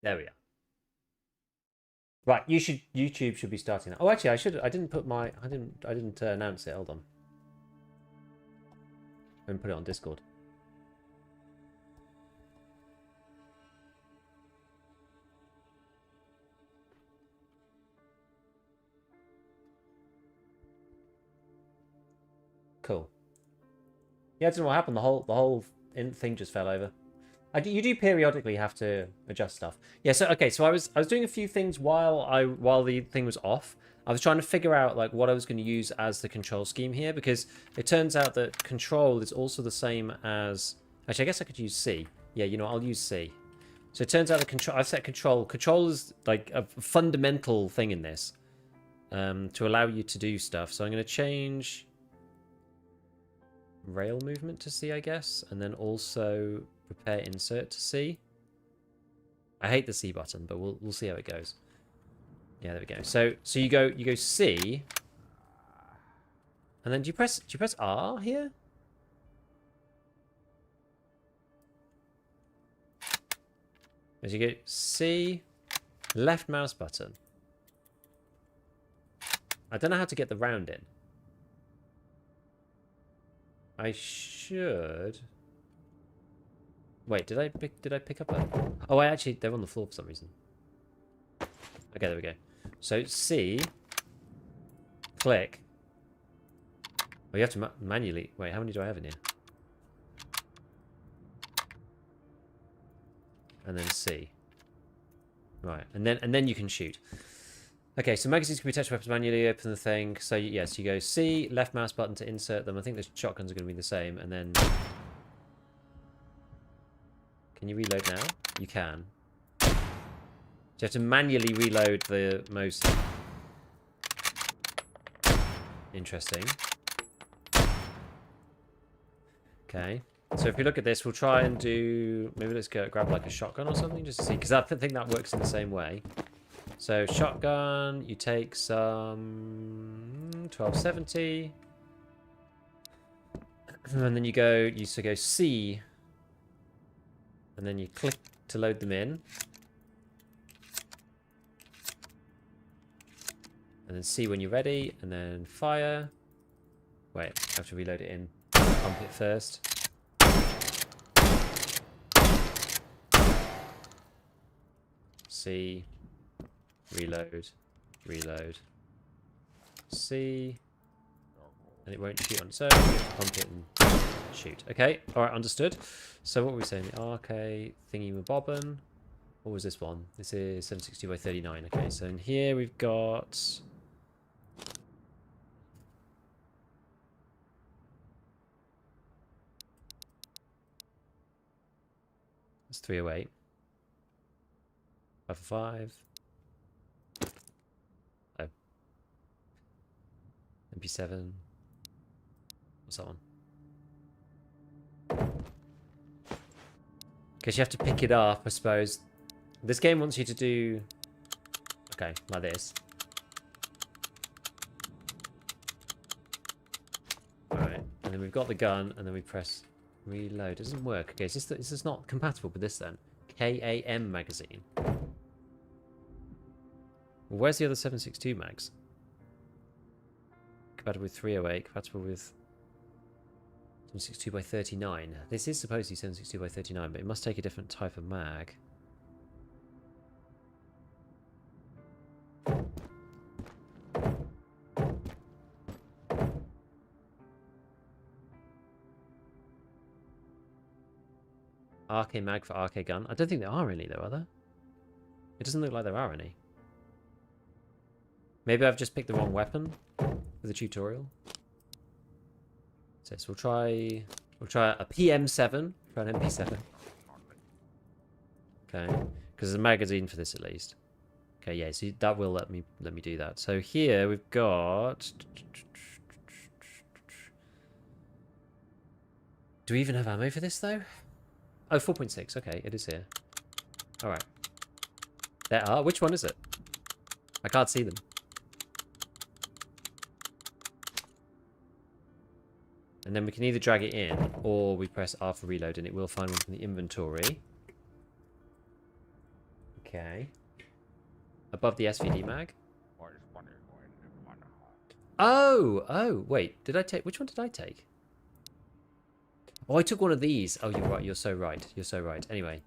There we are. Right, YouTube should be starting now. Oh, actually, I didn't put my I didn't announce it. Hold on. I didn't put it on Discord. Cool. Yeah, I don't know what happened. The whole thing just fell over. You do periodically have to adjust stuff. Yeah. So okay. So I was doing a few things while the thing was off. I was trying to figure out like what I was going to use as the control scheme here, because it turns out that control is also the same as. Actually, I guess I could use C. Yeah. You know, I'll use C. So it turns out that control. I've set control. Control is like a fundamental thing in this, to allow you to do stuff. So I'm going to change rail movement to C, I guess, and then also prepare insert to C. I hate the C button, but we'll see how it goes. Yeah, there we go. So you go C, and then do you press R here? As you go C, left mouse button. I don't know how to get the round in. I should. Wait, did I pick up a? Oh, they're on the floor for some reason. Okay, there we go. So C, click. Oh, you have to manually. Wait, how many do I have in here? And then C. Right, and then you can shoot. Okay, so magazines can be attached to weapons manually. Open the thing. So yes, you go C, left mouse button to insert them. I think the shotguns are going to be the same, and then. Can you reload now? You can. So you have to manually reload the most. Interesting. Okay. So if we look at this, we'll try and do... Maybe let's grab like a shotgun or something just to see. Because I think that works in the same way. So shotgun, you take some 1270. And then you go C. And then you click to load them in. And then C when you're ready. And then fire. Wait, I have to reload it in. Pump it first. C. Reload. Reload. C. And it won't shoot on its own. Pump it and shoot. Okay, alright, understood. So what were we saying? The RK thingy with bobbin. What was this one? This is 762 by 39. Okay, so in here we've got... That's 308. 5 for 5. Oh. MP7. What's that one? Because you have to pick it up, I suppose. This game wants you to do... Okay, like this. Alright, and then we've got the gun, and then we press reload. It doesn't work. Okay, this is not compatible with this then. KAM magazine. Well, where's the other 762 mags? Compatible with 308, compatible with 762 by 39. This is supposed to be 762 by 39, but it must take a different type of mag. RK mag for RK gun. I don't think there are any though, are there? It doesn't look like there are any. Maybe I've just picked the wrong weapon for the tutorial. So we'll try a PM7, try an MP7. Okay, because there's a magazine for this at least. Okay, yeah, so that will let me do that. So here we've got... Do we even have ammo for this though? Oh, 4.6. Okay, it is here. All right. There are. Which one is it? I can't see them. And then we can either drag it in, or we press R for reload, and it will find one from the inventory. Okay. Above the SVD mag. Oh, wait. Did I take... Which one did I take? Oh, I took one of these. Oh, you're right. You're so right. You're so right. Anyway.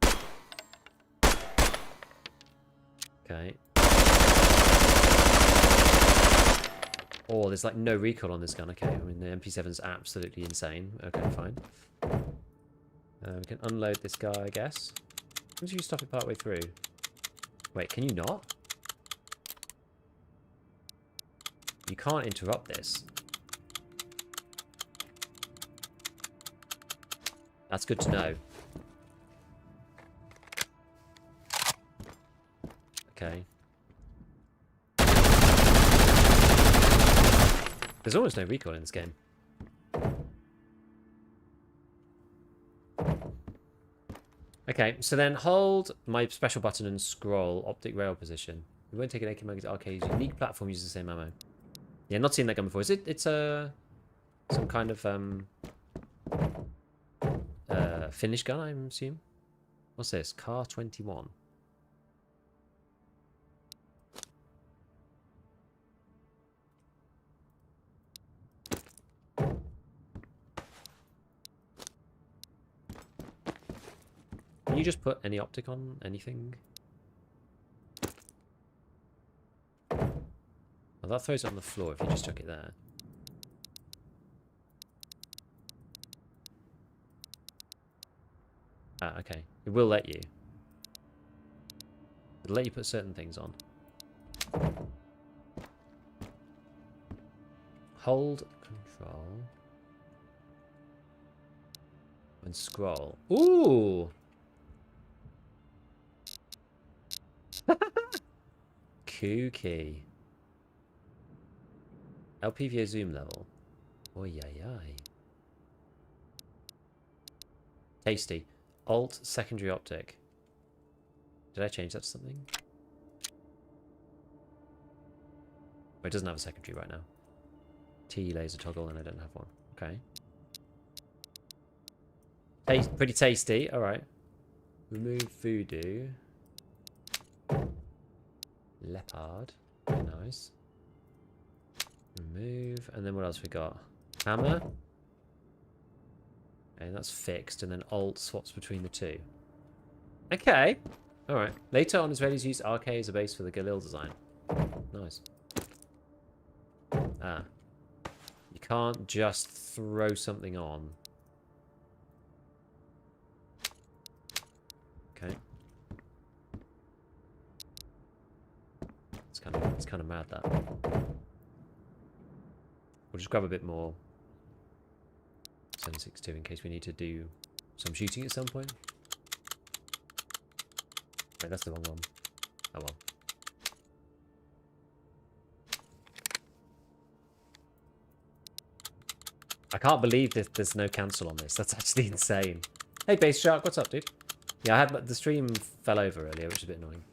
Okay. Oh, there's like no recoil on this gun. Okay, I mean the MP7's absolutely insane. Okay, fine. We can unload this guy, I guess. Once you stop it partway through. Wait, can you not? You can't interrupt this. That's good to know. Okay. There's almost no recoil in this game. Okay, so then hold my special button and scroll optic rail position. We won't take an AK magazine. Okay, unique platform uses the same ammo. Yeah, not seen that gun before. Is it? It's a some kind of Finnish gun, I assume. What's this? Car 21. Can you just put any optic on anything? Well, that throws it on the floor if you just chuck it there. Ah, okay. It will let you. It'll let you put certain things on. Hold control. And scroll. Ooh! Kooky. LPVA zoom level. Oh, yeah. Tasty. Alt secondary optic. Did I change that to something? Oh, it doesn't have a secondary right now. T laser toggle, and I don't have one. Okay. Pretty tasty. All right. Remove voodoo. Leopard. Very nice. Remove. And then what else we got? Hammer. Okay, that's fixed. And then alt swaps between the two. Okay. Alright. Later on, Israelis used RK as a base for the Galil design. Nice. Ah. You can't just throw something on. Okay. It's kind of mad, that. We'll just grab a bit more 7.62 in case we need to do some shooting at some point. Wait, that's the wrong one. Oh well. I can't believe that there's no cancel on this. That's actually insane. Hey, Base Shark, what's up, dude? Yeah, I had the stream fell over earlier, which is a bit annoying.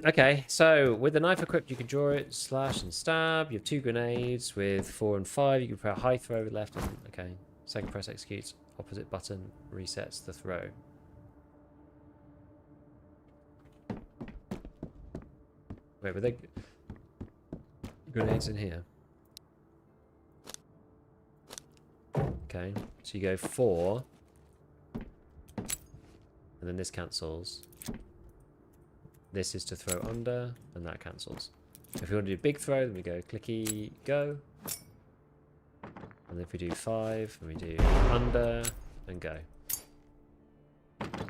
Okay, so with the knife equipped, you can draw it, slash and stab. You have 2 grenades. With 4 and 5, you can press high throw left and okay. Second press executes. Opposite button resets the throw. Wait, were there grenades in here? Okay, so you go 4, and then this cancels. This is to throw under, and that cancels. If we want to do big throw, then we go clicky, go. And then if we do 5, then we do under, and go. Okay.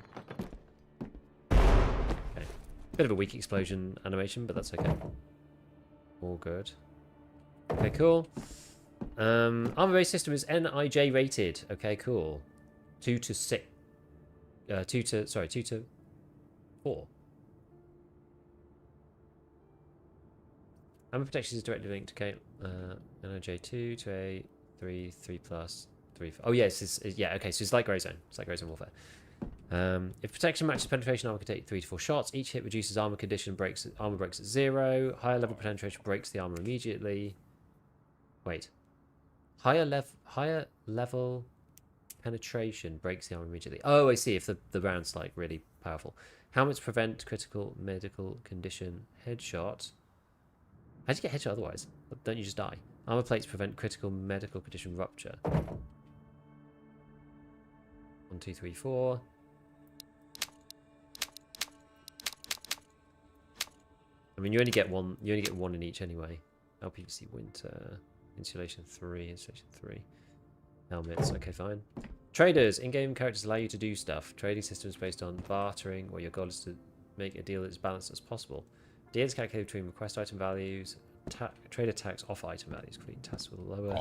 Bit of a weak explosion animation, but that's okay. All good. Okay, cool. Armor base system is NIJ rated. Okay, cool. 2 to 6. 2 to 4. Armor protection is directly linked to NIJ 2 to a 3, 3 plus, 3. Oh yes, yeah. Okay, so it's like Grey Zone. It's like Grey Zone Warfare. If protection matches penetration, armor can take 3 to 4 shots. Each hit reduces armor condition. Armor breaks at 0. Higher level penetration breaks the armor immediately. Wait. Higher level penetration breaks the arm immediately. Oh, I see. If the round's like really powerful. Helmets prevent critical medical condition headshot. How do you get headshot otherwise? Don't you just die? Armor plates prevent critical medical condition rupture. 1, 2, 3, 4. I mean, you only get one. You only get one in each anyway. LPVC winter, insulation 3, insulation 3. Helmets. Okay, fine. Traders. In-game characters allow you to do stuff. Trading systems based on bartering, where your goal is to make a deal that's balanced as possible. Deal is calculated between request item values. Trade attacks off item values. Complete tasks with lower.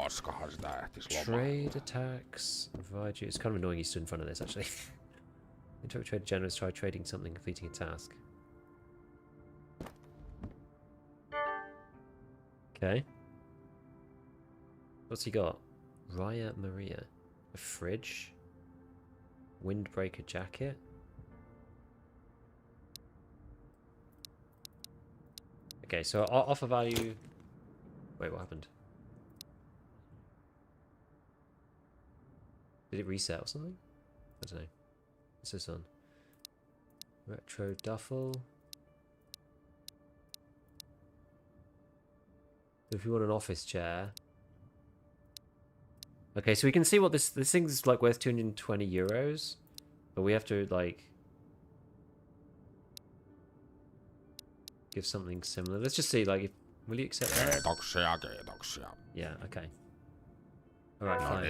Trade attacks provide you. It's kind of annoying you stood in front of this actually. Interact trader generous. Try trading something, completing a task. Okay. What's he got? Raya Maria. A fridge. Windbreaker jacket. Okay, so offer value... Wait, what happened? Did it reset or something? I don't know. What's this on? Retro duffel. If you want an office chair... Okay, so we can see what this thing's like worth 220 euros. But we have to, like... give something similar. Let's just see, like, if, will you accept that? Yeah, okay. Alright, fine.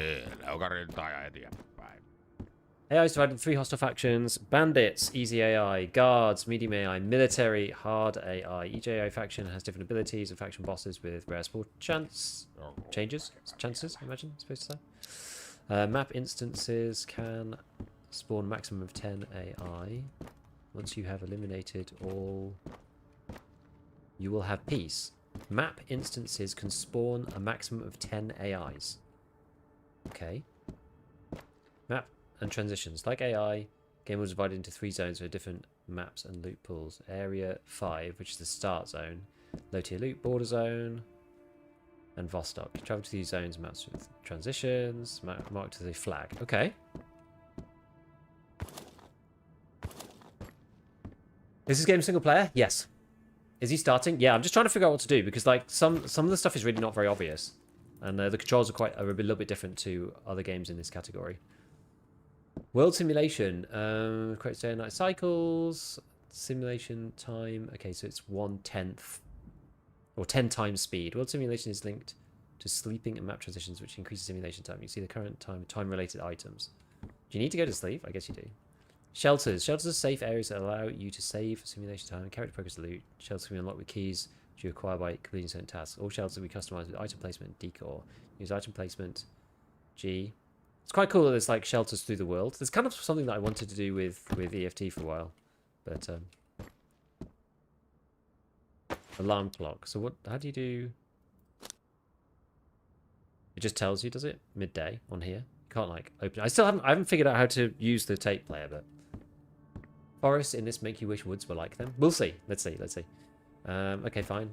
AI is divided into 3 hostile factions. Bandits, easy AI. Guards, medium AI. Military, hard AI. Each AI faction has different abilities and faction bosses with rare sport chances, I imagine, I'm supposed to say. Map instances can spawn maximum of 10 AI. Once you have eliminated all... You will have peace. Map instances can spawn a maximum of 10 AIs. Okay. Map and transitions. Like AI, game was divided into 3 zones with different maps and loot pools. Area 5, which is the start zone. Low tier loot, border zone, and Vostok. Travel to these zones, maps with transitions, marked to the flag. Okay. Is this game single player? Yes. Is he starting? Yeah, I'm just trying to figure out what to do because like some of the stuff is really not very obvious, and the controls are a little bit different to other games in this category. World simulation, creates day and night cycles, simulation time. Okay, so it's 1/10 or 10 times speed. World simulation is linked to sleeping and map transitions, which increases simulation time. You see the current time-related items. Do you need to go to sleep? I guess you do. Shelters. Shelters are safe areas that allow you to save simulation time and character progress loot. Shelters can be unlocked with keys which you acquire by completing certain tasks. All shelters will be customized with item placement and decor. Use item placement. G. It's quite cool that there's like shelters through the world. There's kind of something that I wanted to do with EFT for a while. But alarm clock. So what, how do you do? It just tells you, does it? Midday on here. You can't like open it. I haven't figured out how to use the tape player, but forests in this Make You Wish woods were like them. We'll see. Let's see. Okay, fine.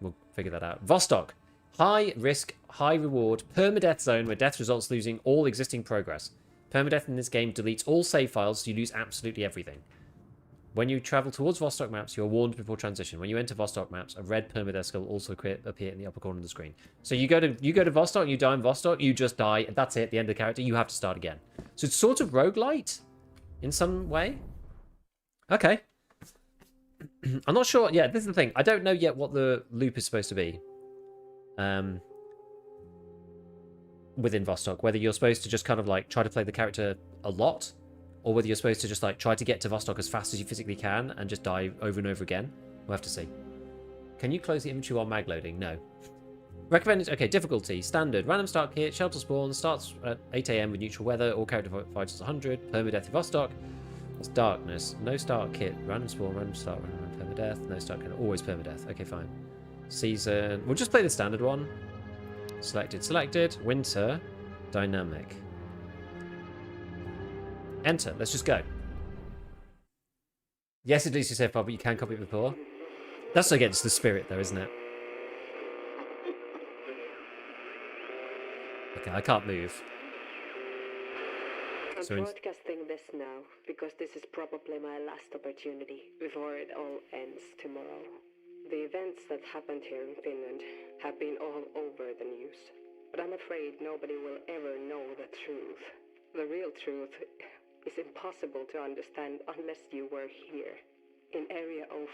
We'll figure that out. Vostok. High risk, high reward, permadeath zone where death results losing all existing progress. Permadeath in this game deletes all save files, so you lose absolutely everything. When you travel towards Vostok maps, you are warned before transition. When you enter Vostok maps, a red permadeath skull will also appear in the upper corner of the screen. So you go to Vostok, you die in Vostok, you just die, and that's it, the end of the character, you have to start again. So it's sort of roguelite in some way. Okay. I'm not sure. Yeah, this is the thing. I don't know yet what the loop is supposed to be. Within Vostok, whether you're supposed to just kind of like try to play the character a lot, or whether you're supposed to just like try to get to Vostok as fast as you physically can and just die over and over again. We'll have to see. Can you close the inventory while mag loading? No. Recommended. Okay, difficulty. Standard. Random start kit. Shelter spawn. Starts at 8 AM with neutral weather. All character fighters 100. Permadeath in Vostok. That's darkness. No start kit. Random spawn. Random start. Random permadeath. No start kit. Always permadeath. Okay, fine. Season. We'll just play the standard one. Selected. Winter. Dynamic. Enter. Let's just go. Yes, it leads you safe file, but you can copy it before. That's against the spirit, though, isn't it? Okay, I can't move. I'm So broadcasting this now because this is probably my last opportunity before it all ends tomorrow. The events that happened here in Finland have been all over the news, but I'm afraid nobody will ever know the truth. The real truth is impossible to understand unless you were here, in Area 05,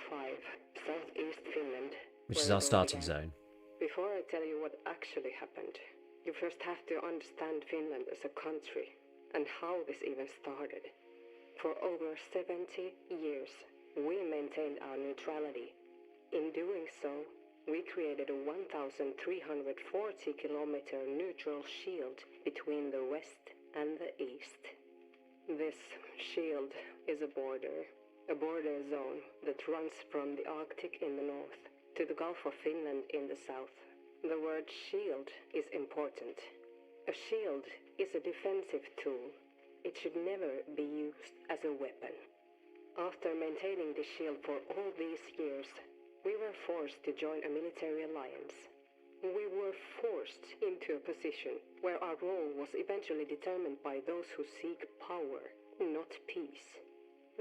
southeast Finland, which is where our it all starting began. zone. Before I tell you what actually happened, you first have to understand Finland as a country and how this even started. For over 70 years, we maintained our neutrality. In doing so, we created a 1,340-kilometer neutral shield between the west and the east. This shield is a border zone that runs from the Arctic in the north to the Gulf of Finland in the south. The word shield is important. A shield is a defensive tool. It should never be used as a weapon. After maintaining the shield for all these years, we were forced to join a military alliance. We were forced into a position where our role was eventually determined by those who seek power, not peace.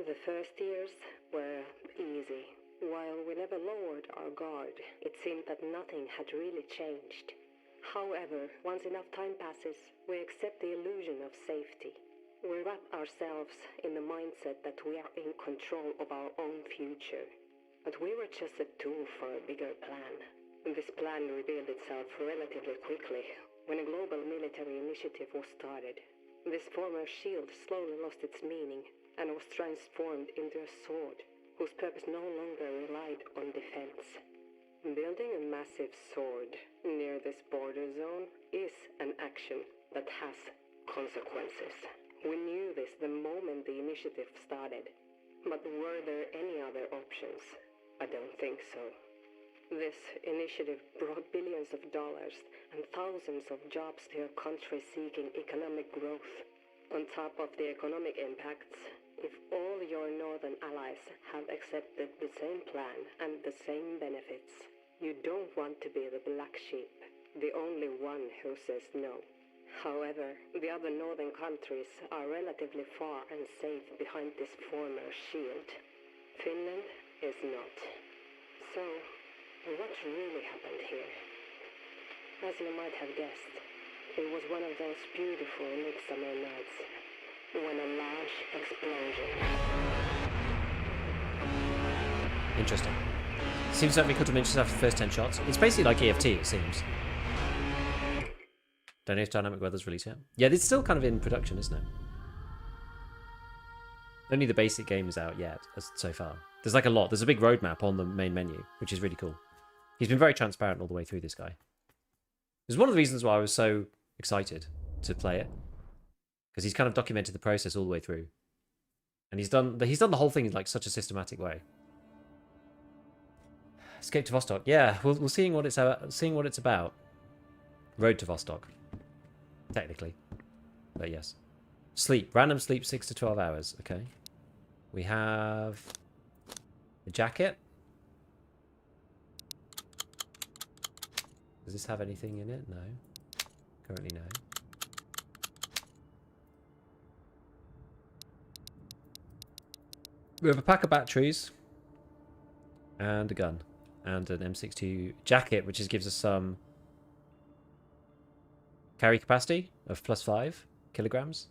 The first years were easy. While we never lowered our guard, it seemed that nothing had really changed. However, once enough time passes, we accept the illusion of safety. We wrap ourselves in the mindset that we are in control of our own future. But we were just a tool for a bigger plan. This plan revealed itself relatively quickly when a global military initiative was started. This former shield slowly lost its meaning and was transformed into a sword whose purpose no longer relied on defense. Building a massive sword near this border zone is an action that has consequences. We knew this the moment the initiative started. But were there any other options? I don't think so. This initiative brought billions of dollars and thousands of jobs to a country seeking economic growth. On top of the economic impacts, if all your northern allies have accepted the same plan and the same benefits, you don't want to be the black sheep, the only one who says no. However, the other northern countries are relatively far and safe behind this former shield. Finland is not. So, what really happened here? As you might have guessed, it was one of those beautiful midsummer nights when a large explosion. Interesting. Seems like we could have mentioned after the first 10 shots. It's basically like EFT, it seems. Don't know if Dynamic Weather's released yet. Yeah, it's still kind of in production, isn't it? Only the basic game is out yet, so far. There's like a lot. There's a big roadmap on the main menu, which is really cool. He's been very transparent all the way through, this guy. It was one of the reasons why I was so excited to play it. Because he's kind of documented the process all the way through. And he's done the whole thing in like such a systematic way. Escape to Vostok. Yeah, we'll seeing what it's about. Road to Vostok. Technically. But yes. Sleep. Random sleep 6 to 12 hours. Okay. We have a jacket. Does this have anything in it? No. Currently no. We have a pack of batteries. And a gun. And an M62 jacket, which gives us some carry capacity of +5 kilograms.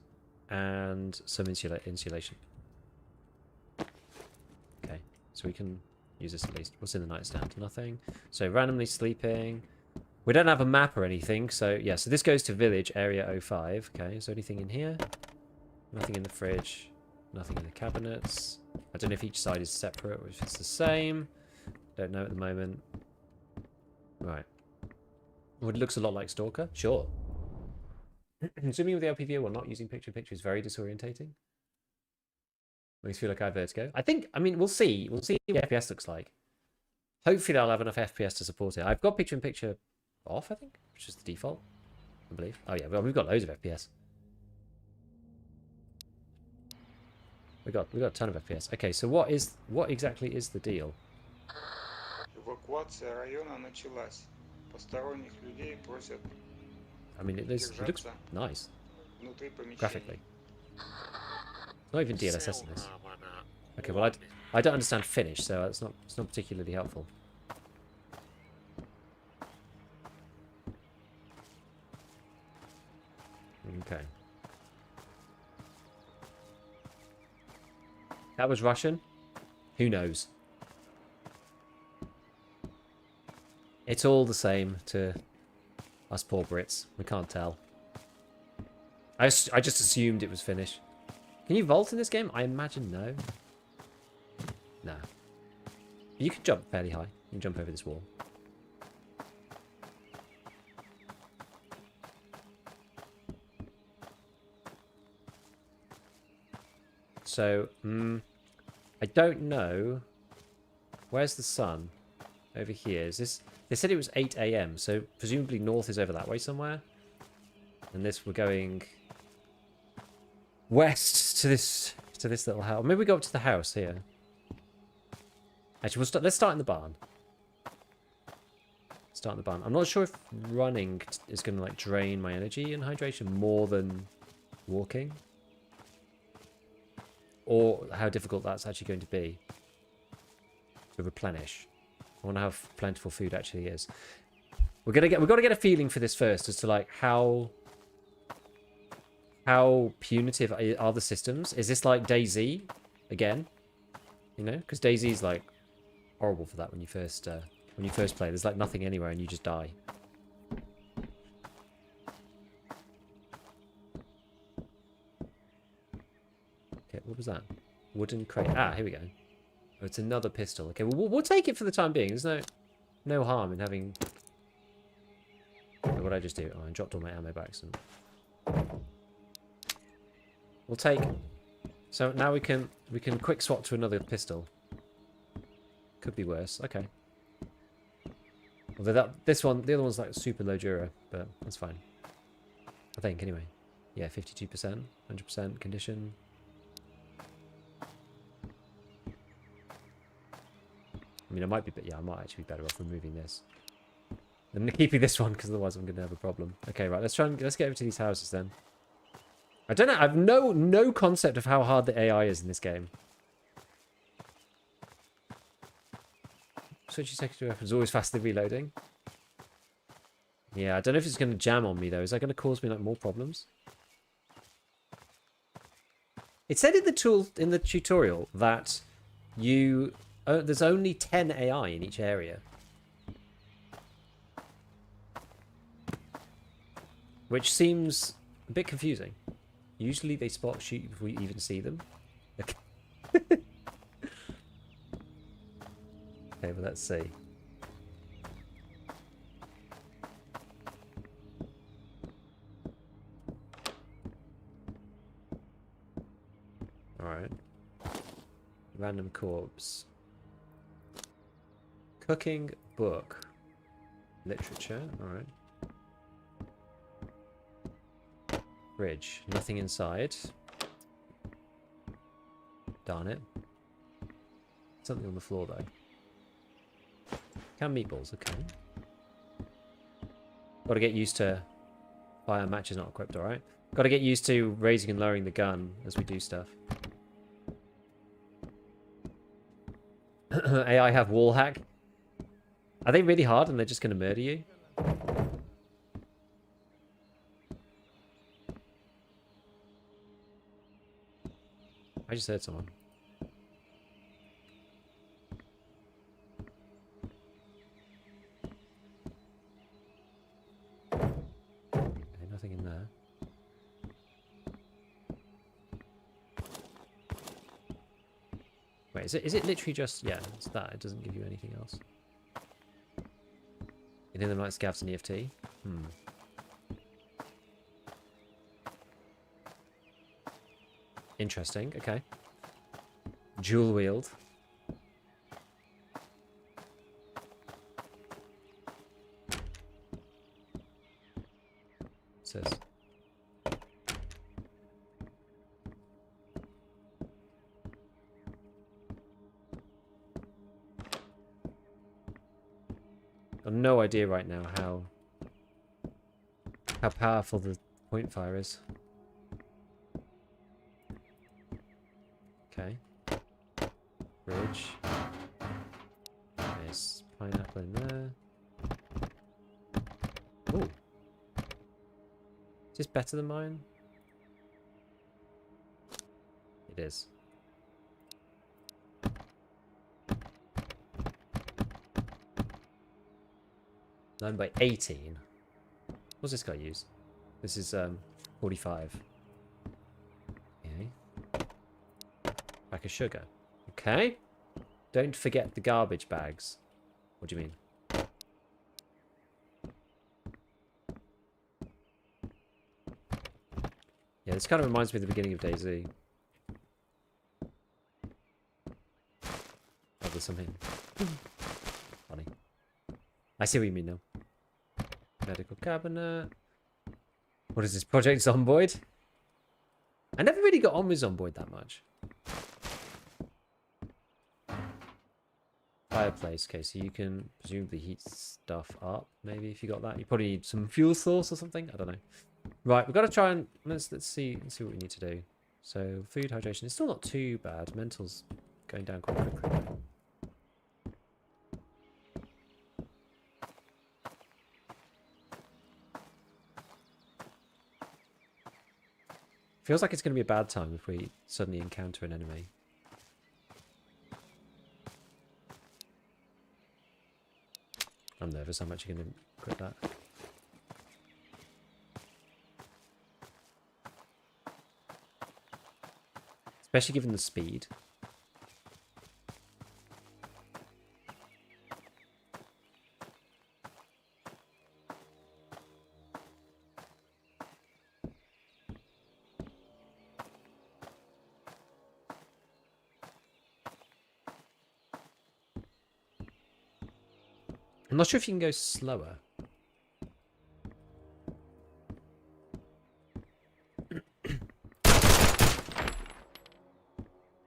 And some insulation. Okay, so we can use this at least. What's in the nightstand? Nothing. So randomly sleeping. We don't have a map or anything, so yeah. So this goes to village area 05. Okay, is there anything in here? Nothing in the fridge. Nothing in the cabinets. I don't know if each side is separate or if it's the same. Don't know at the moment. Right. Well, it looks a lot like Stalker. Sure. Zooming with the LPVO while not using picture-in-picture is very disorientating. Makes me feel like I have vertigo. I mean, we'll see. We'll see what the FPS looks like. Hopefully I'll have enough FPS to support it. I've got picture-in-picture off, I think, which is the default, I believe. Oh yeah, well, we've got loads of FPS. We got a ton of FPS. Okay, so what exactly is the deal? Эвакуация района началась. Посторонних людей просят I mean, it looks nice внутри помещения. graphically. Not even DLSS in this. Okay, well I don't understand Finnish, so it's not particularly helpful. Okay. That was Russian? Who knows? It's all the same to us poor Brits. We can't tell. I just assumed it was Finnish. Can you vault in this game? I imagine no. No. You can jump fairly high. You can jump over this wall. So, I don't know. Where's the sun? Over here. Is this? They said it was 8 AM, so presumably north is over that way somewhere. And this, we're going west to this little house. Maybe we go up to the house here. Actually, let's start in the barn. Start in the barn. I'm not sure if running is going to like drain my energy and hydration more than walking, or how difficult that's actually going to be to replenish. I wonder how plentiful food actually is. We've got to get a feeling for this first as to like how punitive are the systems. Is this like DayZ again? You know, because DayZ's like horrible for that when you first play. There's like nothing anywhere and you just die. Okay, what was that? Wooden crate. Ah, here we go. Oh, it's another pistol. Okay, well, we'll take it for the time being. There's no harm in having... What did I just do? Oh, I dropped all my ammo back. So... We'll take... So now we can quick swap to another pistol. Could be worse. Okay. Although the other one's like super low dura, but that's fine. I think, anyway. Yeah, 52%, 100% condition. I mean, I might actually be better off removing this than keeping this one, because otherwise I'm going to have a problem. Okay, right, let's get over to these houses then. I don't know, I have no concept of how hard the AI is in this game. Switching secondary weapons, always faster reloading. Yeah, I don't know if it's going to jam on me though. Is that going to cause me like more problems? It said in the tutorial that there's only 10 AI in each area. Which seems a bit confusing. Usually they spot shoot before you even see them. Okay, okay, well, let's see. Alright. Random corpse. Cooking book. Literature, alright. Fridge. Nothing inside. Darn it. Something on the floor though. Canned meatballs, okay. Gotta get used to... Fire match is not equipped, alright. Gotta get used to raising and lowering the gun as we do stuff. AI have wall hack. Are they really hard and they're just gonna murder you? I just heard someone. Okay, nothing in there. Wait, is it literally just... Yeah, it's that. It doesn't give you anything else. You think they might scavs an EFT? Hmm. Interesting, okay. Dual wield. What's this? I've no idea right now how powerful the point fire is. Fridge. There's pineapple in there. Ooh. Is this better than mine? It is. Nine by 18. What's this guy use? This is 45. Okay. Pack of sugar. Okay. Don't forget the garbage bags. What do you mean? Yeah, this kind of reminds me of the beginning of DayZ. Oh, there's something. Funny. I see what you mean now. Medical cabinet. What is this? Project Zomboid? I never really got on with Zomboid that much. Fireplace. Okay, so you can presumably heat stuff up. Maybe if you got that, you probably need some fuel source or something. I don't know. Right, we've got to try and let's see what we need to do. So food hydration. It's still not too bad. Mental's going down quite quickly. Feels like it's going to be a bad time if we suddenly encounter an enemy. I'm nervous how much you're going to quit that. Especially given the speed. I'm not sure if you can go slower.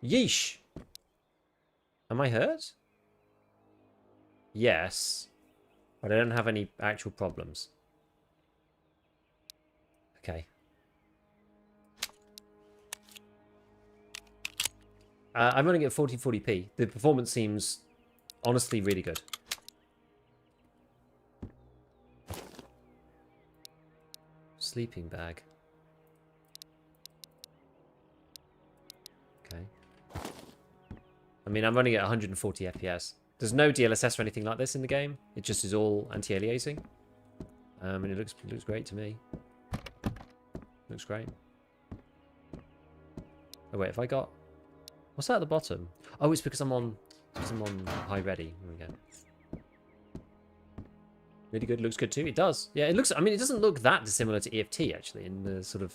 Yeesh! Am I hurt? Yes. But I don't have any actual problems. Okay. I'm running at 1440p. The performance seems honestly really good. Sleeping bag. Okay. I mean, I'm running at 140 FPS. There's no DLSS or anything like this in the game. It just is all anti-aliasing. And it looks great to me. Looks great. Oh wait, if I got... What's that at the bottom? Oh, it's because I'm on high ready. There we go. Really good. Looks good too. It does. Yeah, it looks... I mean, it doesn't look that dissimilar to EFT, actually, in the sort of...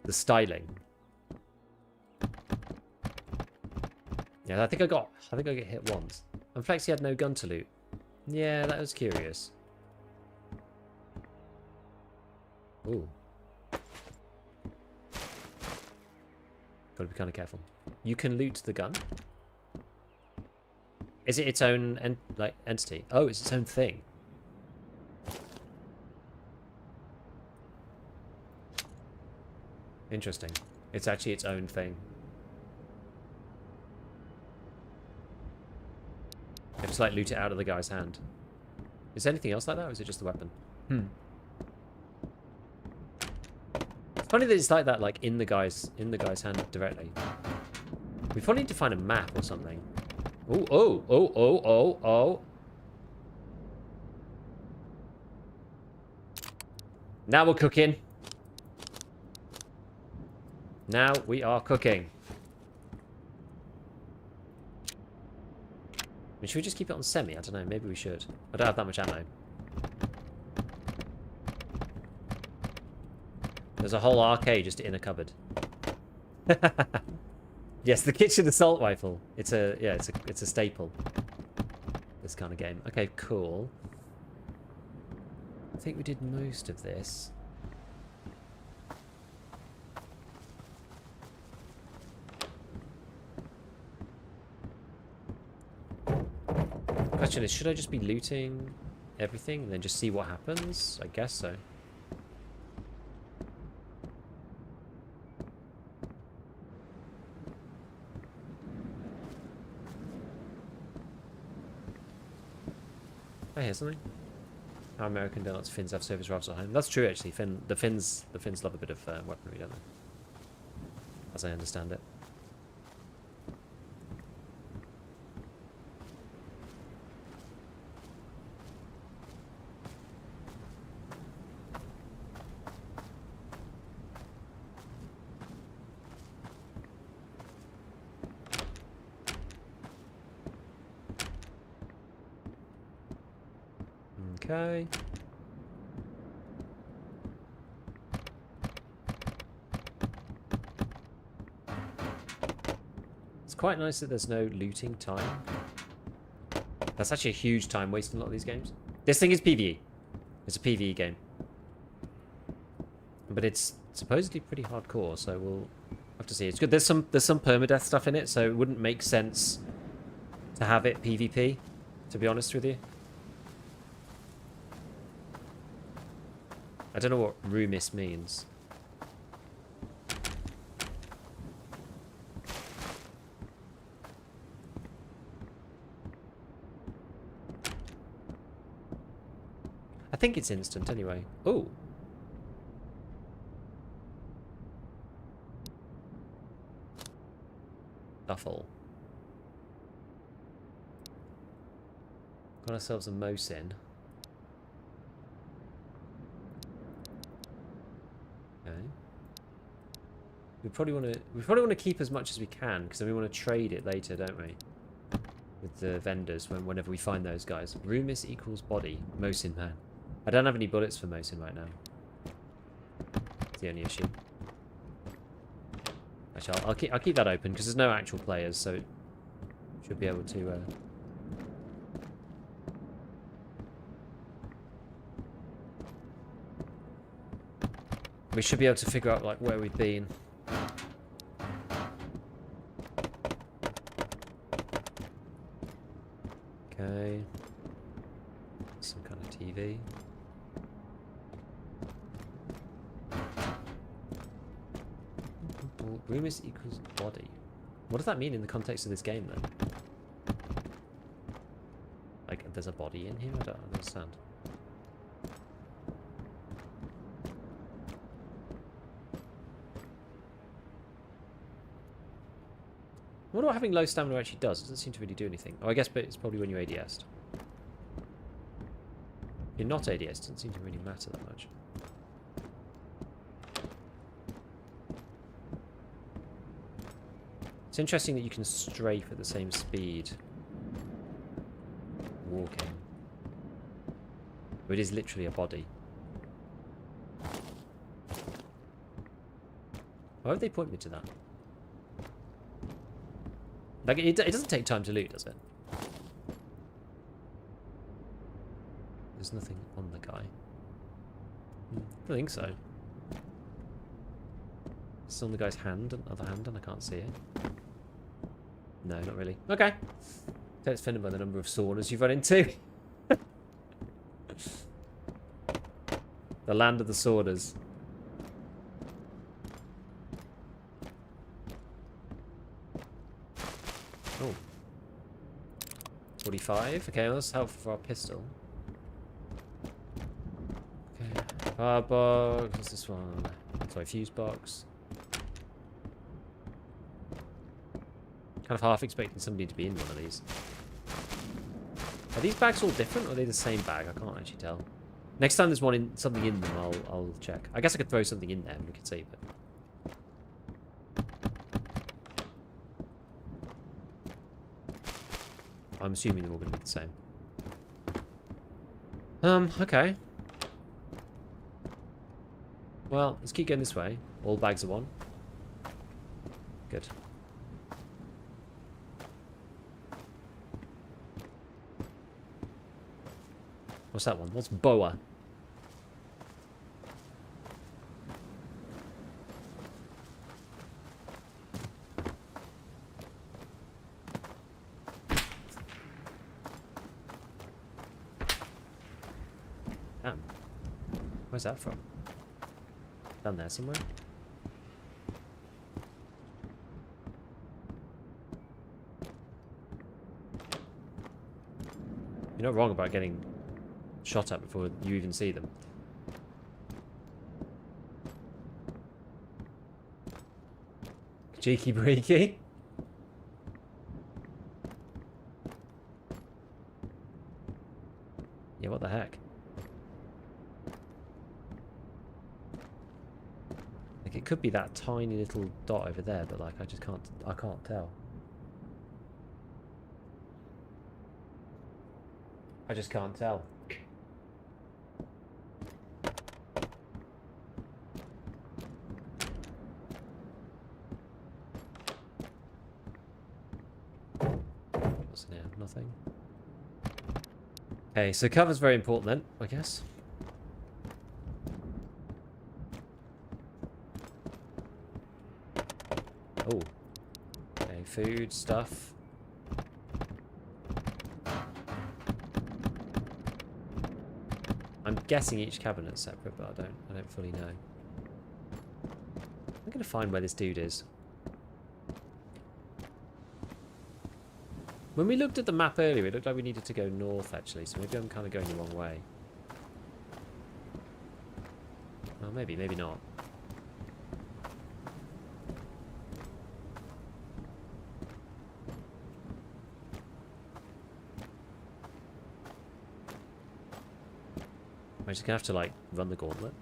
the styling. Yeah, I think I get hit once. And Flexi had no gun to loot. Yeah, that was curious. Ooh. Gotta be kind of careful. You can loot the gun. Is it its own entity? Oh, it's its own thing. Interesting. It's actually its own thing. You just like loot it out of the guy's hand. Is there anything else like that, or is it just the weapon? It's funny that it's like that, like in the guy's hand directly. We probably need to find a map or something. Oh, oh, oh, oh, oh, oh. Now we're cooking. Now we are cooking. I mean, should we just keep it on semi? I don't know. Maybe we should. I don't have that much ammo. There's a whole arcade just in a cupboard. Yes, the kitchen assault rifle. It's a staple. This kind of game. Okay, cool. I think we did most of this. Question is, should I just be looting everything and then just see what happens? I guess so. I hear something. How American don't lots of Finns have service rifles at home. That's true, actually. The Finns love a bit of weaponry, don't they? As I understand it. Okay. It's quite nice that there's no looting time. That's actually a huge time waste in a lot of these games. This thing is PvE. It's a PvE game. But it's supposedly pretty hardcore, so we'll have to see. It's good. There's some permadeath stuff in it, so it wouldn't make sense to have it PvP, to be honest with you. I don't know what Rumis means. I think it's instant anyway. Oh. Duffel. Got ourselves a Mosin. We probably want to keep as much as we can, because then we want to trade it later, don't we? With the vendors whenever we find those guys. Rumis equals body. Mosin man. I don't have any bullets for Mosin right now. That's the only issue. Actually, I'll keep that open because there's no actual players, so it should be able to. We should be able to figure out like where we've been. Okay. Some kind of TV. Rumis equals body. What does that mean in the context of this game then? Like, there's a body in here? I don't understand. I wonder what having low stamina actually does. It doesn't seem to really do anything. Oh, I guess but it's probably when you're ADS'd. If you're not ADS'd, it doesn't seem to really matter that much. It's interesting that you can strafe at the same speed walking. But it is literally a body. Why would they point me to that? Like, it doesn't take time to loot, does it? There's nothing on the guy. I think so. It's on the guy's hand, other hand, and I can't see it. No, not really. Okay. So it's offended by the number of saunas you've run into. The land of the saunas. Oh. 45. Okay, that's helpful for our pistol. Okay. Fire box. What's this one? Sorry, fuse box. Kind of half expecting somebody to be in one of these. Are these bags all different, or are they the same bag? I can't actually tell. Next time there's something in them, I'll check. I guess I could throw something in there and we could see, but I'm assuming they're all going to be the same. Okay. Well, let's keep going this way. All bags are one. Good. What's that one? What's boa? Damn. Where's that from? Down there somewhere? You're not wrong about getting shot at before you even see them. Cheeky breaky. Yeah, what the heck? Like, it could be that tiny little dot over there, but like I can't tell. I just can't tell. What's in here? Nothing. Okay, so cover's very important then, I guess. Oh. Okay, food, stuff. I'm guessing each cabinet's separate, but I don't fully know. I'm gonna find where this dude is. When we looked at the map earlier, it looked like we needed to go north, actually, so maybe I'm kind of going the wrong way. Well, maybe not. I'm just gonna have to, like, run the gauntlet.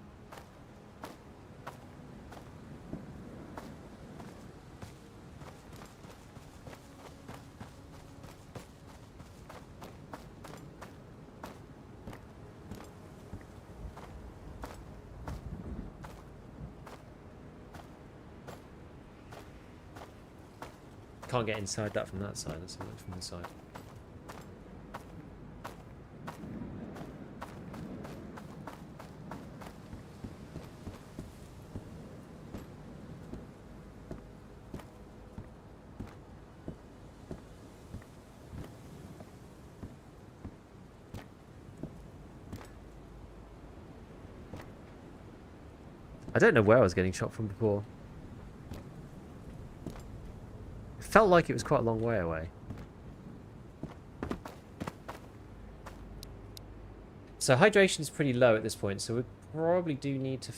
Can't get inside that from that side. Let's have a look from this side. I don't know where I was getting shot from before. It felt like it was quite a long way away. So hydration is pretty low at this point, so we probably do need to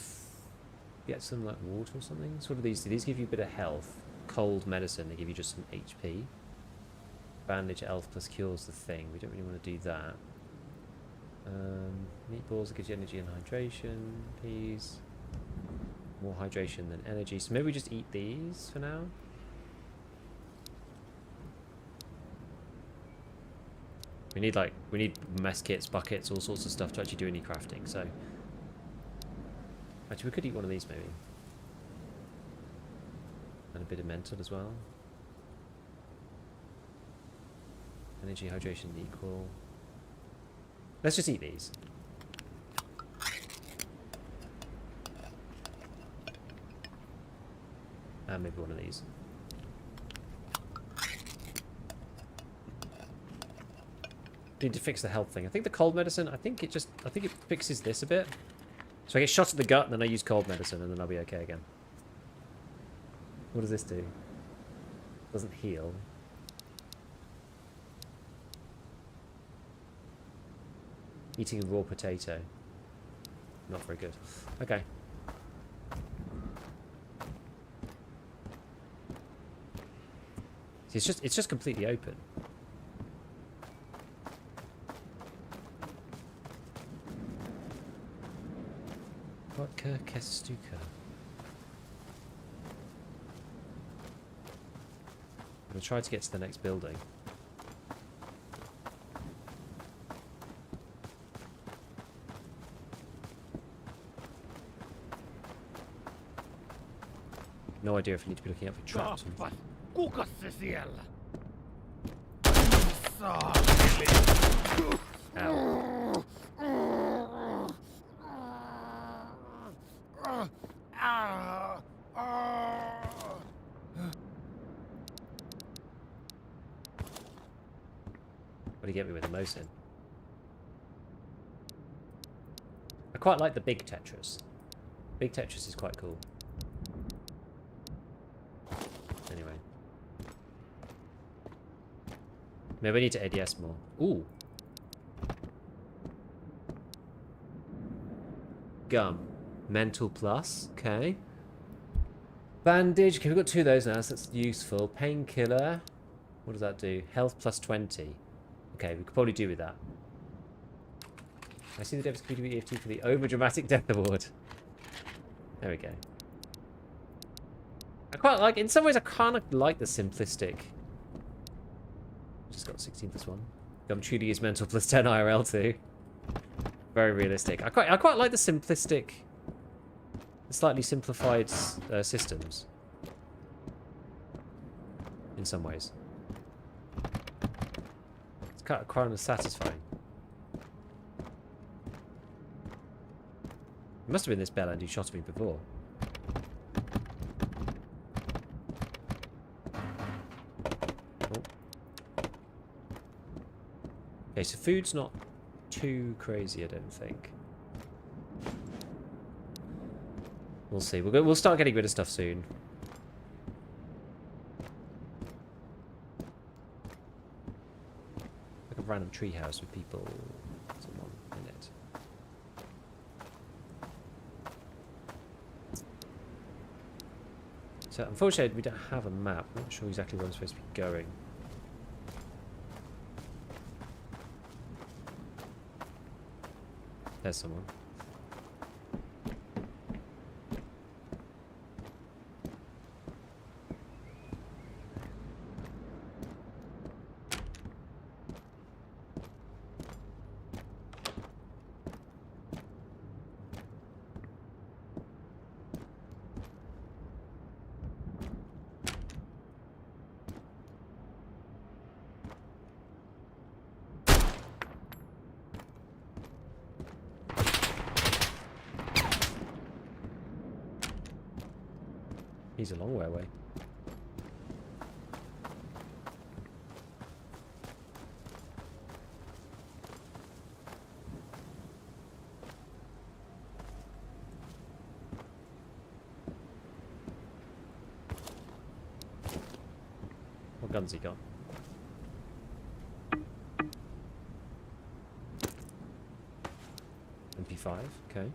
get some like water or something. So what do these do? These give you a bit of health. Cold medicine, they give you just some HP. Bandage elf plus cures the thing. We don't really want to do that. Meatballs that gives you energy and hydration. Peas. More hydration than energy. So maybe we just eat these for now. We need mess kits, buckets, all sorts of stuff to actually do any crafting, so actually we could eat one of these maybe. And a bit of mental as well. Energy, hydration equal. Let's just eat these. And maybe one of these. Need to fix the health thing. I think the cold medicine, I think it fixes this a bit. So I get shot at the gut and then I use cold medicine and then I'll be okay again. What does this do? Doesn't heal. Eating a raw potato. Not very good. Okay. See, it's just completely open. Vodka Kestuka. I'm gonna try to get to the next building. No idea if I need to be looking out for traps. Kukas se siellä? Ow. What do you get me with the Mosin? I quite like the big Tetris. Big Tetris is quite cool. Anyway. Maybe I need to ADS more. Ooh. gum. Mental plus. Okay. Bandage. Okay, we've got 2 of those now, so that's useful. Painkiller. What does that do? Health plus 20. Okay, we could probably do with that. I see the Davis Community EFT for the over-dramatic death award. There we go. I quite like, in some ways I kind of like the simplistic. Just got 16 plus 1. Gum Trudy is mental plus 10 IRL too. Very realistic. I quite like the simplistic, the slightly simplified systems. In some ways. It's kind of satisfying. It must have been this bellend who shot me before. Oh. Okay, so food's not too crazy, I don't think. We'll see. We'll start getting rid of stuff soon. Like a random treehouse with people, someone in it. So unfortunately, we don't have a map. I'm not sure exactly where I'm supposed to be going. There's someone. He's a long way away. What guns he got? MP5, okay.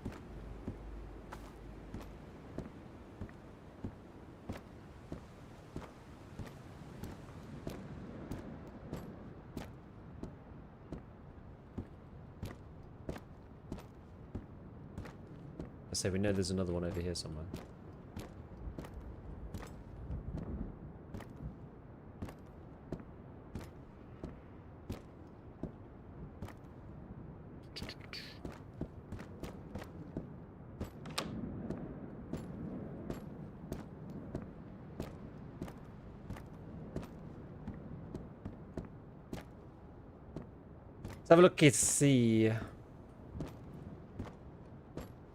So we know there's another one over here somewhere. Let's have a look and see.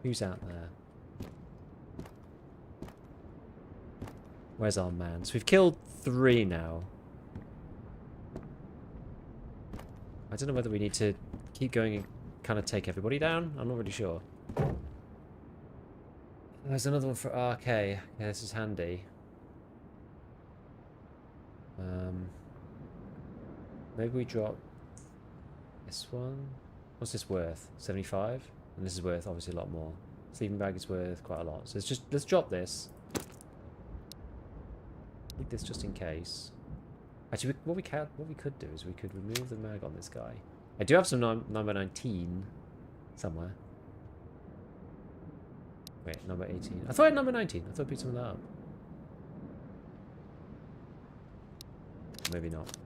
Who's out there? Where's our man? So we've killed 3 now. I don't know whether we need to keep going and kind of take everybody down. I'm not really sure. There's another one for RK. Yeah, this is handy. Maybe we drop this one. What's this worth? 75? And this is worth obviously a lot more. Sleeping bag is worth quite a lot. So let's drop this. Keep this just in case. Actually, what we could do is we could remove the mag on this guy. I do have some number 19 somewhere. Wait, number 18. I thought I had number 19. I thought I picked some of that up. Maybe not.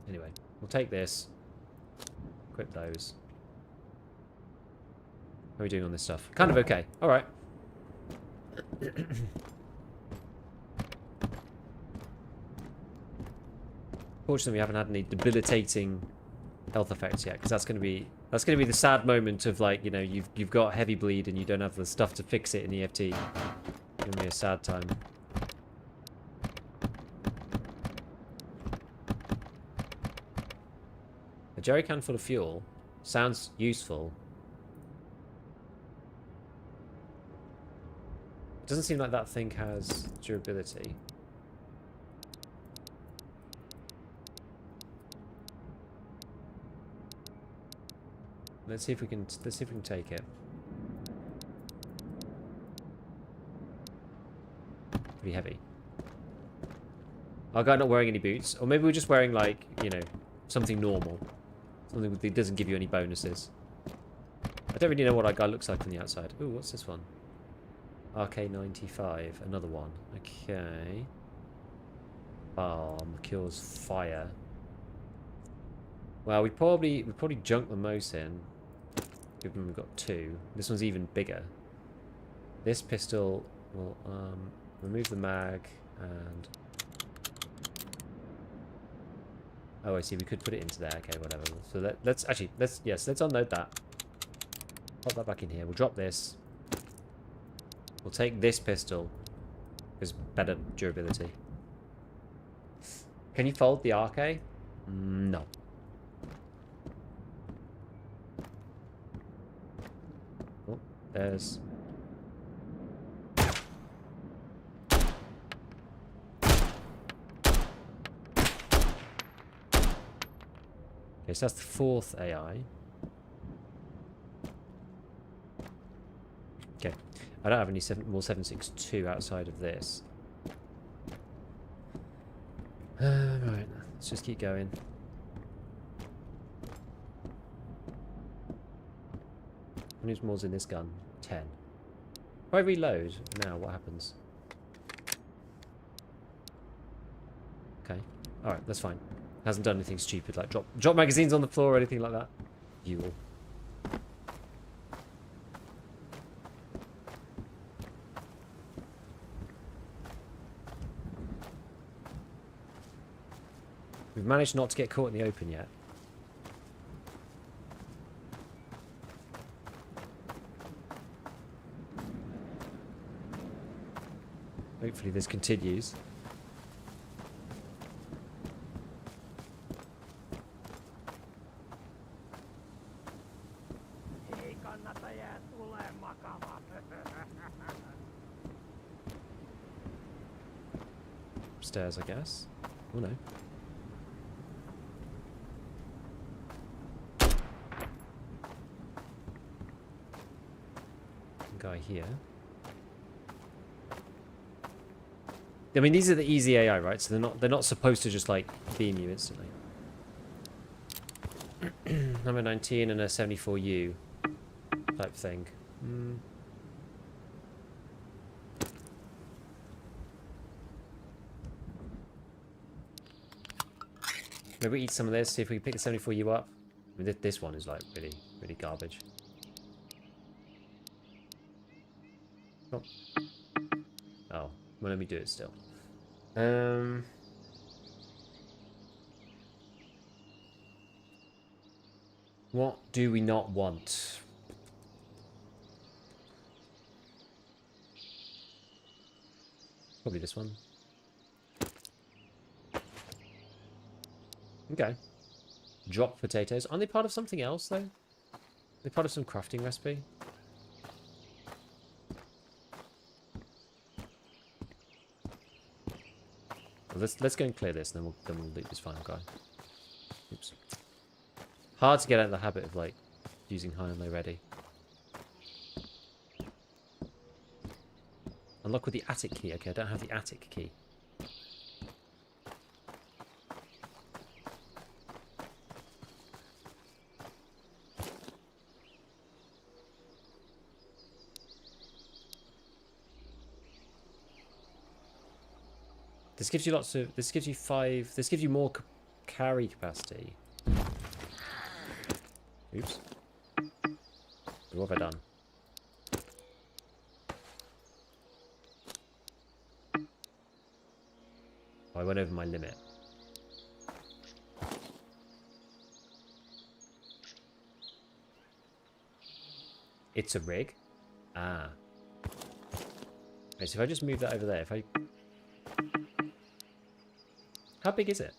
Anyway, we'll take this. Equip those. How are we doing on this stuff? Kind of okay. Alright. Fortunately, we haven't had any debilitating health effects yet, because that's going to be the sad moment of, like, you know, you've got heavy bleed and you don't have the stuff to fix it in EFT. It's going to be a sad time. A jerry can full of fuel sounds useful. It doesn't seem like that thing has durability. Let's see if we can take it. Pretty heavy. Our guy not wearing any boots, or maybe we're just wearing like, you know, something normal, something that doesn't give you any bonuses. I don't really know what our guy looks like from the outside. Ooh, what's this one? RK95, another one. Okay. Balm cures fire. Well, we probably junked the most in. Given we've got 2. This one's even bigger. This pistol will remove the mag and. Oh, I see. We could put it into there. Okay, whatever. So let's unload that. Pop that back in here. We'll drop this. We'll take this pistol because better durability. Can you fold the RK? No. Oh, there's. Okay, so that's the 4th AI. Okay, I don't have any more 7.62 outside of this. Right, let's just keep going. How many more's in this gun? 10. If I reload now, what happens? Okay, alright, that's fine. Hasn't done anything stupid like drop magazines on the floor or anything like that. You will. We've managed not to get caught in the open yet. Hopefully this continues. Ei kannata jää tuleen makaamaan. Upstairs, I guess. Oh no. Guy here. I mean, these are the easy AI, right? So they're not supposed to just like beam you instantly. Number 19 and a 74U type thing. Maybe we eat some of this, see if we can pick the 74U up. I mean, this one is like really garbage. Oh. Oh, well, let me do it still. What do we not want? Probably this one. Okay. Drop potatoes. Aren't they part of something else, though? They're part of some crafting recipe. Well, let's go and clear this, and then we'll loot this final guy. Oops. Hard to get out of the habit of like using high and low ready. Unlock with the attic key. Okay, I don't have the attic key. This gives you lots of. This gives you 5. This gives you more carry capacity. Oops. What have I done? Oh, I went over my limit. It's a rig. Ah. Okay, so if I just move that over there, if I. How big is it?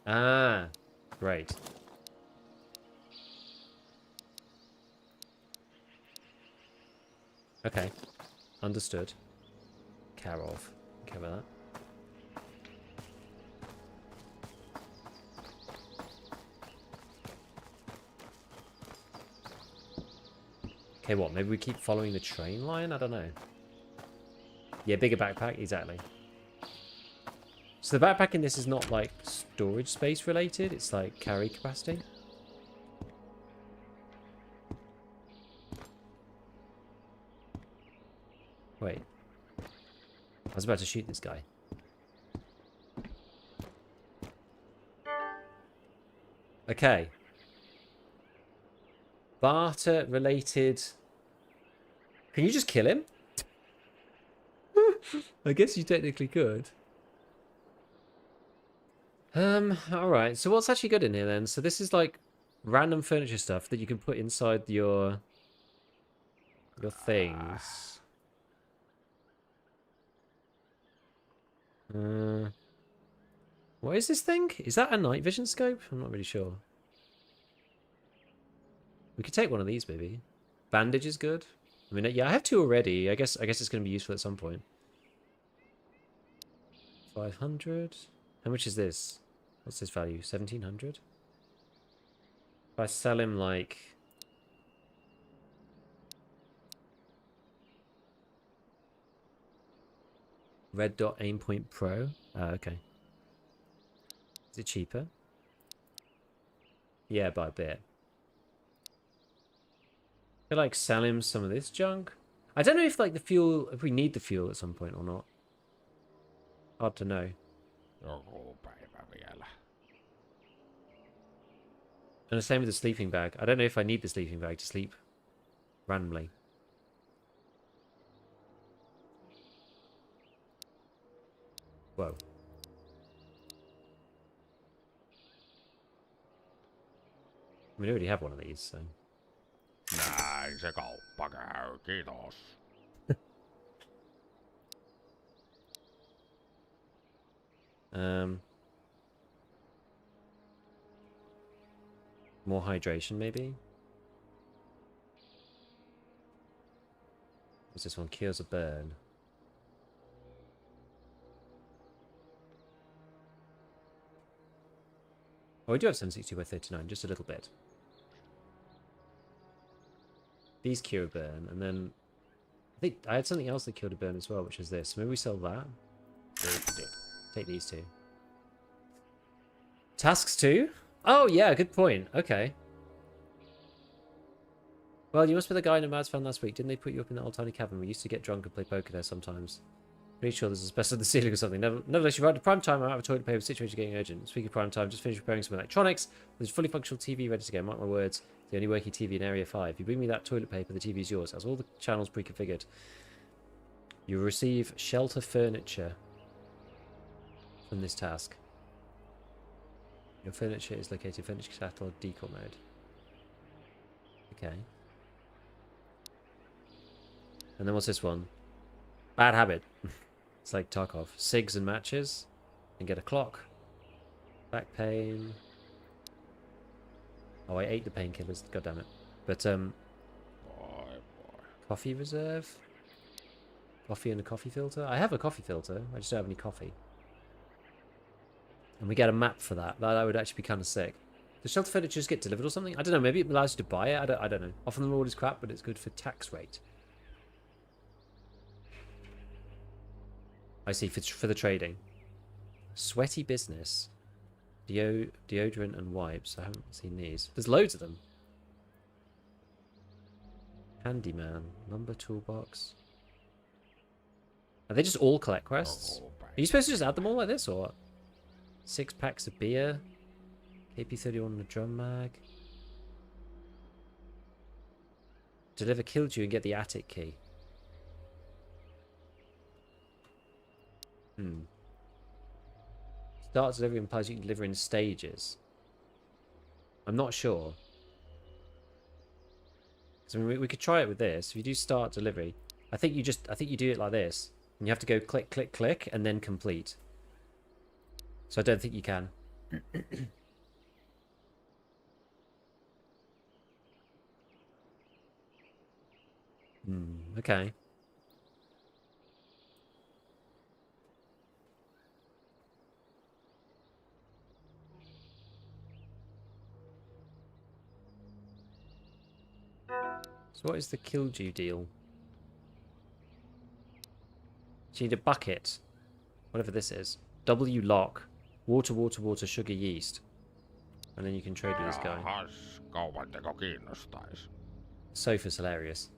Ah, great. Okay, understood. Care of. Okay about that. Okay, what? Maybe we keep following the train line? I don't know. Yeah, bigger backpack. Exactly. So the backpack in this is not, like, storage space related. It's, like, carry capacity. Wait. I was about to shoot this guy. Okay. Barter related. Can you just kill him? I guess you technically could. Alright. So what's actually good in here then? So this is like random furniture stuff that you can put inside your things. What is this thing? Is that a night vision scope? I'm not really sure. We could take one of these, maybe. Bandage is good. I mean, yeah, I have two already. I guess it's going to be useful at some point. 500. How much is this? What's this value? 1700. If I sell him like Red Dot Aimpoint Pro. Okay. Is it cheaper? Yeah, by a bit. I feel like sell him some of this junk. I don't know if like the fuel, if we need the fuel at some point or not. Hard to know. Joku päivä vielä. And the same with the sleeping bag. I don't know if I need the sleeping bag to sleep randomly. Whoa. We already have one of these, so. Näin se kauppa käy, kiitos. More hydration, maybe? What's this one? Cures a burn. Oh, we do have 762 by 39, just a little bit. These cure a burn, and then I think I had something else that cured a burn as well, which is this. Maybe we sell that. Take these two. Tasks 2? Oh, yeah, good point. Okay. Well, you must be the guy Nomads found last week. Didn't they put you up in that old tiny cabin? We used to get drunk and play poker there sometimes. Pretty sure there's asbestos in the ceiling or something. Nevertheless, you arrived at prime time. I'm out of toilet paper. Situation getting urgent. Speaking of prime time, just finished repairing some electronics. There's a fully functional TV ready to go. Mark my words. The only working TV in Area 5. You bring me that toilet paper, the TV is yours. It has all the channels pre-configured. You will receive shelter furniture from this task. Your furniture is located in furniture catalog decor mode. Okay. And then what's this one? Bad habit. It's like Tarkov. Cigs and matches. And get a clock. Back pain. Oh, I ate the painkillers. God damn it. But, coffee reserve. Coffee and a coffee filter. I have a coffee filter. I just don't have any coffee. And we get a map for that. That would actually be kind of sick. Does shelter furniture just get delivered or something? I don't know. Maybe it allows you to buy it. I don't know. Often the reward is crap, but it's good for tax rate. I see. For the trading. Sweaty business. Deodorant and wipes. I haven't seen these. There's loads of them. Handyman. Lumber toolbox. Are they just all collect quests? Are you supposed to just add them all like this, or what? 6 packs of beer. KP31 on the drum mag. Deliver killed you and get the attic key. Start delivery implies you can deliver in stages. I'm not sure. Because I mean, we could try it with this. If you do start delivery, I think you do it like this. And you have to go click, click, click, and then complete. So I don't think you can. Okay. So what is the Killdew deal? So you need a bucket. Whatever this is. W lock. Water, water, water, sugar, yeast. And then you can trade with this guy. Jahas, kaupanteko kiinnostais? Sofa's hilarious.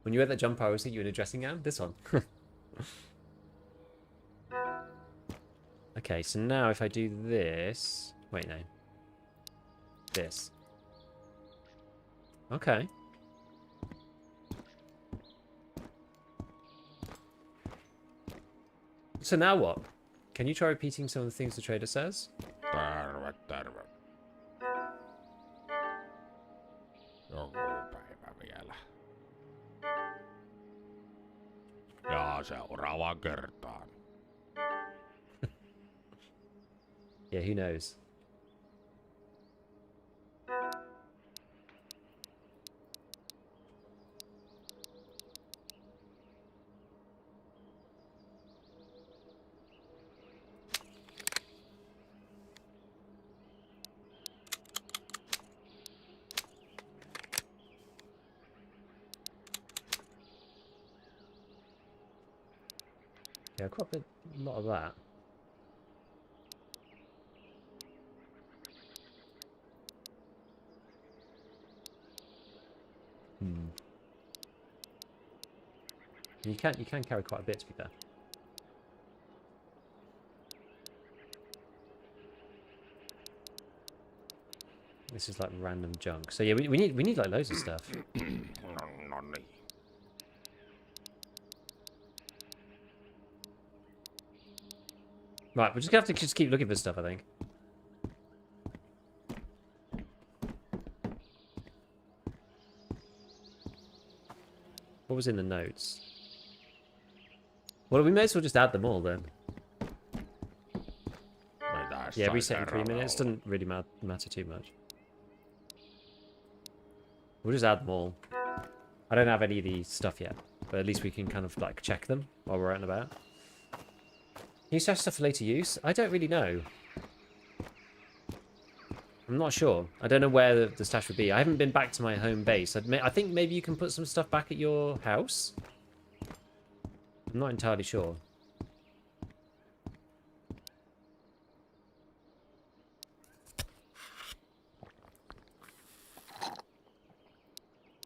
When you had that jumper, I always think you were in a dressing gown. This one. Okay, so now if I do this... Wait, no. This. Okay. So now what? Can you try repeating some of the things the trader says? Terve, terve. Joku päivä vielä. Ja seuraavaan kertaan. Yeah, who knows? Yeah, quite a lot of that. You can carry quite a bit, to be fair. This is like random junk. So yeah, we need like loads of stuff. No niin. Right, we're just gonna have to just keep looking for stuff, I think. What was in the notes? Well, we may as well just add them all then. Yeah, reset in 3 minutes. Doesn't really matter too much. We'll just add them all. I don't have any of the stuff yet, but at least we can kind of like check them while we're out and about. Can you stash stuff for later use? I don't really know. I'm not sure. I don't know where the stash would be. I haven't been back to my home base. I think maybe you can put some stuff back at your house. I'm not entirely sure.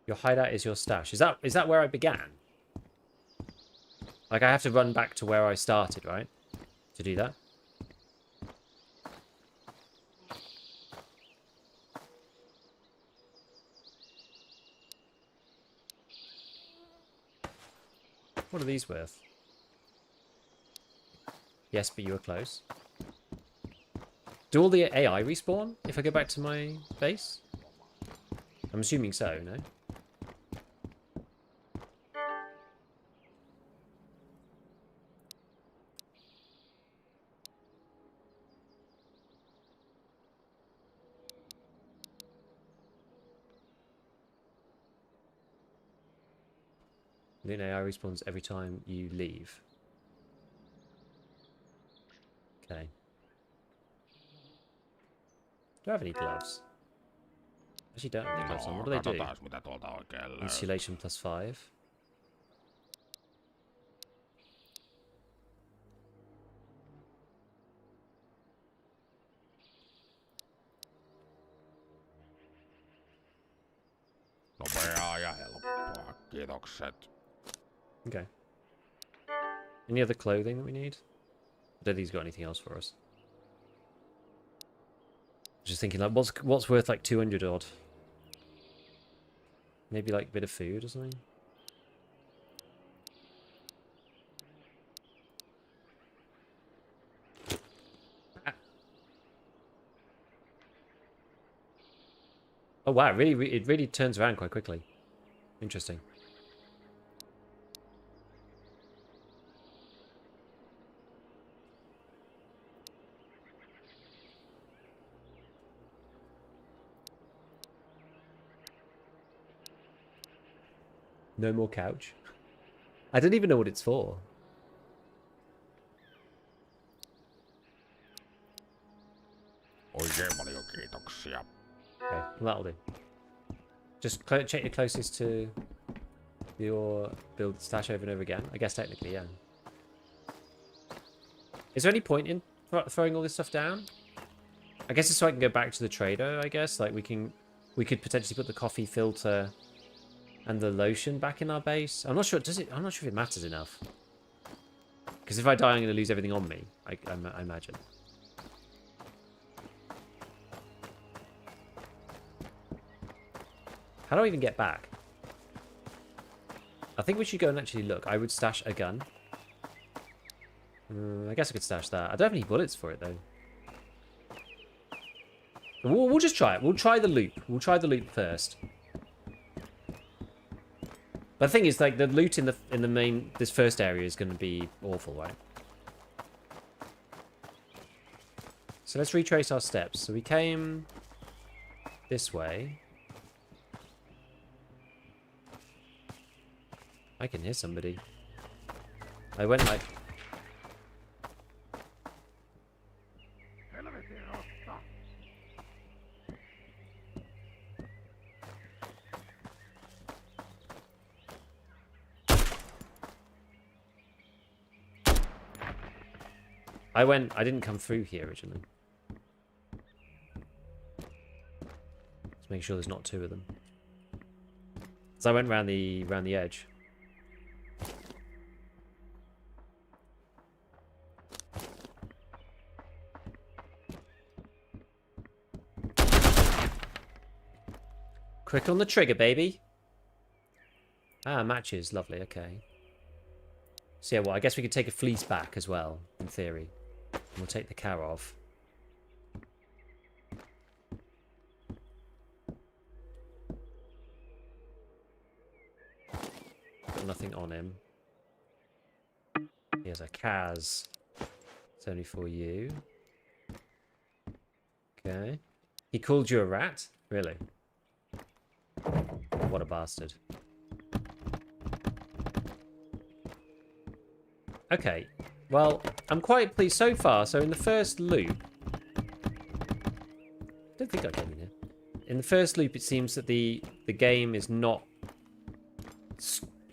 Your hideout is your stash. Is that where I began? Like I have to run back to where I started, right? To do that. What are these worth? Yes, but you were close. Do all the AI respawn if I go back to my base? I'm assuming so, no? The AI respawns every time you leave. Okay. Do I have any gloves? Actually don't have any gloves on. What do they do? Katsotaas mitä tuolta oikein löytyy. Insulation +5. Nopeaa ja helppoa. Kiitokset. Okay. Any other clothing that we need? I don't think he's got anything else for us. Just thinking, like, what's worth like 200 odd? Maybe like a bit of food or something. Oh wow, it really turns around quite quickly. Interesting. No more couch. I don't even know what it's for. Oikein Kiitoksia. Okay, well, that'll do. Just check your closest to your build stash over and over again. I guess technically, yeah. Is there any point in throwing all this stuff down? I guess it's so I can go back to the trader, I guess. Like, we could potentially put the coffee filter and the lotion back in our base. I'm not sure, I'm not sure if it matters enough. Because if I die, I'm going to lose everything on me, I imagine. How do I even get back? I think we should go and actually look. I would stash a gun. I guess I could stash that. I don't have any bullets for it, though. We'll just try it. We'll try the loop. We'll try the loop first. But the thing is, like, the loot in the main, this first area is going to be awful, right? So let's retrace our steps. So we came this way. I can hear somebody. I went like... I didn't come through here originally. Let's make sure there's not two of them. So I went round the edge. Quick on the trigger, baby. Ah, matches. Lovely, okay. So yeah, well, I guess we could take a fleece back as well, in theory. And we'll take the car off. Got nothing on him. Here's a Kaz. It's only for you. Okay. He called you a rat? Really? What a bastard. Okay. Well, I'm quite pleased so far. So in the first loop... I don't think I came in here. In the first loop, it seems that the game is not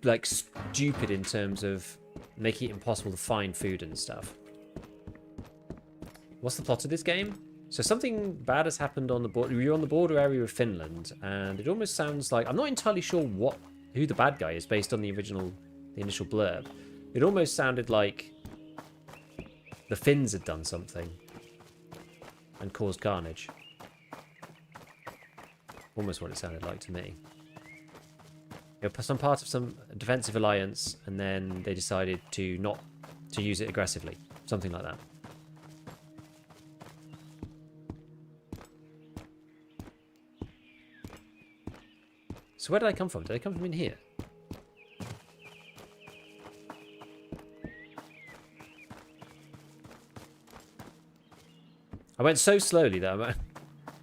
like stupid in terms of making it impossible to find food and stuff. What's the plot of this game? So something bad has happened on the border. You're on the border area of Finland, and it almost sounds like... I'm not entirely sure who the bad guy is based on the initial blurb. It almost sounded like the Finns had done something and caused carnage. Almost what it sounded like to me. You're some part of some defensive alliance, and then they decided to not to use it aggressively. Something like that. So where did I come from? Did I come from in here? I went so slowly that I'm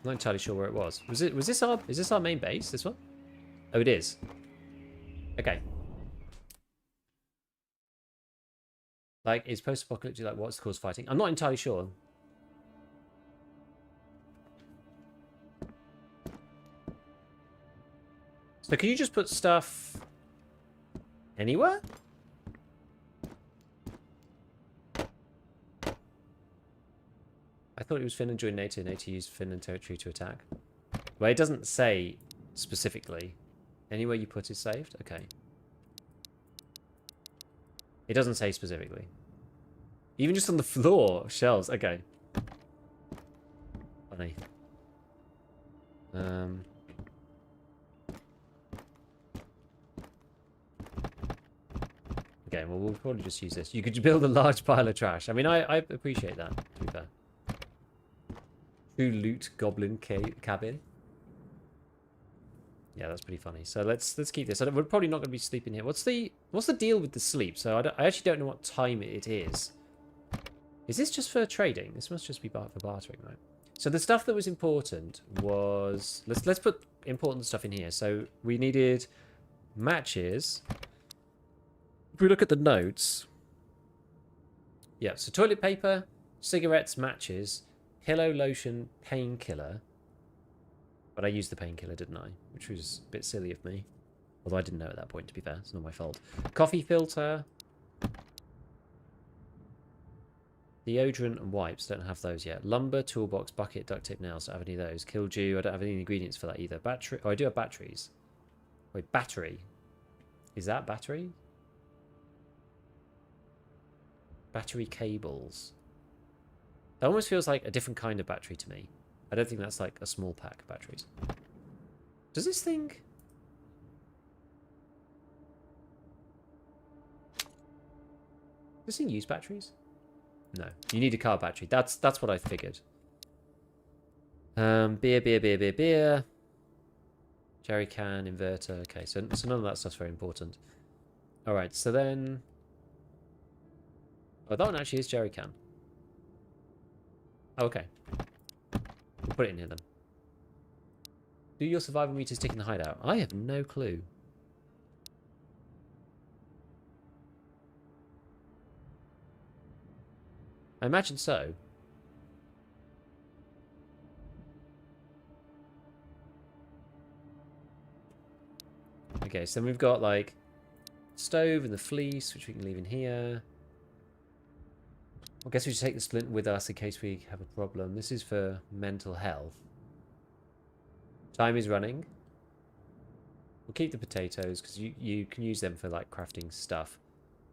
not entirely sure where it was. Is this our main base, this one? Oh, it is. Okay. Like, is post-apocalyptic, like, what's the cause of fighting? I'm not entirely sure. So can you just put stuff anywhere? I thought it was Finland joined NATO. NATO used Finland territory to attack. Well, it doesn't say specifically. Anywhere you put is saved? Okay. It doesn't say specifically. Even just on the floor, shells. Okay. Funny. Okay, well, we'll probably just use this. You could build a large pile of trash. I mean, I appreciate that, to be fair. True loot goblin cabin. Yeah, that's pretty funny. So let's keep this. We're probably not going to be sleeping here. What's the deal with the sleep? So I actually don't know what time it is. Is this just for trading? This must just be for bartering, right? So the stuff that was important was... Let's put important stuff in here. So we needed matches. If we look at the notes... Yeah, so toilet paper, cigarettes, matches, pillow, lotion, painkiller, But I used the painkiller, didn't I? Which was a bit silly of me. Although I didn't know at that point, to be fair. It's not my fault. Coffee filter. Deodorant and wipes. Don't have those yet. Lumber, toolbox, bucket, duct tape, nails. Don't have any of those. Killdew. I don't have any ingredients for that either. Battery. Oh, I do have batteries. Wait, battery. Is that battery? Battery cables. That almost feels like a different kind of battery to me. I don't think that's like a small pack of batteries. Does this thing... Does this thing use batteries? No. You need a car battery. That's what I figured. Beer. Jerry can, inverter. Okay, so none of that stuff's very important. Alright, so then... Oh, that one actually is jerry can. Oh, okay. We'll put it in here then. Do your survival meters tick in the hideout? I have no clue. I imagine so. Okay, so then we've got like stove and the fleece, which we can leave in here. I guess we should take the splint with us in case we have a problem. This is for mental health. Time is running. We'll keep the potatoes because you can use them for like crafting stuff.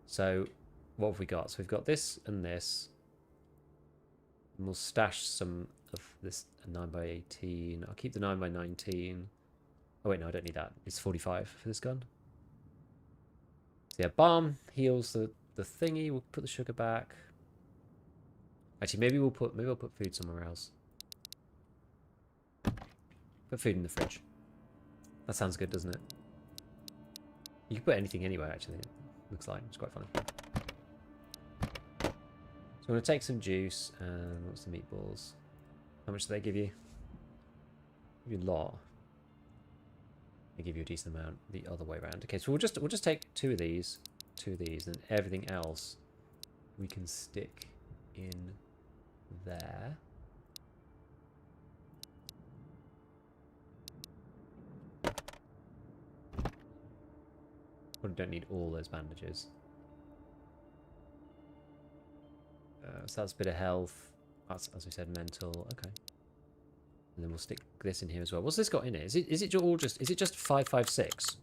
So what have we got? So we've got this and this. And we'll stash some of this 9x18. I'll keep the 9x19. Oh wait, no, I don't need that. It's 45 for this gun. So yeah, balm heals the thingy. We'll put the sugar back. Actually, maybe I'll put food somewhere else. Put food in the fridge. That sounds good, doesn't it? You can put anything anywhere, actually. It looks like it's quite funny. So I'm going to take some juice and what's the meatballs? How much do they give you? Give you a lot. They give you a decent amount the other way around. Okay, so we'll just take two of these, and everything else we can stick in there. Probably don't need all those bandages. So that's a bit of health. That's, as we said, mental. Okay. And then we'll stick this in here as well. What's this got in it? Is it all just? Is it just 556?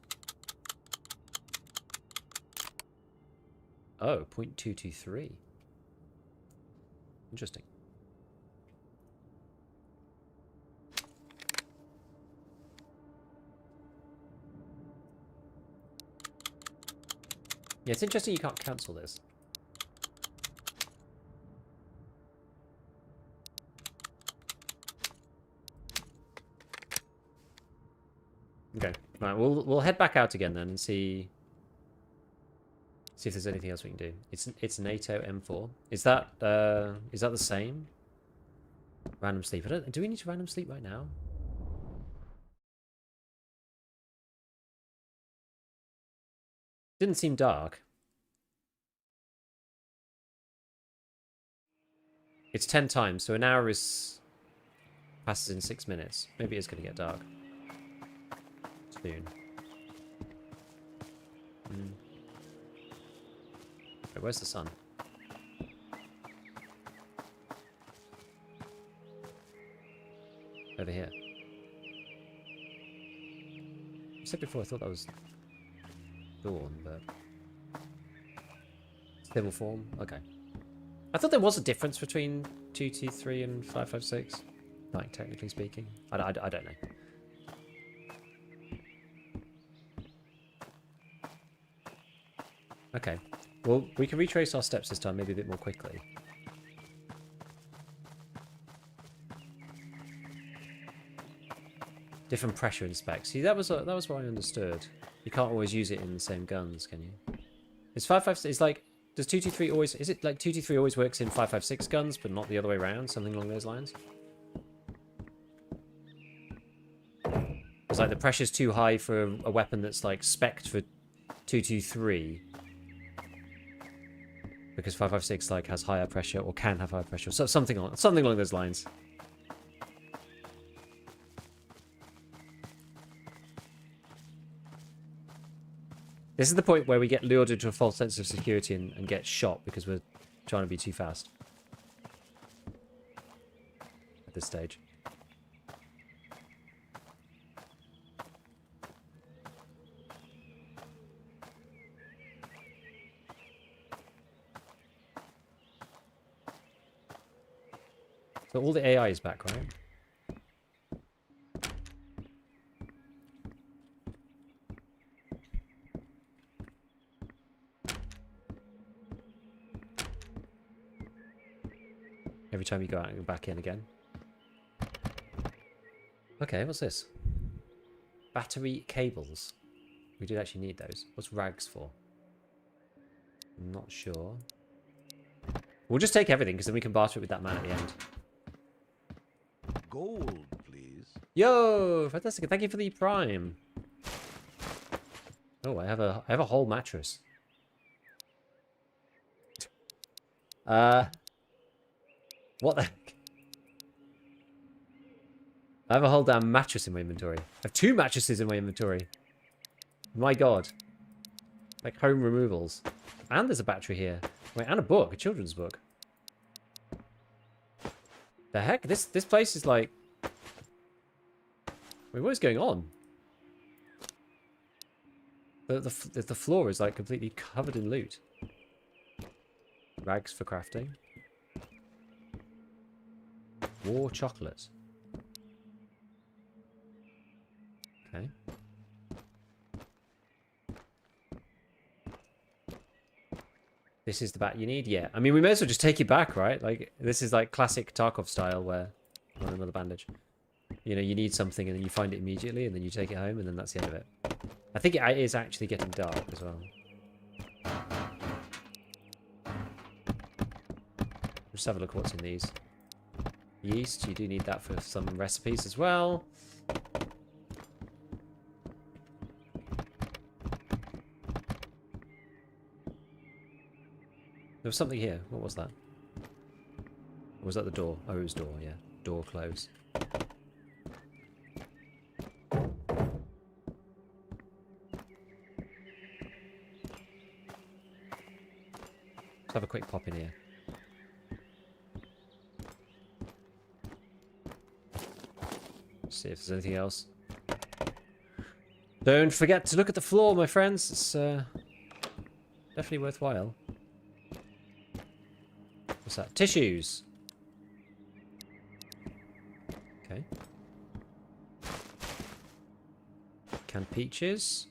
Oh, 0.223. Interesting. Yeah, it's interesting you can't cancel this. Okay, right. We'll head back out again then and see if there's anything else we can do. It's NATO M4. Is that the same? Random sleep. Do we need to random sleep right now? Didn't seem dark. It's 10 times, so an hour passes in 6 minutes. Maybe it is going to get dark soon. Wait, where's the sun? Over here. I said before I thought that was dawn, but stable form. Okay. I thought there was a difference between 223 and 556. Like technically speaking, I don't know. Okay. Well, we can retrace our steps this time, maybe a bit more quickly. Different pressure and specs. See, that was what I understood. You can't always use it in the same guns, can you? It's 556. It's like, does 223 always? Is it like 223 always works in 556 guns, but not the other way around? Something along those lines. It's like the pressure's too high for a weapon that's like spec'd for 223. Because 556 like has higher pressure or can have higher pressure, so something along those lines. This is the point where we get lured into a false sense of security and get shot because we're trying to be too fast. At this stage. So all the AI is back, right? Every time you go out and go back in again. Okay, what's this? Battery cables. We did actually need those. What's rags for? I'm not sure. We'll just take everything because then we can barter it with that man at the end. Gold, please. Yo, fantastic! Thank you for the prime. Oh, I have a whole mattress. What the heck? I have a whole damn mattress in my inventory. I have 2 mattresses in my inventory. My god. Like home removals. And there's a battery here. Wait, and a book, a children's book. The heck? This place is like... Wait, what is going on? The floor is like completely covered in loot. Rags for crafting. War chocolate. Okay. This is the bat you need? Yeah. I mean, we may as well just take it back, right? Like, this is like classic Tarkov style where... Oh, another bandage. You know, you need something and then you find it immediately and then you take it home and then that's the end of it. I think it is actually getting dark as well. Just have a look at what's in these. Yeast, you do need that for some recipes as well. There was something here. What was that? Or was that the door? Oh, it was door, yeah. Door closed. Let's have a quick pop in here. See if there's anything else. Don't forget to look at the floor, my friends. It's definitely worthwhile. What's that? Tissues. Okay. Canned peaches.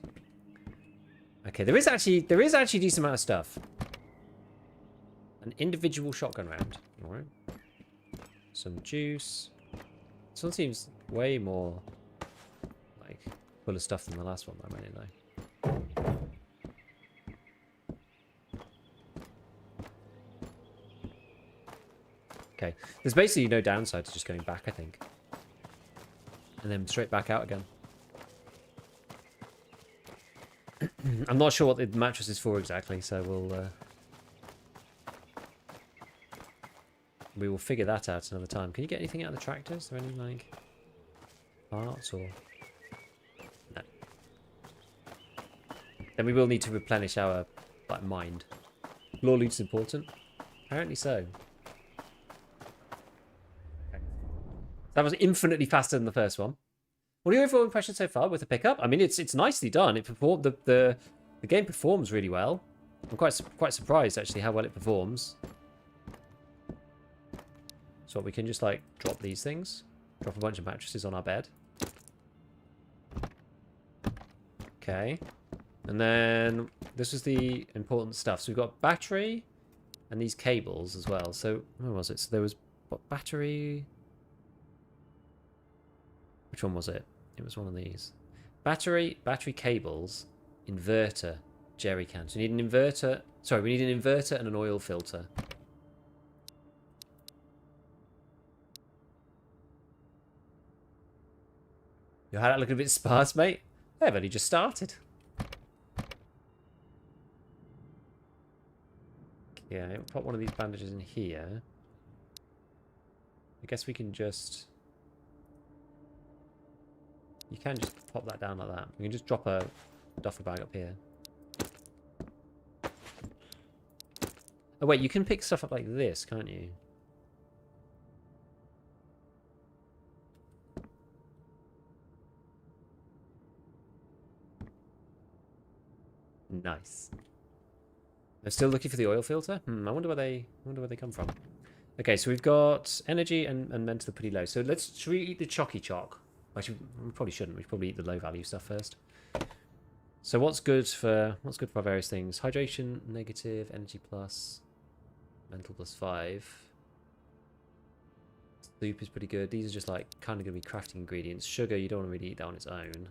Okay, there is actually a decent amount of stuff. An individual shotgun round. All right. Some juice. This one seems way more like full of stuff than the last one that I went in though. Okay, there's basically no downside to just going back, I think. And then straight back out again. I'm not sure what the mattress is for exactly, so we will figure that out another time. Can you get anything out of the tractors? Is there any, like, parts or... No. Then we will need to replenish our, like, mind. Law loot's important? Apparently so. Okay. That was infinitely faster than the first one. What are your overall impressions so far with the pickup? I mean, it's nicely done. It performed the game performs really well. I'm quite surprised actually how well it performs. So we can just like drop these things, drop a bunch of mattresses on our bed. Okay, and then this is the important stuff. So we've got battery and these cables as well. So where was it? So there was what, battery. Which one was it? It was one of these. Battery cables, inverter, jerry cans. We need an inverter. Sorry, we need an inverter and an oil filter. Your hideout looking a bit sparse, mate. I've only just started. Okay, I'll put one of these bandages in here. I guess we can just... You can just pop that down like that. We can just drop a duffel bag up here. Oh wait, you can pick stuff up like this, can't you? Nice. I'm still looking for the oil filter. I wonder where they come from. Okay, so we've got energy and mental pretty low. So should we eat the chocky choc? Actually, we probably shouldn't. We should probably eat the low value stuff first. So what's good for our various things? Hydration negative, energy plus, mental plus 5. Soup is pretty good. These are just like kind of going to be crafting ingredients. Sugar, you don't want to really eat that on its own.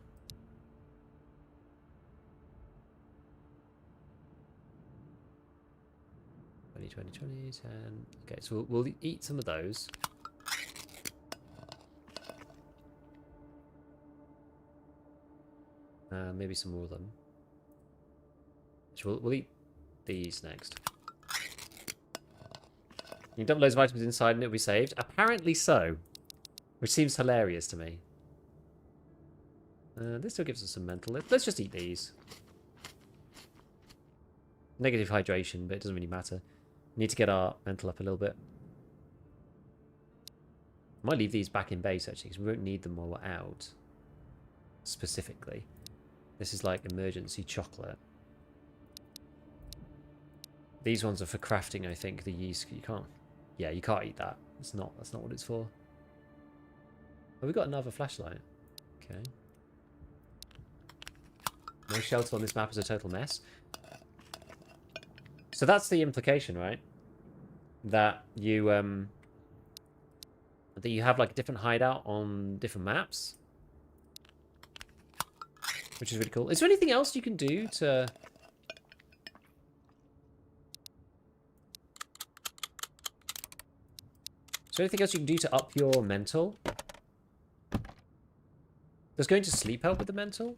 20, 10. Okay, so we'll eat some of those. Maybe some more of them. So we'll eat these next. You can dump loads of items inside and it'll be saved. Apparently so. Which seems hilarious to me. This still gives us some mental. Let's just eat these. Negative hydration, but it doesn't really matter. We need to get our mental up a little bit. I might leave these back in base, actually, because we won't need them while we're out. Specifically. This is like emergency chocolate. These ones are for crafting, I think. The yeast, you can't... Yeah, you can't eat that. That's not what it's for. Oh, we got another flashlight. Okay. No shelter on this map is a total mess. So that's the implication, right? That you have like a different hideout on different maps, which is really cool. Is there anything else you can do to? Is there anything else you can do to up your mental? Does going to sleep help with the mental?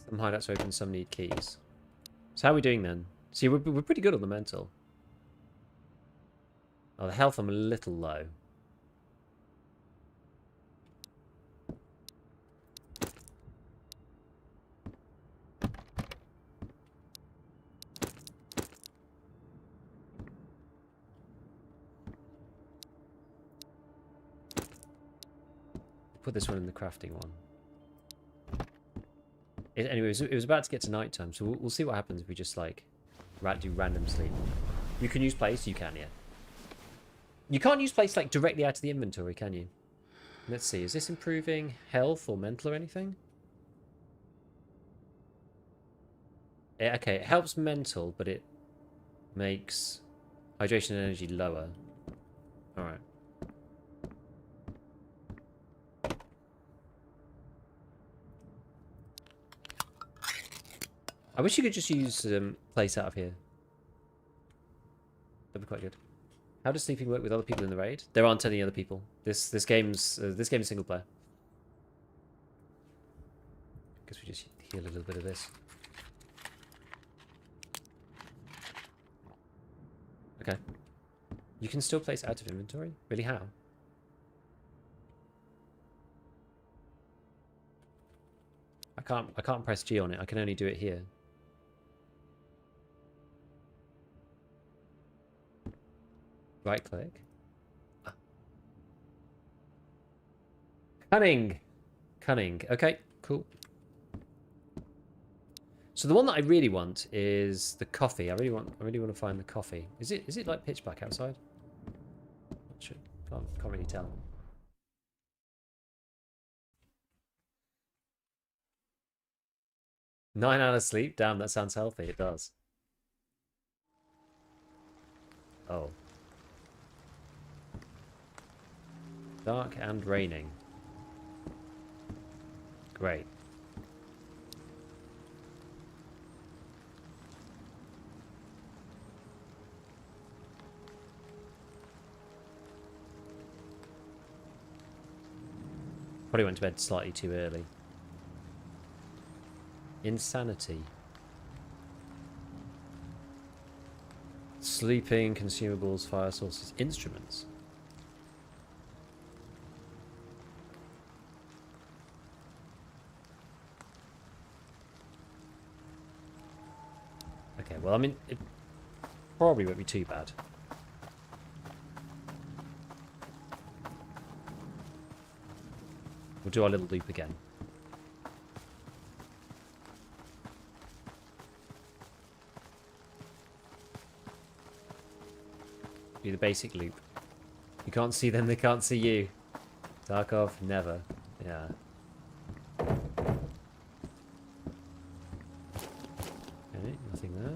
Some hideouts open, some need keys. So how are we doing then? See, we're pretty good on the mental. Oh, the health I'm a little low. Put this one in the crafting one. Anyways, it was about to get to night time, so we'll see what happens if we just like do random sleep. You can use place, you can, yeah. You can't use place like directly out of the inventory, can you? Let's see, is this improving health or mental or anything? Yeah, okay, it helps mental, but it makes hydration and energy lower. Alright. I wish you could just use place out of here. That'd be quite good. How does sleeping work with other people in the raid? There aren't any other people. This game's single player. Guess we just heal a little bit of this. Okay. You can still place out of inventory? Really, how? I can't press G on it. I can only do it here. Right click. Ah. Cunning. Cunning. Okay, cool. So the one that I really want is the coffee. I really want to find the coffee. Is it like pitch black outside? Not sure. Can't really tell. Nine hours sleep? Damn, that sounds healthy. It does. Oh. Dark and raining. Great. Probably went to bed slightly too early. Insanity. Sleeping, consumables, fire sources, instruments. Okay, well, I mean, it probably won't be too bad. We'll do our little loop again. Do the basic loop. You can't see them, they can't see you. Tarkov, never. Yeah. Okay, nothing there.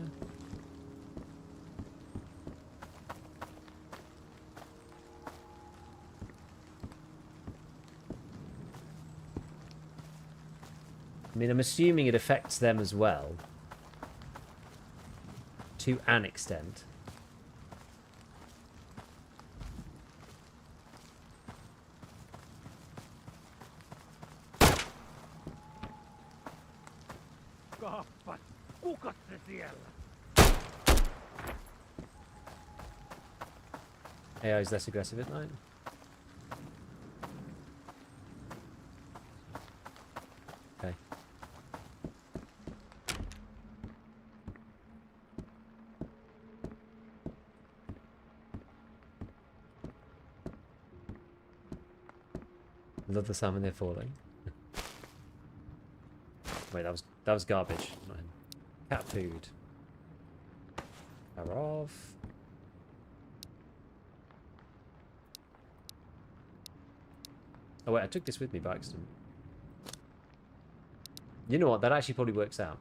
I mean, I'm assuming it affects them as well. To an extent. Kappas, kukas se siellä? AI is less aggressive at night. Okay. Love the sound when they're falling. Wait, that was garbage. Not him. Cat food. Tarkov. Oh wait, I took this with me by accident. You know what? That actually probably works out.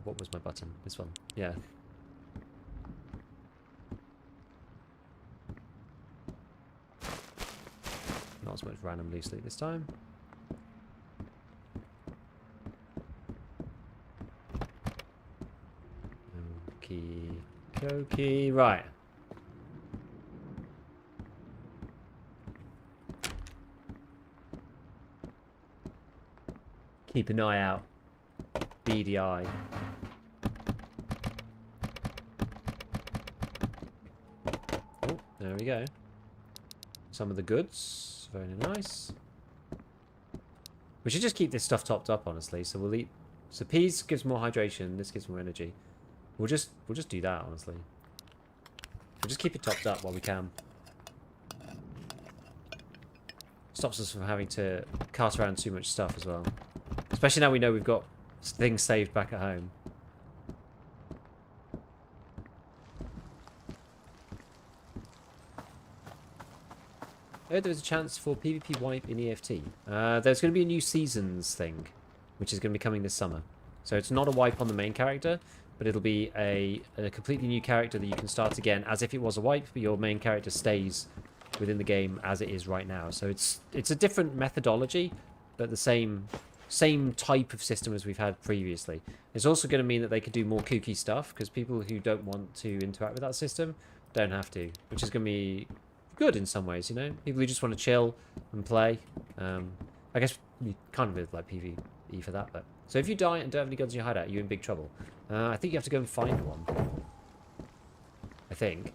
What was my button? This one. Yeah. Not as much random loose loot this time. Okie dokie. Right. Keep an eye out. Beady eye. Oh, there we go. Some of the goods. Very nice. We should just keep this stuff topped up, honestly. So we'll eat. So peas gives more hydration. This gives more energy. We'll just do that, honestly. We'll just keep it topped up while we can. Stops us from having to cart around too much stuff as well. Especially now we know we've got things saved back at home. Oh, there's a chance for PvP wipe in EFT. There's going to be a new seasons thing, which is going to be coming this summer. So it's not a wipe on the main character, but it'll be a completely new character that you can start again as if it was a wipe, but your main character stays within the game as it is right now. So it's a different methodology, but the same type of system as we've had previously. It's also going to mean that they can do more kooky stuff, because people who don't want to interact with that system don't have to, which is going to be good in some ways, you know? People who just want to chill and play. I guess you kind of with like PvE for that, but... So if you die and don't have any guns in your hideout, you're in big trouble. I think you have to go and find one. I think.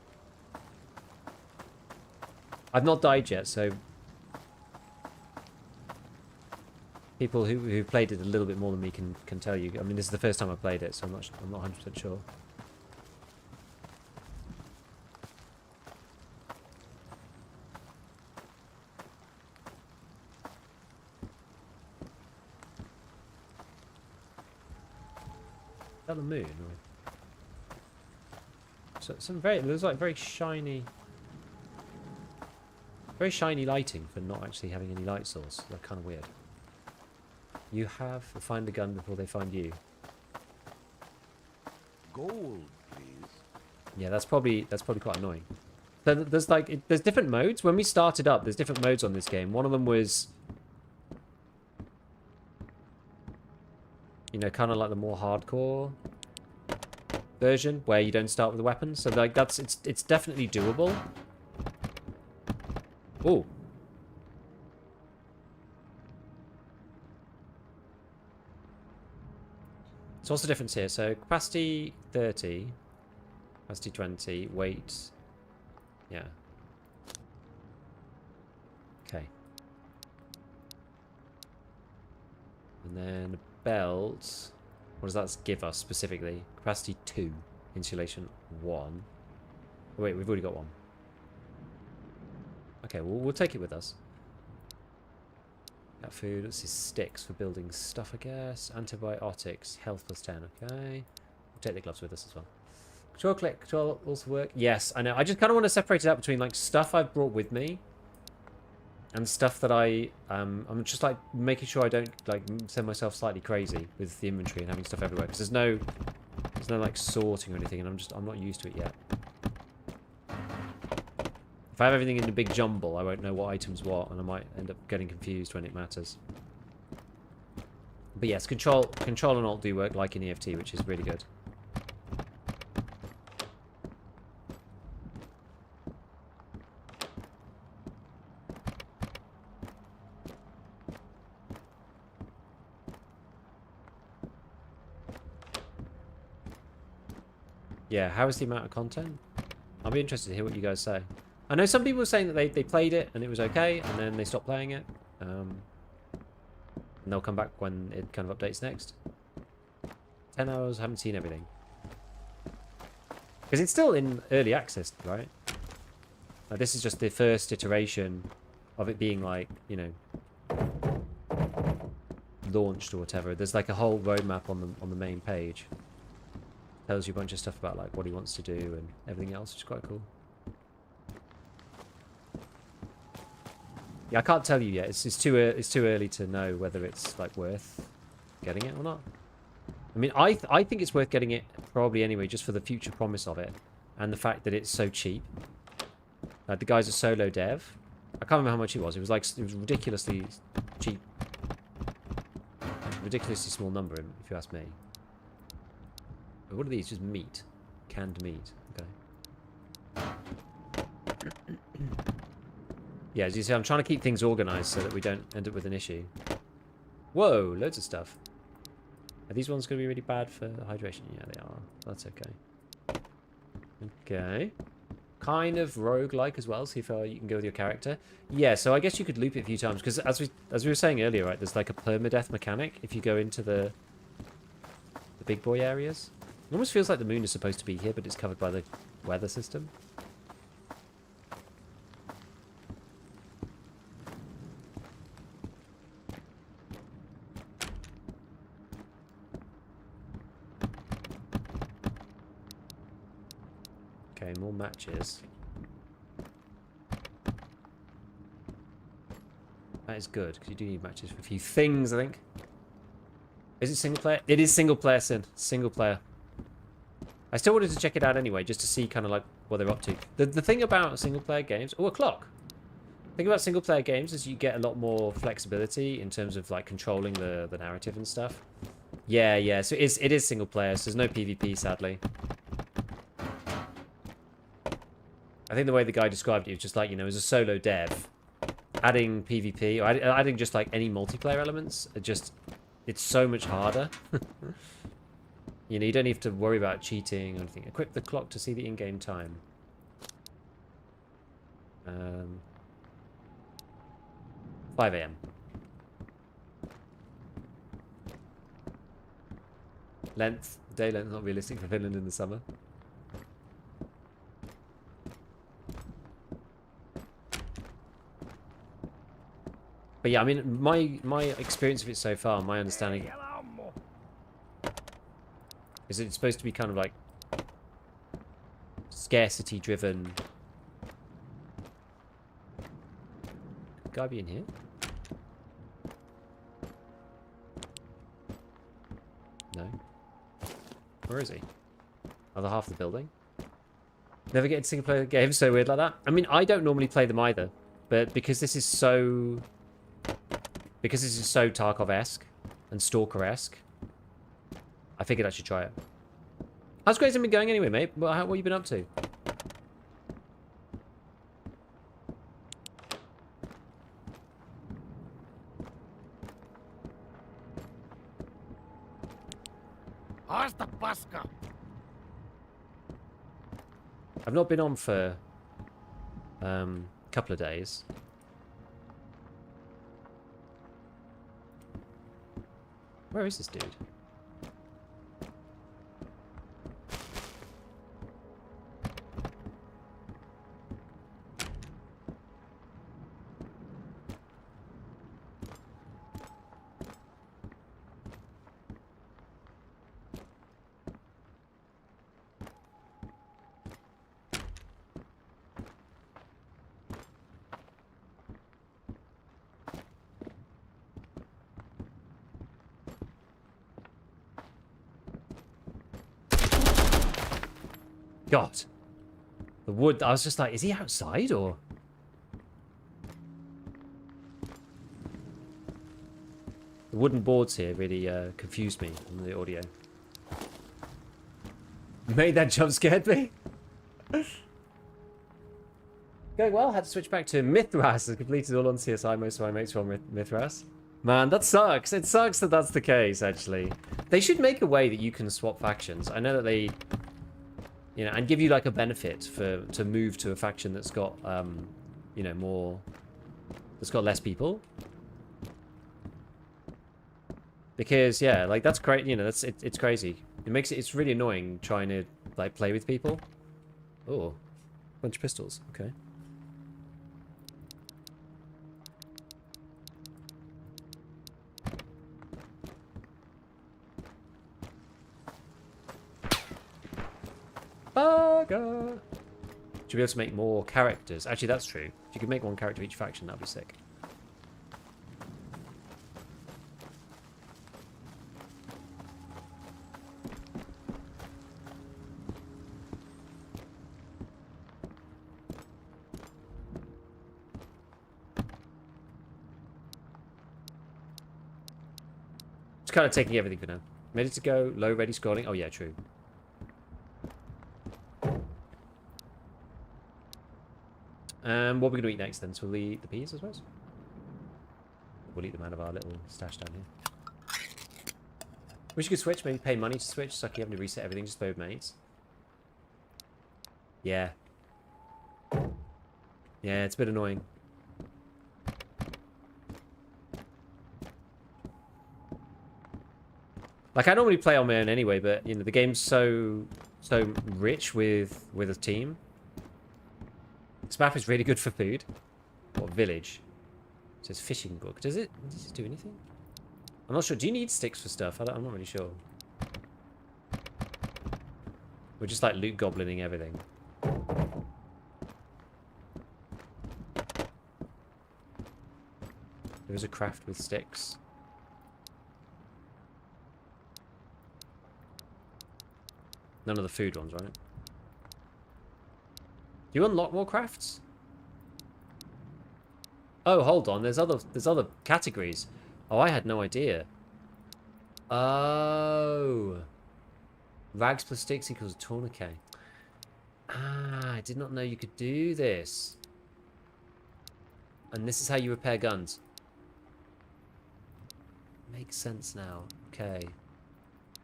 I've not died yet, so... People who played it a little bit more than me can tell you. I mean, this is the first time I played it, so I'm not 100% sure. Is that the moon? Or... So there's like very shiny lighting for not actually having any light source. They're kind of weird. You have to find the gun before they find you. Gold, please. Yeah, that's probably quite annoying. So there's different modes. When we started up, there's different modes on this game. One of them was, you know, kind of like the more hardcore version where you don't start with a weapon. So like it's definitely doable. Oh. So what's the difference here? So capacity 30, capacity 20, weight, yeah. Okay. And then belt, what does that give us specifically? Capacity 2, insulation 1. Oh, wait, we've already got one. Okay, well, we'll take it with us. Cat food, let's see, sticks for building stuff, I guess. Antibiotics, health plus 10, okay. We'll take the gloves with us as well. Control click, control also work. Yes, I know. I just kind of want to separate it out between like stuff I've brought with me and stuff that I'm just like making sure I don't like send myself slightly crazy with the inventory and having stuff everywhere because there's no like sorting or anything, and I'm not used to it yet. If I have everything in a big jumble, I won't know what item's what, and I might end up getting confused when it matters. But yes, control and alt do work like in EFT, which is really good. Yeah, how is the amount of content? I'll be interested to hear what you guys say. I know some people were saying that they played it and it was okay, and then they stopped playing it. And they'll come back when it kind of updates next. 10 hours, haven't seen everything. Because it's still in early access, right? Like, this is just the first iteration of it being like, you know, launched or whatever. There's like a whole roadmap on the main page. Tells you a bunch of stuff about like what he wants to do and everything else, which is quite cool. Yeah, I can't tell you yet. It's too early to know whether it's like worth getting it or not. I mean, I think it's worth getting it probably anyway, just for the future promise of it and the fact that it's so cheap. The guy's a solo dev. I can't remember how much it was. It was ridiculously cheap, ridiculously small number, if you ask me. But what are these? Just meat, canned meat. Okay. Yeah, as you see, I'm trying to keep things organized so that we don't end up with an issue. Whoa, loads of stuff. Are these ones going to be really bad for hydration? Yeah, they are. That's okay. Okay. Kind of roguelike as well. See if you can go with your character. Yeah, so I guess you could loop it a few times. Because as we were saying earlier, right, there's like a permadeath mechanic if you go into the big boy areas. It almost feels like the moon is supposed to be here, but it's covered by the weather system. Okay, more matches. That is good, because you do need matches for a few things, I think. Is it single player? It is single player, Sin. Single player. I still wanted to check it out anyway, just to see kind of like what they're up to. The thing about single player games... Oh, a clock! The thing about single player games is you get a lot more flexibility in terms of like controlling the narrative and stuff. Yeah, so it is single player, so there's no PvP, sadly. I think the way the guy described it was just like, you know, as a solo dev, adding PvP, or adding just like any multiplayer elements, it's so much harder. You know, you don't have to worry about cheating or anything. Equip the clock to see the in-game time. 5 AM. Length. Day length not realistic for Finland in the summer. But yeah, I mean, my experience of it so far, my understanding is that it's supposed to be kind of like scarcity driven. Could guy be in here? No. Where is he? Other half of the building? Never get into single player games so weird like that. I mean, I don't normally play them either, but because this is so Tarkov-esque and Stalker-esque, I figured I should try it. How's Grayson been going anyway, mate? What have you been up to? Haasta paska! I've not been on for a couple of days. Where is this dude? God. The wood, I was just like, is he outside or? The wooden boards here really confused me on the audio. Made that jump scared me. Going well, had to switch back to Mithras. I completed all on CSI, most of my mates were on Mithras. Man, that sucks. It sucks that that's the case, actually. They should make a way that you can swap factions. I know that they... You know, and give you like a benefit to move to a faction that's got, you know, more, that's got less people. Because yeah, like that's great. You know, it's crazy. It makes it's really annoying trying to like play with people. Oh, bunch of pistols. Okay. Bugger. Should be able to make more characters. Actually, that's true. If you could make one character each faction, that'd be sick. Just kind of taking everything for now. Ready to go. Low, ready, scrolling. Oh yeah, true. What are we going to eat next then? So we'll eat the peas, I suppose? We'll eat them out of our little stash down here. Wish you could switch, maybe pay money to switch, so you having to reset everything just for mates. Yeah. Yeah, it's a bit annoying. Like, I normally play on my own anyway, but, you know, the game's so rich with a team. This map is really good for food. What village? It says fishing book. Does it do anything? I'm not sure. Do you need sticks for stuff? I'm not really sure. We're just like loot goblining everything. There is a craft with sticks. None of the food ones, right? Do you unlock more crafts? Oh, hold on. There's other categories. Oh, I had no idea. Oh. Rags plus sticks equals a tourniquet. Ah, I did not know you could do this. And this is how you repair guns. Makes sense now. Okay.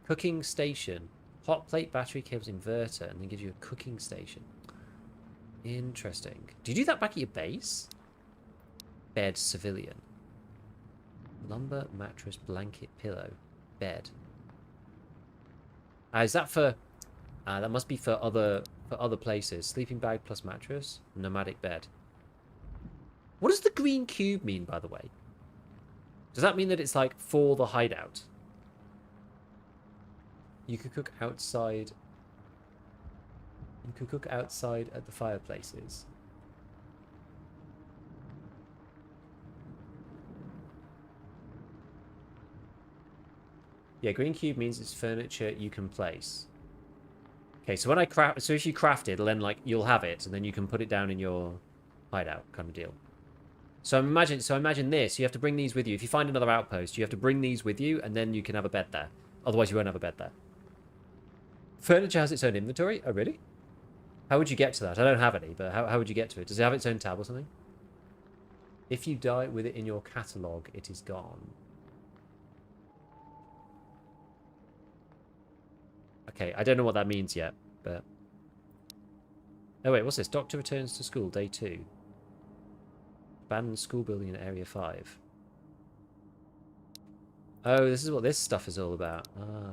Cooking station. Hot plate, battery, cables, inverter, and then gives you a cooking station. Interesting. Do you do that back at your base? Bed, civilian. Lumber, mattress, blanket, pillow, bed. Is that for... that must be for other places. Sleeping bag plus mattress, nomadic bed. What does the green cube mean, by the way? Does that mean that it's like for the hideout? You could cook outside... You could cook outside at the fireplaces. Yeah, green cube means it's furniture you can place. Okay, so when I craft, so if you craft it, then like you'll have it, and then you can put it down in your hideout, kind of deal. So imagine this. You have to bring these with you. If you find another outpost, you have to bring these with you, and then you can have a bed there. Otherwise, you won't have a bed there. Furniture has its own inventory. Oh, really? How would you get to that? I don't have any, but how would you get to it? Does it have its own tab or something? If you die with it in your catalogue, it is gone. Okay, I don't know what that means yet, but... Oh wait, what's this? Doctor returns to school, day 2. Abandoned school building in Area 5. Oh, this is what this stuff is all about. Ah.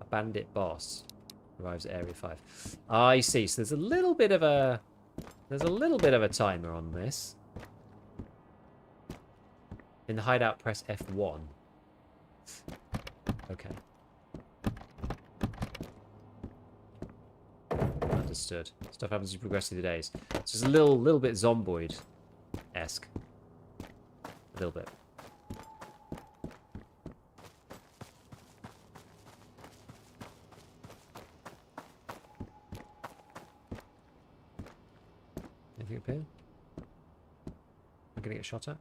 A bandit boss arrives at Area 5. I see, so there's a little bit of a... There's a little bit of a timer on this. In the hideout, press F1. Okay. Understood. Stuff happens as you progress through the days. So it's a little bit zomboid-esque. A little bit. Anything up here? Am I gonna get shot at?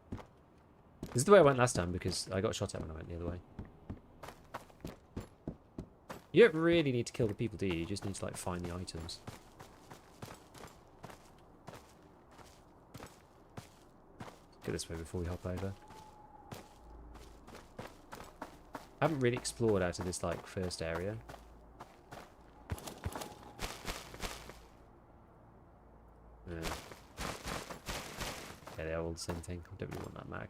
This is the way I went last time because I got shot at when I went the other way. You don't really need to kill the people, do you? You just need to, like, find the items. Go this way before we hop over. I haven't really explored out of this, like, first area. Yeah. Yeah, they're all the same thing. I don't really want that mag.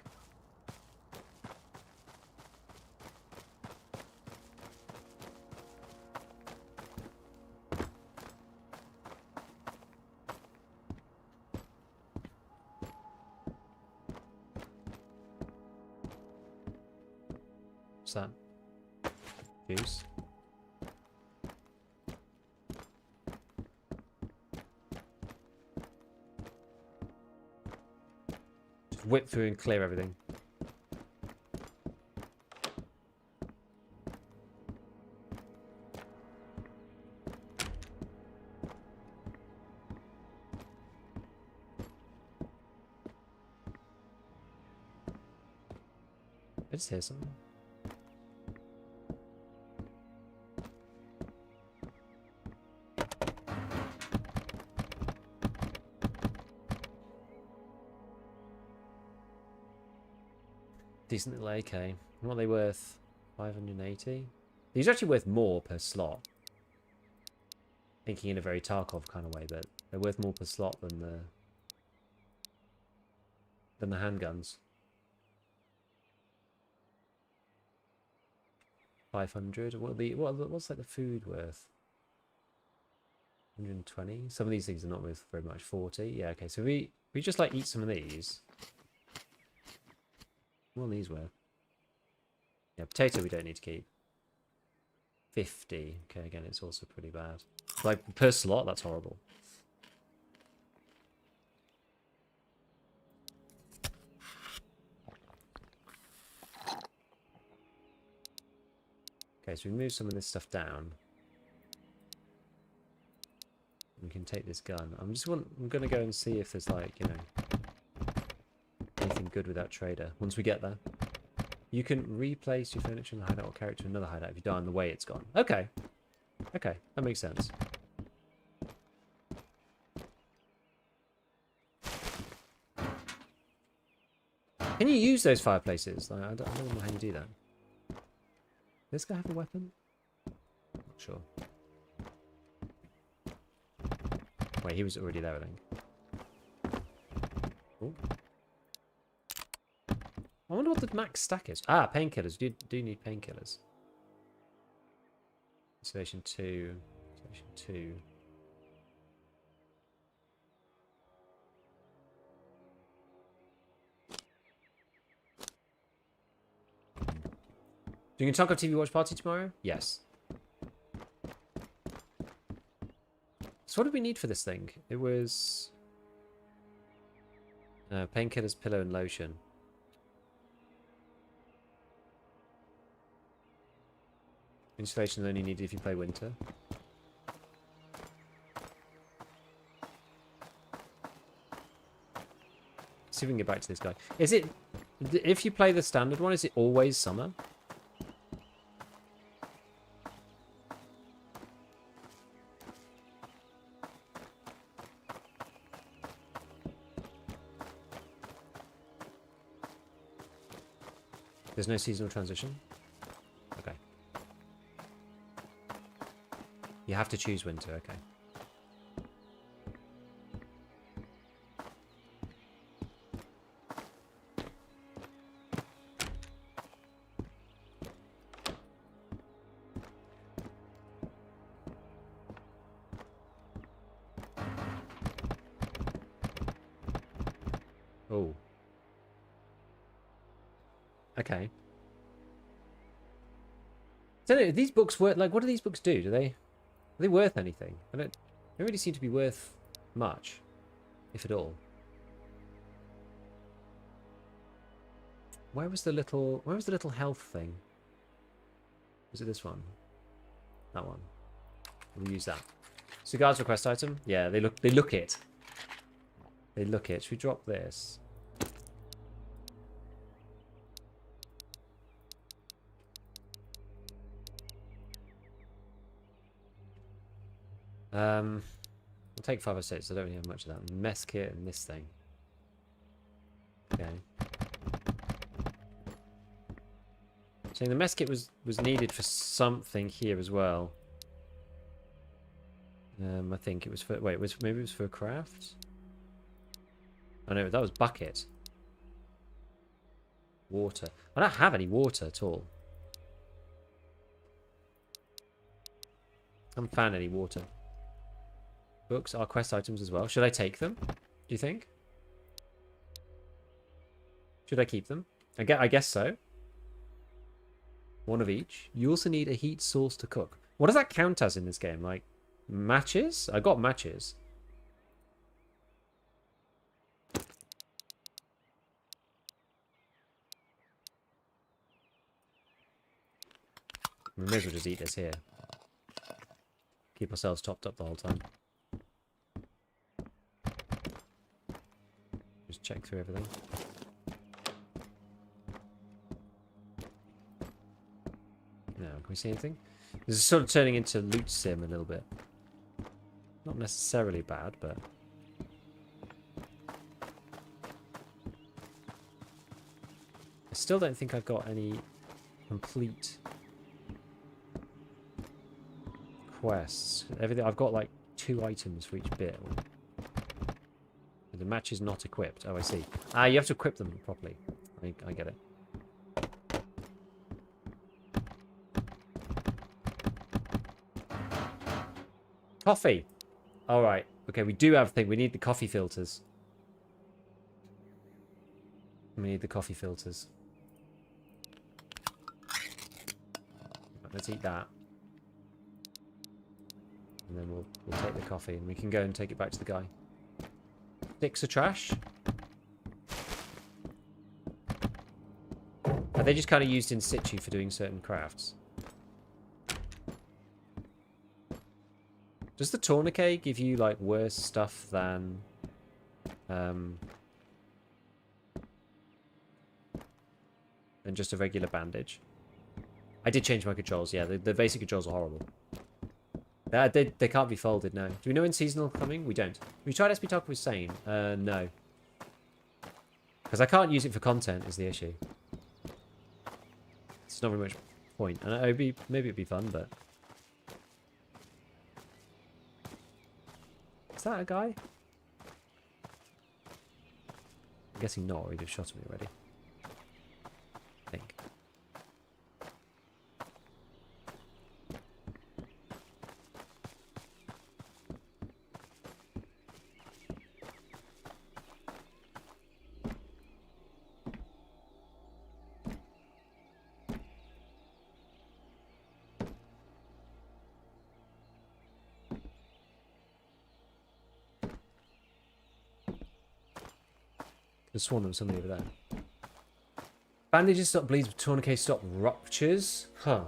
What's that? Juice. Just whip through and clear everything. I just hear something. Decent little AK. What are they worth? 580? These are actually worth more per slot. Thinking in a very Tarkov kind of way, but they're worth more per slot than the handguns. 500. What's like the food worth? 120. Some of these things are not worth very much. 40. Yeah. Okay. So we just like eat some of these. What are these worth? Yeah, potato we don't need to keep. 50. Okay, again, it's also pretty bad. Like, per slot, that's horrible. Okay, so we move some of this stuff down. We can take this gun. I'm going to go and see if there's, like, you know, anything good with that trader once we get there. You can replace your furniture in the hideout or carry it to another hideout if you die on the way it's gone. Okay. Okay, that makes sense. Can you use those fireplaces? Like, I don't know how you do that. Does this guy have a weapon? Not sure. Wait, he was already there, I think. Ooh. I wonder what the max stack is. Ah, painkillers. You do need painkillers. Station 2. Station 2. Doing a Tarkov TV watch party tomorrow? Yes. So what did we need for this thing? It was... painkillers, pillow, and lotion. Insulation is only needed if you play winter. See if we can get back to this guy. Is it... If you play the standard one, is it always summer? There's no seasonal transition? Okay. You have to choose when to, okay. Oh. Okay. So these books worth, like, what do these books do? Are they worth anything? They don't really seem to be worth much, if at all. Where was the little health thing? Was it this one? That one. We'll use that. Cigars request item? Yeah, they look it. They look it. Should we drop this? We'll take 5 or 6. I don't really have much of that. Mess kit and this thing. Okay. So the mess kit was needed for something here as well. I think it was for maybe it was for a craft. Oh no, that was bucket. Water. I don't have any water at all. I haven't found any water. Books are quest items as well. Should I take them? Do you think? Should I keep them? I guess so. One of each. You also need a heat source to cook. What does that count as in this game? Like, matches? I got matches. We may as well just eat this here. Keep ourselves topped up the whole time. Just check through everything. No, can we see anything? This is sort of turning into loot sim a little bit. Not necessarily bad, but... I still don't think I've got any complete quests. Everything I've got like 2 items for each bit. The match is not equipped. Oh, I see. Ah, you have to equip them properly. I get it. Coffee. All right. Okay, we do have a thing. We need the coffee filters. We need the coffee filters. Right, let's eat that. And then we'll take the coffee and we can go and take it back to the guy. Sticks of trash. Are they just kind of used in situ for doing certain crafts? Does the tourniquet give you like worse stuff than just a regular bandage? I did change my controls. Yeah, the basic controls are horrible. They can't be folded, no. Do we know when seasonal coming? We don't. We tried ScavTalk with Sane. No. Because I can't use it for content is the issue. It's not very much point. And maybe it'd be fun, but... Is that a guy? I'm guessing not, or he'd have shot me already. I think. I've sworn there was somebody over there. Bandages stop bleeds, but tourniquets stop ruptures? Huh.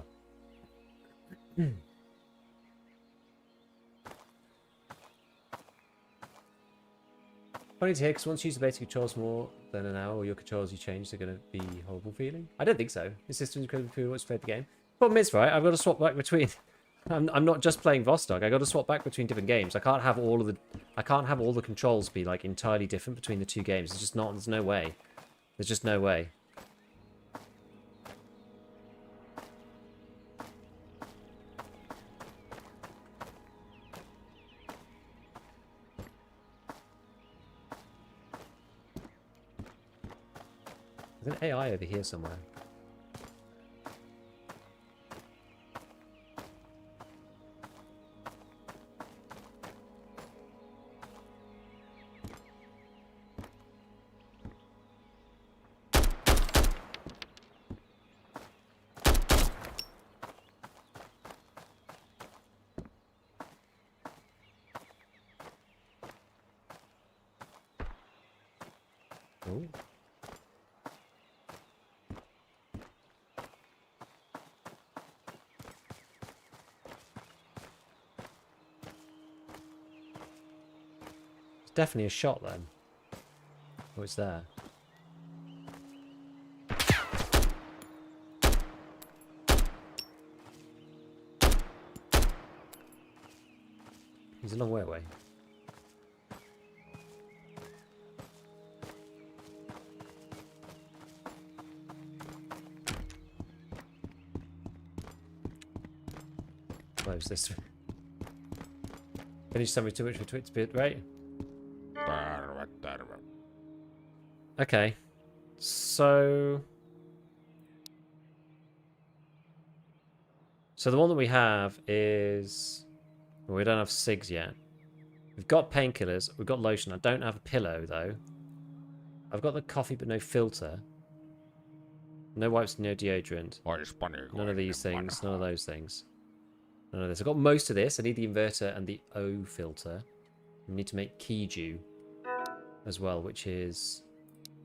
Funny to hear, because once you use the basic controls more than an hour, or your controls you change, they're going to be horrible feeling. I don't think so. The system's incredibly fluid once you play the game. Problem is, right, I've got to swap back between... I'm not just playing Vostok. I got to swap back between different games. I can't have all the controls be like entirely different between the 2 games. It's just not. There's no way. There's just no way. There's an AI over here somewhere. Oh. It's definitely a shot then. Oh, it's there. He's a long way away. Close this. Finish summary to which for Twitch bit, right? Terve, terve. Okay. So the one that we have is, well, we don't have cigs yet. We've got painkillers, we've got lotion. I don't have a pillow though. I've got the coffee but no filter. No wipes, no deodorant. None of these things, none of those things. None of this. I've got most of this. I need the inverter and the O filter. We need to make Kiju as well, which is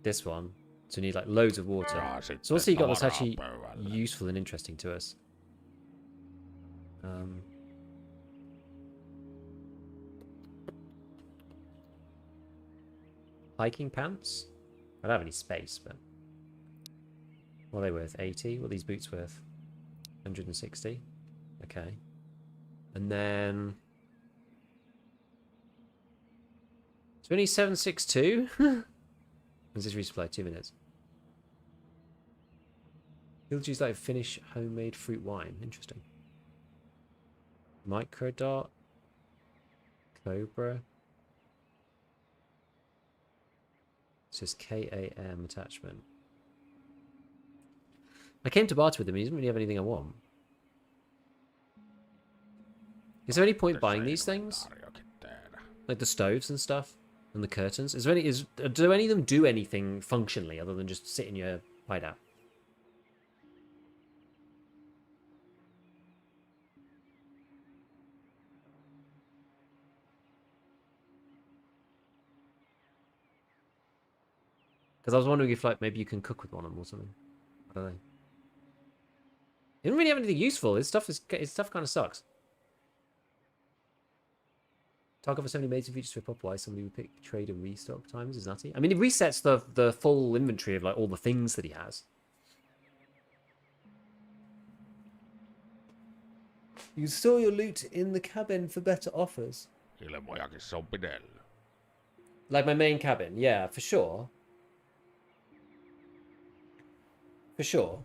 this one. So we need like loads of water. So what's he got that's actually useful and interesting to us? Hiking pants? I don't have any space, but what are they worth? 80? What are these boots worth? 160? Okay. And then 2762? When's this resupply? 2 minutes. He'll choose like Finnish homemade fruit wine. Interesting. Microdot. Cobra. It says KAM attachment. I came to barter with him. He doesn't really have anything I want. Is there any point buying these things? Like the stoves and stuff? And the curtains? Is there any, do any of them do anything functionally other than just sit in your hideout? Because I was wondering if like maybe you can cook with one of them or something. I don't know. He didn't really have anything useful. His stuff kind of sucks. Tarkov has so many amazing features to whip up why somebody would pick trade and restock times is nutty. I mean, it resets the full inventory of like all the things that he has. You store your loot in the cabin for better offers. Like my main cabin, yeah, for sure. For sure.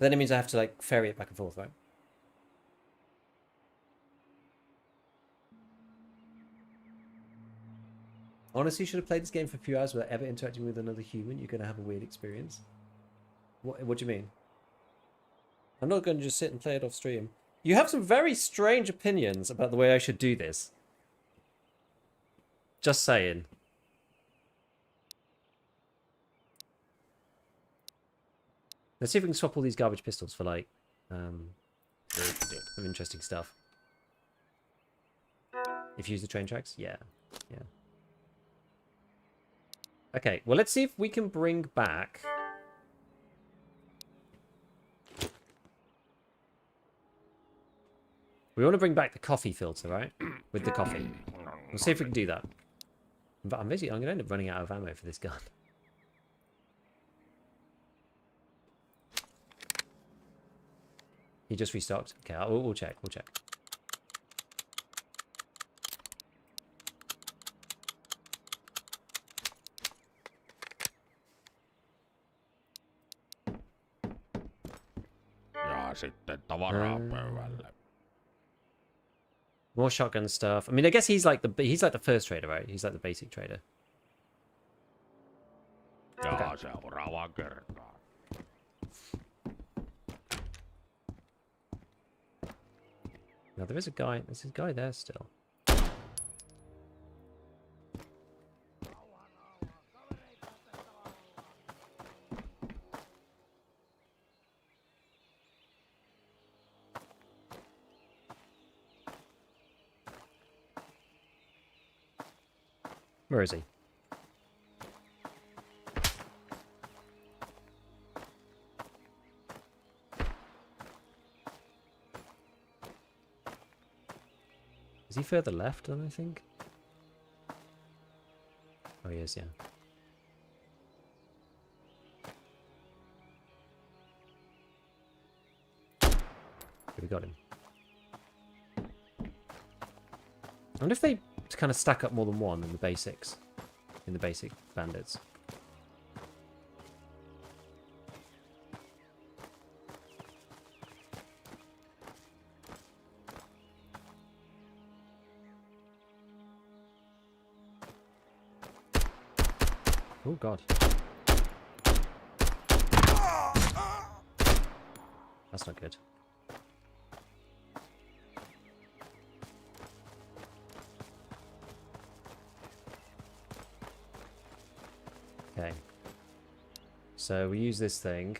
But then it means I have to like ferry it back and forth, right? Honestly, you should have played this game for a few hours without ever interacting with another human. You're going to have a weird experience. What do you mean? I'm not going to just sit and play it off stream. You have some very strange opinions about the way I should do this. Just saying. Let's see if we can swap all these garbage pistols for like some interesting stuff. If you use the train tracks? Yeah. Yeah. Okay, well let's see if we can bring back... We want to bring back the coffee filter, right? With the coffee. We'll see if we can do that. But I'm going to end up running out of ammo for this gun. He just restocked. Okay, we'll check. We'll check. Ja sitten tavaraa pöydälle. More shotgun stuff. I mean, I guess he's like the first trader, right? He's like the basic trader. Ja Okay. seuraavaan kertaan. Now there is a guy. There's a guy there still. Where is he? Is he further left than I think? Oh, he is, yeah. We got him. I wonder if they kind of stack up more than one in the basics. In the basic bandits. Oh god. That's not good. Okay. So we use this thing.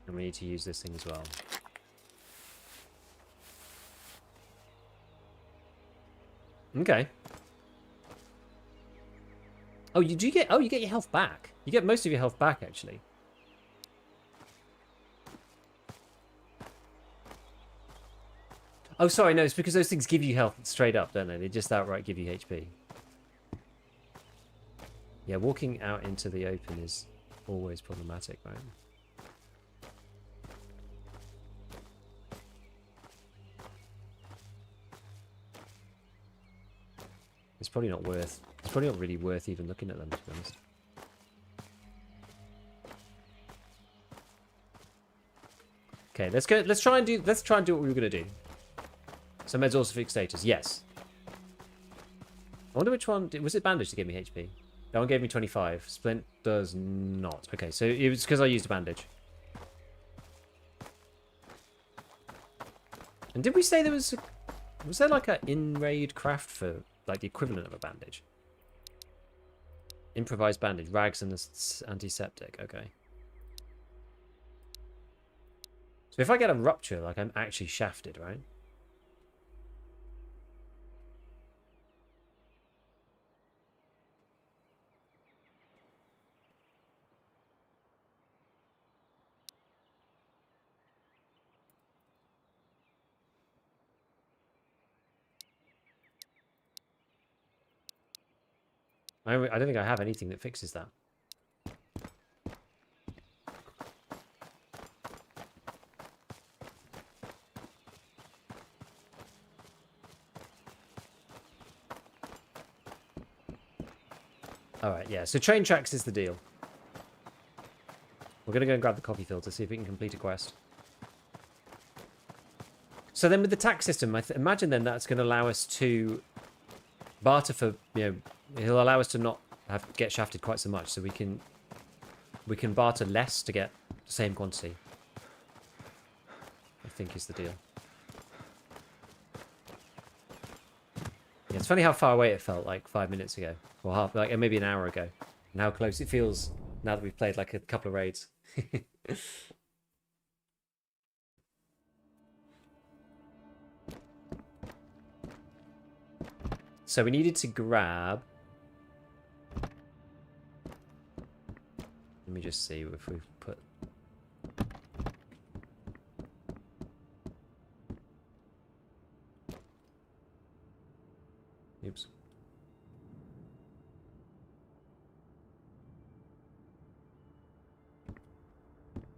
And we need to use this thing as well. Okay. Oh, you get your health back. You get most of your health back actually. Oh, sorry, no, it's because those things give you health straight up, don't they? They just outright give you HP. Yeah, walking out into the open is always problematic, right? It's probably not worth. It's probably not really worth even looking at them, to be honest. Okay, let's go. Let's try and do what we were gonna do. So meds also fix status. Yes. I wonder which one was it. Bandage that gave me HP. That one gave me 25. Splint does not. Okay, so it was because I used a bandage. And did we say there was there like an in-raid craft for like the equivalent of a bandage? Improvised bandage, rags and antiseptic. Okay. So if I get a rupture, like I'm actually shafted, right? I don't think I have anything that fixes that. Alright, yeah, so train tracks is the deal. We're going to go and grab the coffee filter, see if we can complete a quest. So then with the tax system, imagine then that's going to allow us to barter for, you know, it'll allow us to not get shafted quite so much, so we can barter less to get the same quantity. I think is the deal. Yeah, it's funny how far away it felt like 5 minutes ago, or maybe an hour ago, and how close it feels now that we've played like a couple of raids. So we needed to grab. Let me just see if we've put. Oops.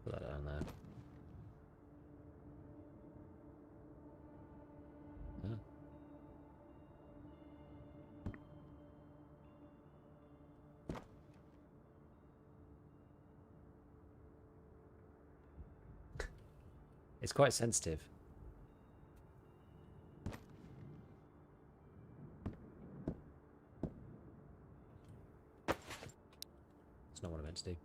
Put that down there. Ah. It's quite sensitive. That's not what I meant to do.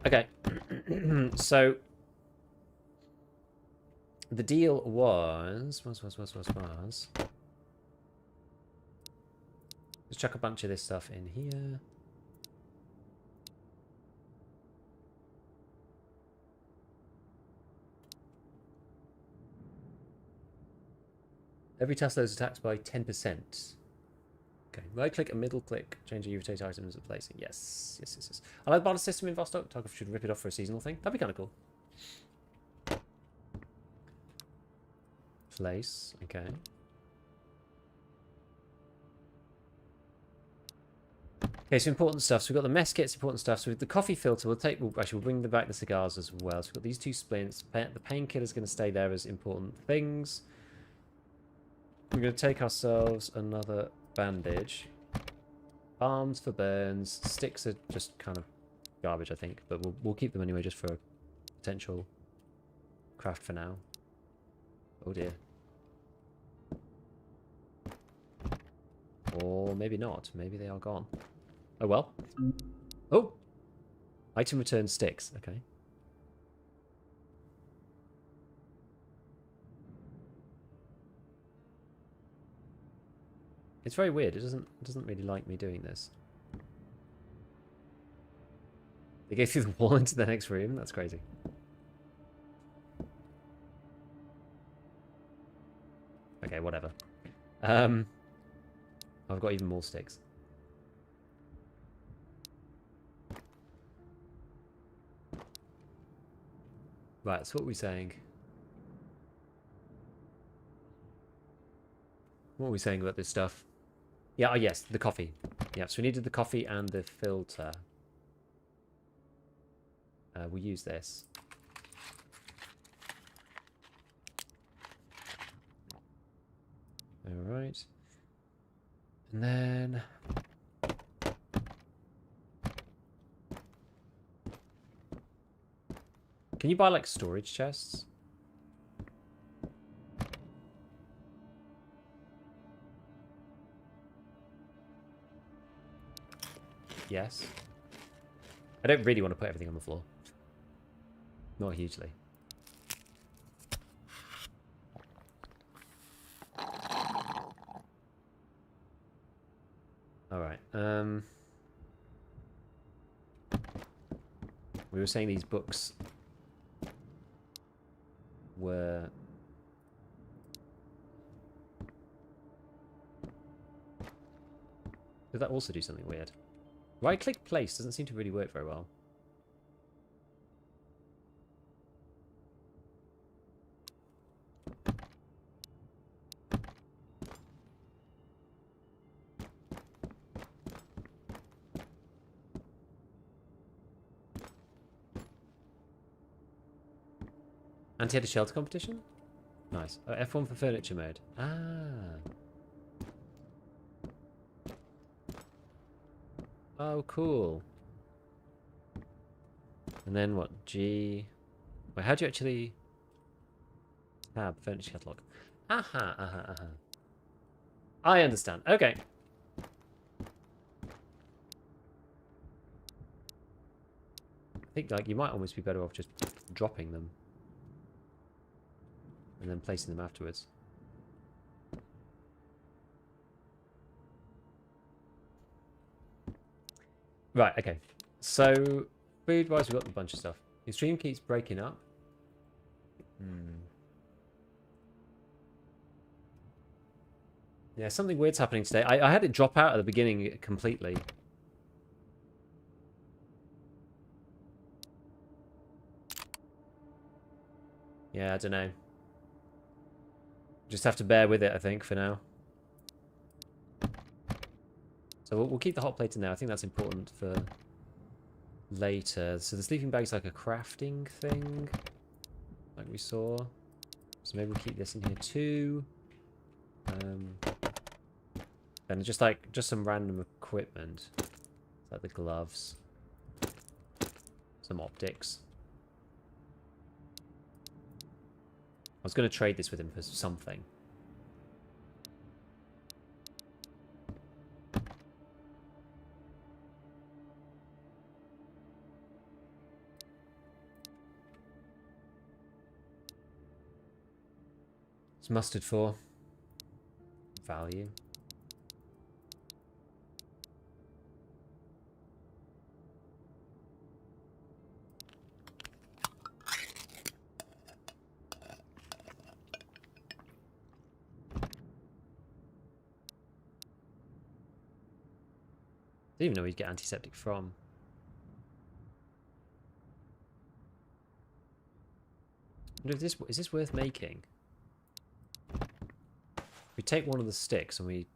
Okay. So the deal was let's chuck a bunch of this stuff in here. Every task loads attacks by 10%. Okay, right click and middle click. Change the rotate items at placing. Yes, yes, yes, yes. I like the barter system in Vostok. Tarkov should rip it off for a seasonal thing. That'd be kind of cool. Place, okay. Okay, so important stuff. So we've got the mess kits, important stuff. So with the coffee filter, we'll bring back the cigars as well. So we've got these 2 splints. The painkiller's going to stay there as important things. We're going to take ourselves another bandage. Arms for burns. Sticks are just kind of garbage, I think. But we'll keep them anyway just for potential craft for now. Oh dear. Or maybe not. Maybe they are gone. Oh well. Oh! Item return sticks. Okay. It's very weird. It doesn't really like me doing this. They go through the wall into the next room. That's crazy. Okay, whatever. I've got even more sticks. Right, so what are we saying? What are we saying about this stuff? Yeah, oh yes, the coffee. Yeah, so we needed the coffee and the filter. We'll use this. Alright. And then... Can you buy, like, storage chests? Yes. I don't really want to put everything on the floor. Not hugely. Alright, we were saying these books were... Did that also do something weird? Right-click place doesn't seem to really work very well. Anti-headed shelter competition? Nice. Oh, F1 for furniture mode. Ah. Oh, cool. And then what? G... Wait, how do you actually... Tab, furniture catalog. Aha, aha, aha. I understand. Okay. I think, like, you might almost be better off just dropping them. And then placing them afterwards. Right, okay. So, food-wise, we've got a bunch of stuff. Your stream keeps breaking up. Yeah, something weird's happening today. I had it drop out at the beginning completely. Yeah, I don't know. Just have to bear with it, I think, for now. So we'll keep the hot plate in there. I think that's important for later. So the sleeping bag's like a crafting thing, like we saw. So maybe we'll keep this in here too. And just some random equipment, like the gloves, some optics. I was going to trade this with him for something. What's mustard for? Value. I didn't even know we'd get antiseptic from. I wonder if this is this worth making? We take one of the sticks and we.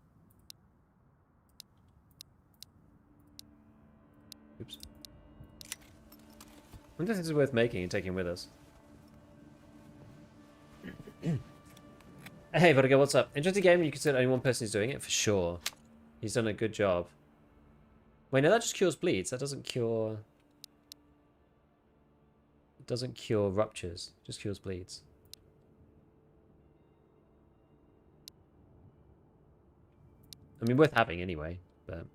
Oops. I wonder if this is worth making and taking with us. Hey, Vertigo, what's up? Interesting game. You consider only one person is doing it for sure. He's done a good job. Wait, no, that just cures bleeds. That doesn't cure. It doesn't cure ruptures. It just cures bleeds. I mean, worth having anyway. But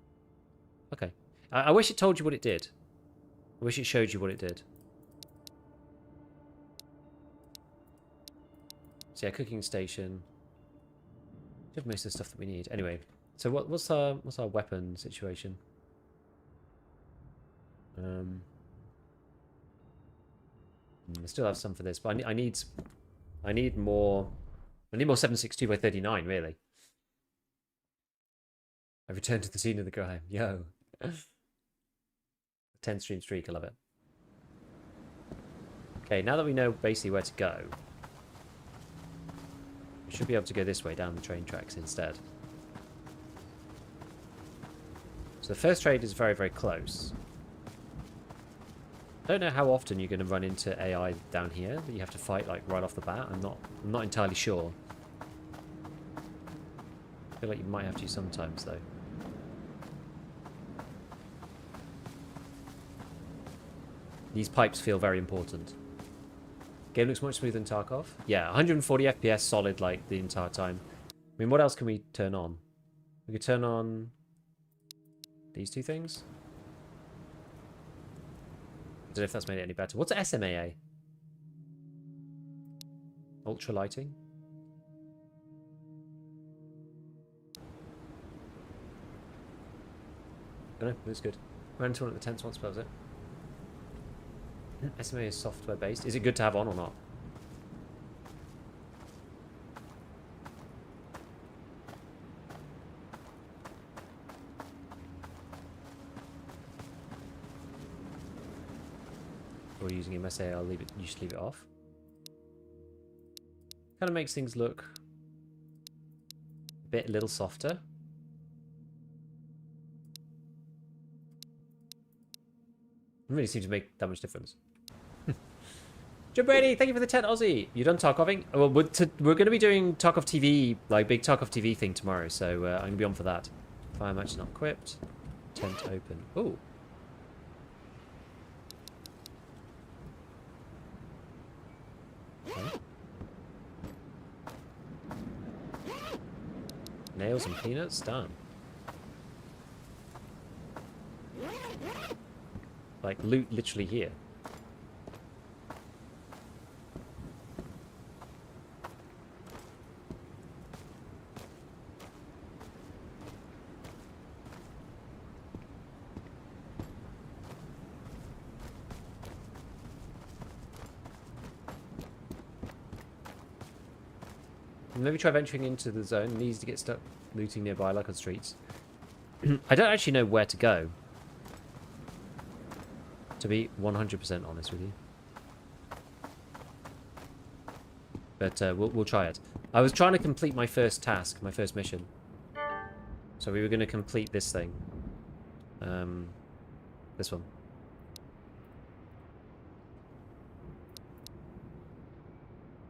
okay. I wish it told you what it did. I wish it showed you what it did. So yeah, cooking station. We have most of the stuff that we need. Anyway, so what's our weapon situation? I still have some for this, but I need more. I need more 7.62 by 39, really. I've returned to the scene of the crime. Yo. 10 stream streak, I love it. Okay, now that we know basically where to go, we should be able to go this way down the train tracks instead. So the first trade is very, very close. I don't know how often you're going to run into AI down here that you have to fight like right off the bat. I'm not entirely sure. I feel like you might have to sometimes though. These pipes feel very important. Game looks much smoother than Tarkov. Yeah, 140 FPS solid like the entire time. I mean, what else can we turn on? We could turn on these two things. I don't know if that's made it any better. What's SMAA? Ultra lighting? I don't know, looks good. Ran into one at the 10th once, but that was it. SMA is software based. Is it good to have on or not? Or using MSA, I'll leave it. You should leave it off. Kind of makes things look a little softer. Doesn't really seem to make that much difference. Joe Brady, thank you for the 10 Aussie. You done Tarkoving? Well, we're going to be doing Tarkov TV, like big Tarkov TV thing tomorrow, so I'm going to be on for that. Fire match not equipped. Tent open. Ooh. Okay. Nails and peanuts, done. Like loot literally here. Maybe try venturing into the zone. Needs to get stuck looting nearby, like on streets. I don't actually know where to go, to be 100% honest with you. But we'll try it. I was trying to complete my first task, my first mission. So we were going to complete this thing. This one.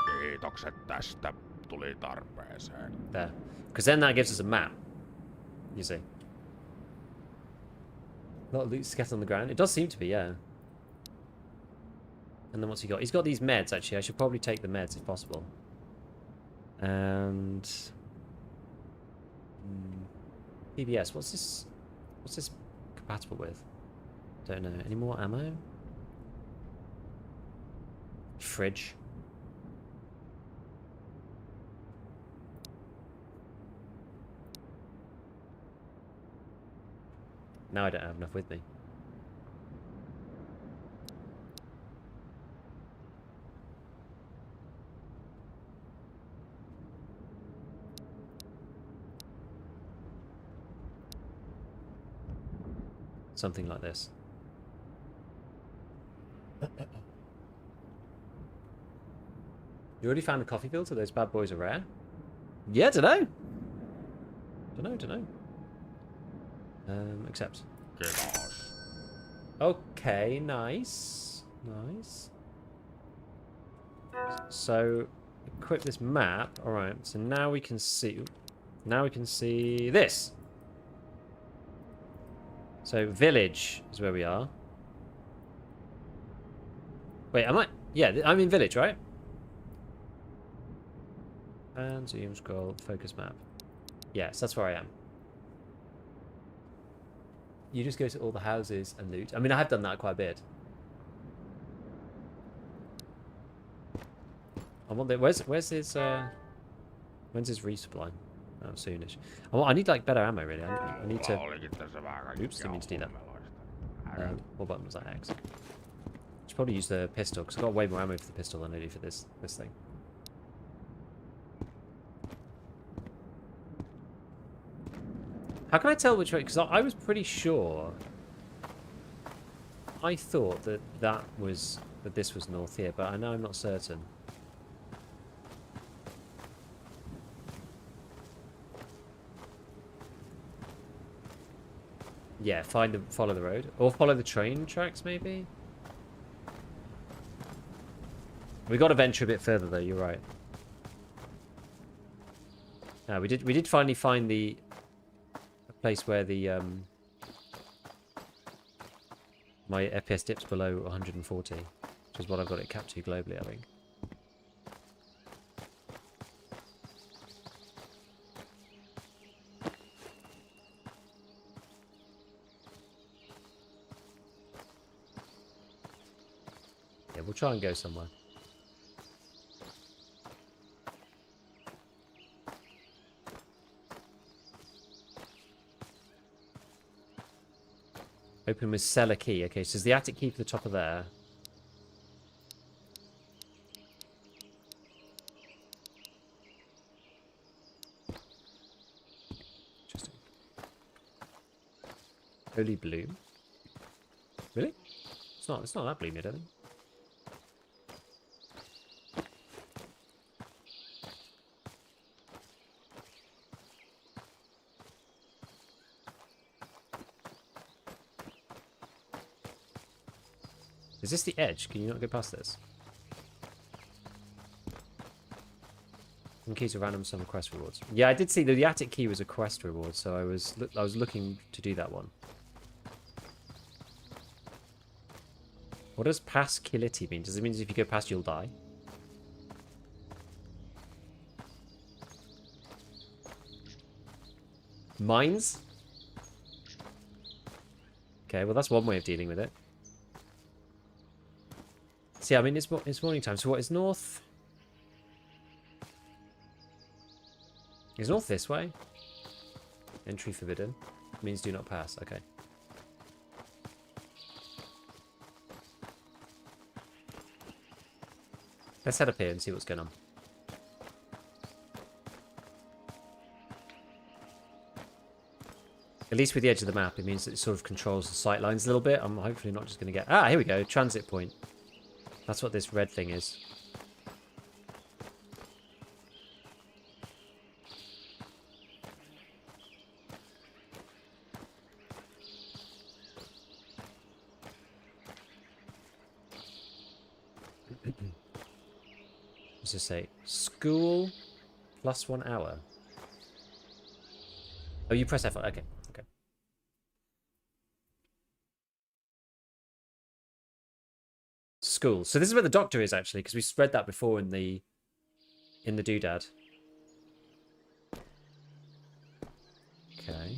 Kiitokset tästä. Tuli tarpeeseen. There. Because then that gives us a map. You see. A lot of loot scattered on the ground. It does seem to be, yeah. And then what's he got? He's got these meds, actually. I should probably take the meds if possible. And... PBS. What's this? What's this compatible with? Don't know. Any more ammo? Fridge. Now I don't have enough with me. Something like this. You already found a coffee filter? Those bad boys are rare? Yeah, dunno. Dunno. Accept. Kiitos. Okay, nice. Nice. So, equip this map. Alright, so now we can see... Now we can see this. So, village is where we are. Wait, am I... Yeah, I'm in village, right? And zoom, scroll, focus map. Yes, that's where I am. You just go to all the houses and loot. I mean, I have done that quite a bit. I want the... Where's his... When's his resupply? Oh, soonish. I need, like, better ammo, really. I need to... Oops, didn't mean to do that. What button was that? X. Should probably use the pistol, because I've got way more ammo for the pistol than I do for this thing. How can I tell which way? Because I was pretty sure. I thought that this was north here, but I know I'm not certain. Yeah, follow the road, or follow the train tracks, maybe. We got to venture a bit further, though. You're right. No, we did finally find the place where the my FPS dips below 140, which is what I've got it capped to globally, I think. Yeah, we'll try and go somewhere. Open with cellar key. Okay, so there's the attic key for the top of there. Interesting. Holy bloom. Really? It's not that bloomy, I don't think. Is this the edge? Can you not go past this? Some keys are random, some are quest rewards. Yeah, I did see that the attic key was a quest reward, so I was looking to do that one. What does past killity mean? Does it mean if you go past you'll die? Mines? Okay, well that's one way of dealing with it. See, I mean, it's morning time. So what is north? Is north this way? Entry forbidden. Means do not pass. Okay. Let's head up here and see what's going on. At least with the edge of the map, it means that it sort of controls the sight lines a little bit. I'm hopefully not just going to get... Ah, here we go. Transit point. That's what this red thing is. What's this say? School plus 1 hour. Oh, you press F. Okay. Okay. School. So this is where the doctor is actually, because we read that before in the doodad. Okay.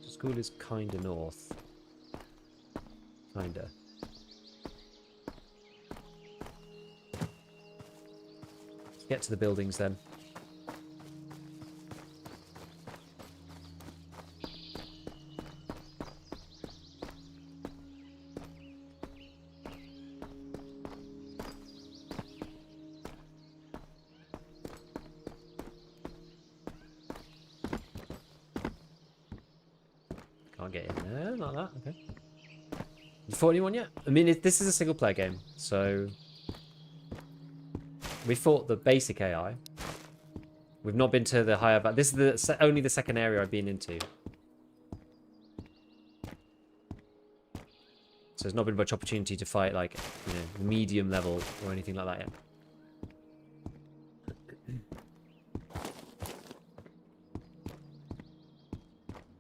School is kinda north. Kinda. Let's get to the buildings then. Can't get in there, like that. Okay. You fought anyone yet? I mean, this is a single player game, so we fought the basic AI. We've not been to the higher. But this is only the second area I've been into. So there's not been much opportunity to fight like, you know, medium level or anything like that yet.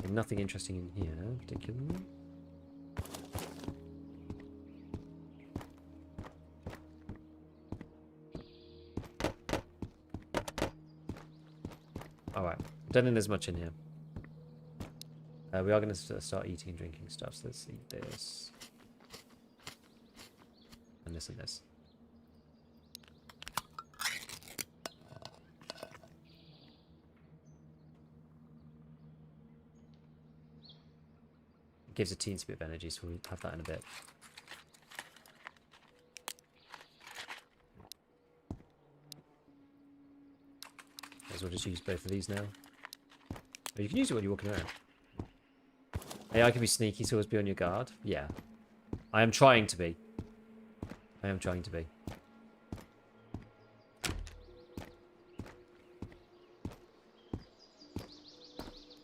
And nothing interesting in here, particularly. Alright, don't think there's much in here. We are going to start eating and drinking stuff, so let's eat this. And this and this. It gives a teensy bit of energy, so we'll have that in a bit. Might as well just use both of these now. But you can use it when you're walking around. AI can be sneaky, so always be on your guard. Yeah. I am trying to be. I am trying to be.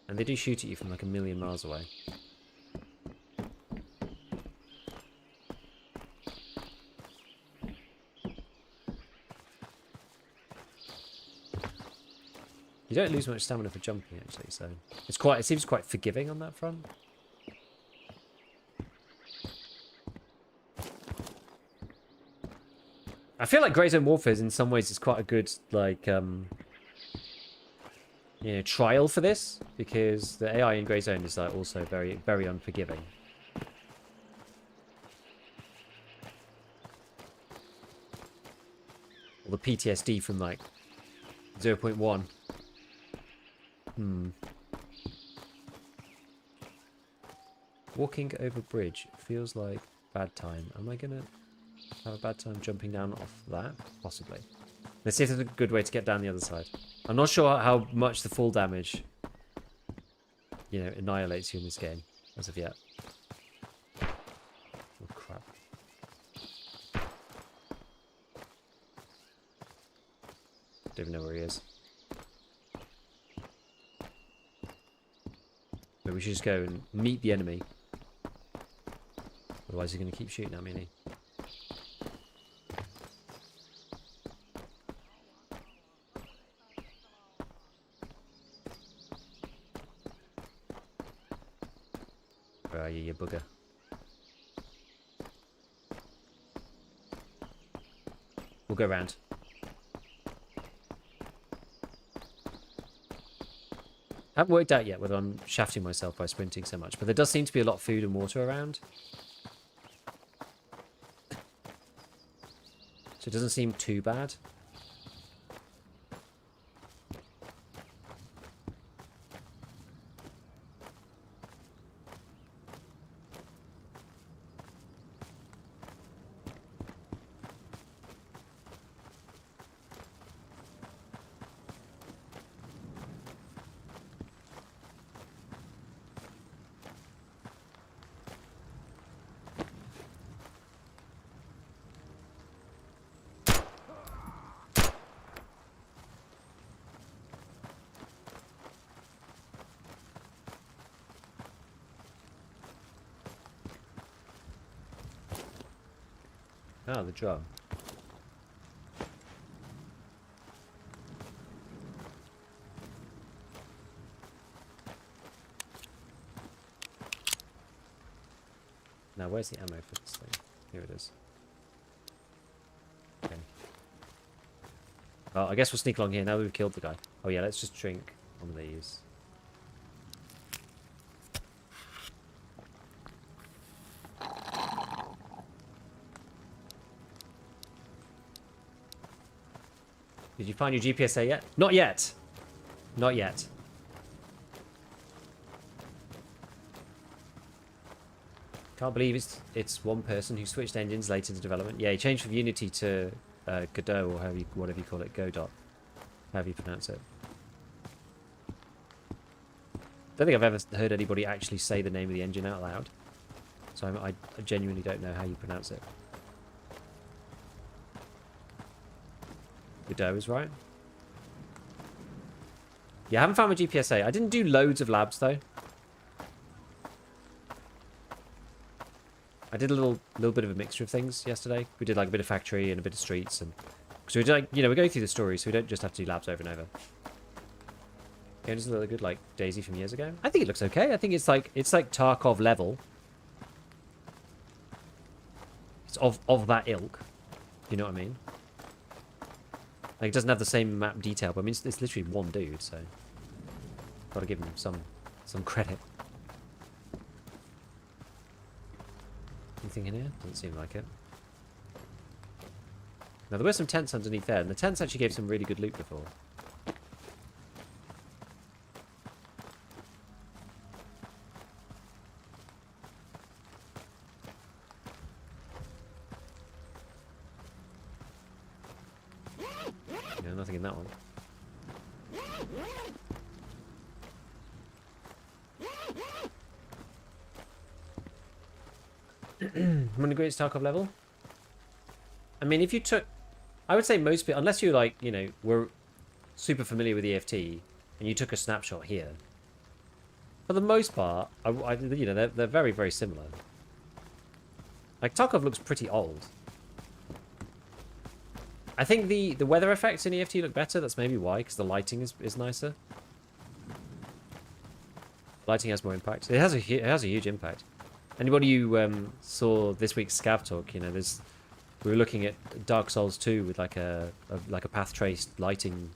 And they do shoot at you from like a million miles away. You don't lose much stamina for jumping, actually, so it seems quite forgiving on that front. I feel like Grey Zone Warfare in some ways is quite a good, like, you know, trial for this, because the AI in Grey Zone is like also very, very unforgiving. Or the PTSD from like 0.1. Walking over bridge feels like bad time. Am I gonna have a bad time jumping down off that? Possibly. Let's see if there's a good way to get down the other side. I'm not sure how much the fall damage, you know, annihilates you in this game as of yet. Oh crap. Don't even know where he is. But we should just go and meet the enemy. Otherwise he's going to keep shooting at me, isn't he? Where are you, you bugger? We'll go round. I haven't worked out yet whether I'm shafting myself by sprinting so much, but there does seem to be a lot of food and water around. So it doesn't seem too bad. Ah, the drum. Now, where's the ammo for this thing? Here it is. Okay. Well, I guess we'll sneak along here now that we've killed the guy. Oh yeah, let's just drink one of these. Did you find your GPSA yet? Not yet. Not yet. Can't believe it's one person who switched engines late into development. Yeah, he changed from Unity to Godot, or whatever you call it, Godot. However you pronounce it. don't think I've ever heard anybody actually say the name of the engine out loud. So I genuinely don't know how you pronounce it. Godot is right. Yeah, I haven't found my GPSA. I didn't do loads of labs, though. I did a little bit of a mixture of things yesterday. We did like a bit of factory and a bit of streets, and so we did, like, you know, we're going through the story, so we don't just have to do labs over and over. Game doesn't look good like Daisy from years ago. I think it looks okay. I think it's like Tarkov level. It's of that ilk. You know what I mean? Like, it doesn't have the same map detail, but I mean it's literally one dude, so gotta give him some credit. Anything in here? Doesn't seem like it. Now, there were some tents underneath there, and the tents actually gave some really good loot before. Yeah, nothing in that one. When the greatest Tarkov level? I mean, if you took... I would say most people, unless you, like, you know, were super familiar with EFT, and you took a snapshot here. For the most part, you know, they're very, very similar. Like, Tarkov looks pretty old. I think the weather effects in EFT look better. That's maybe why, because the lighting is nicer. Lighting has more impact. It has a huge impact. Anybody who saw this week's ScavTalk, you know, we were looking at Dark Souls 2 with like a path traced lighting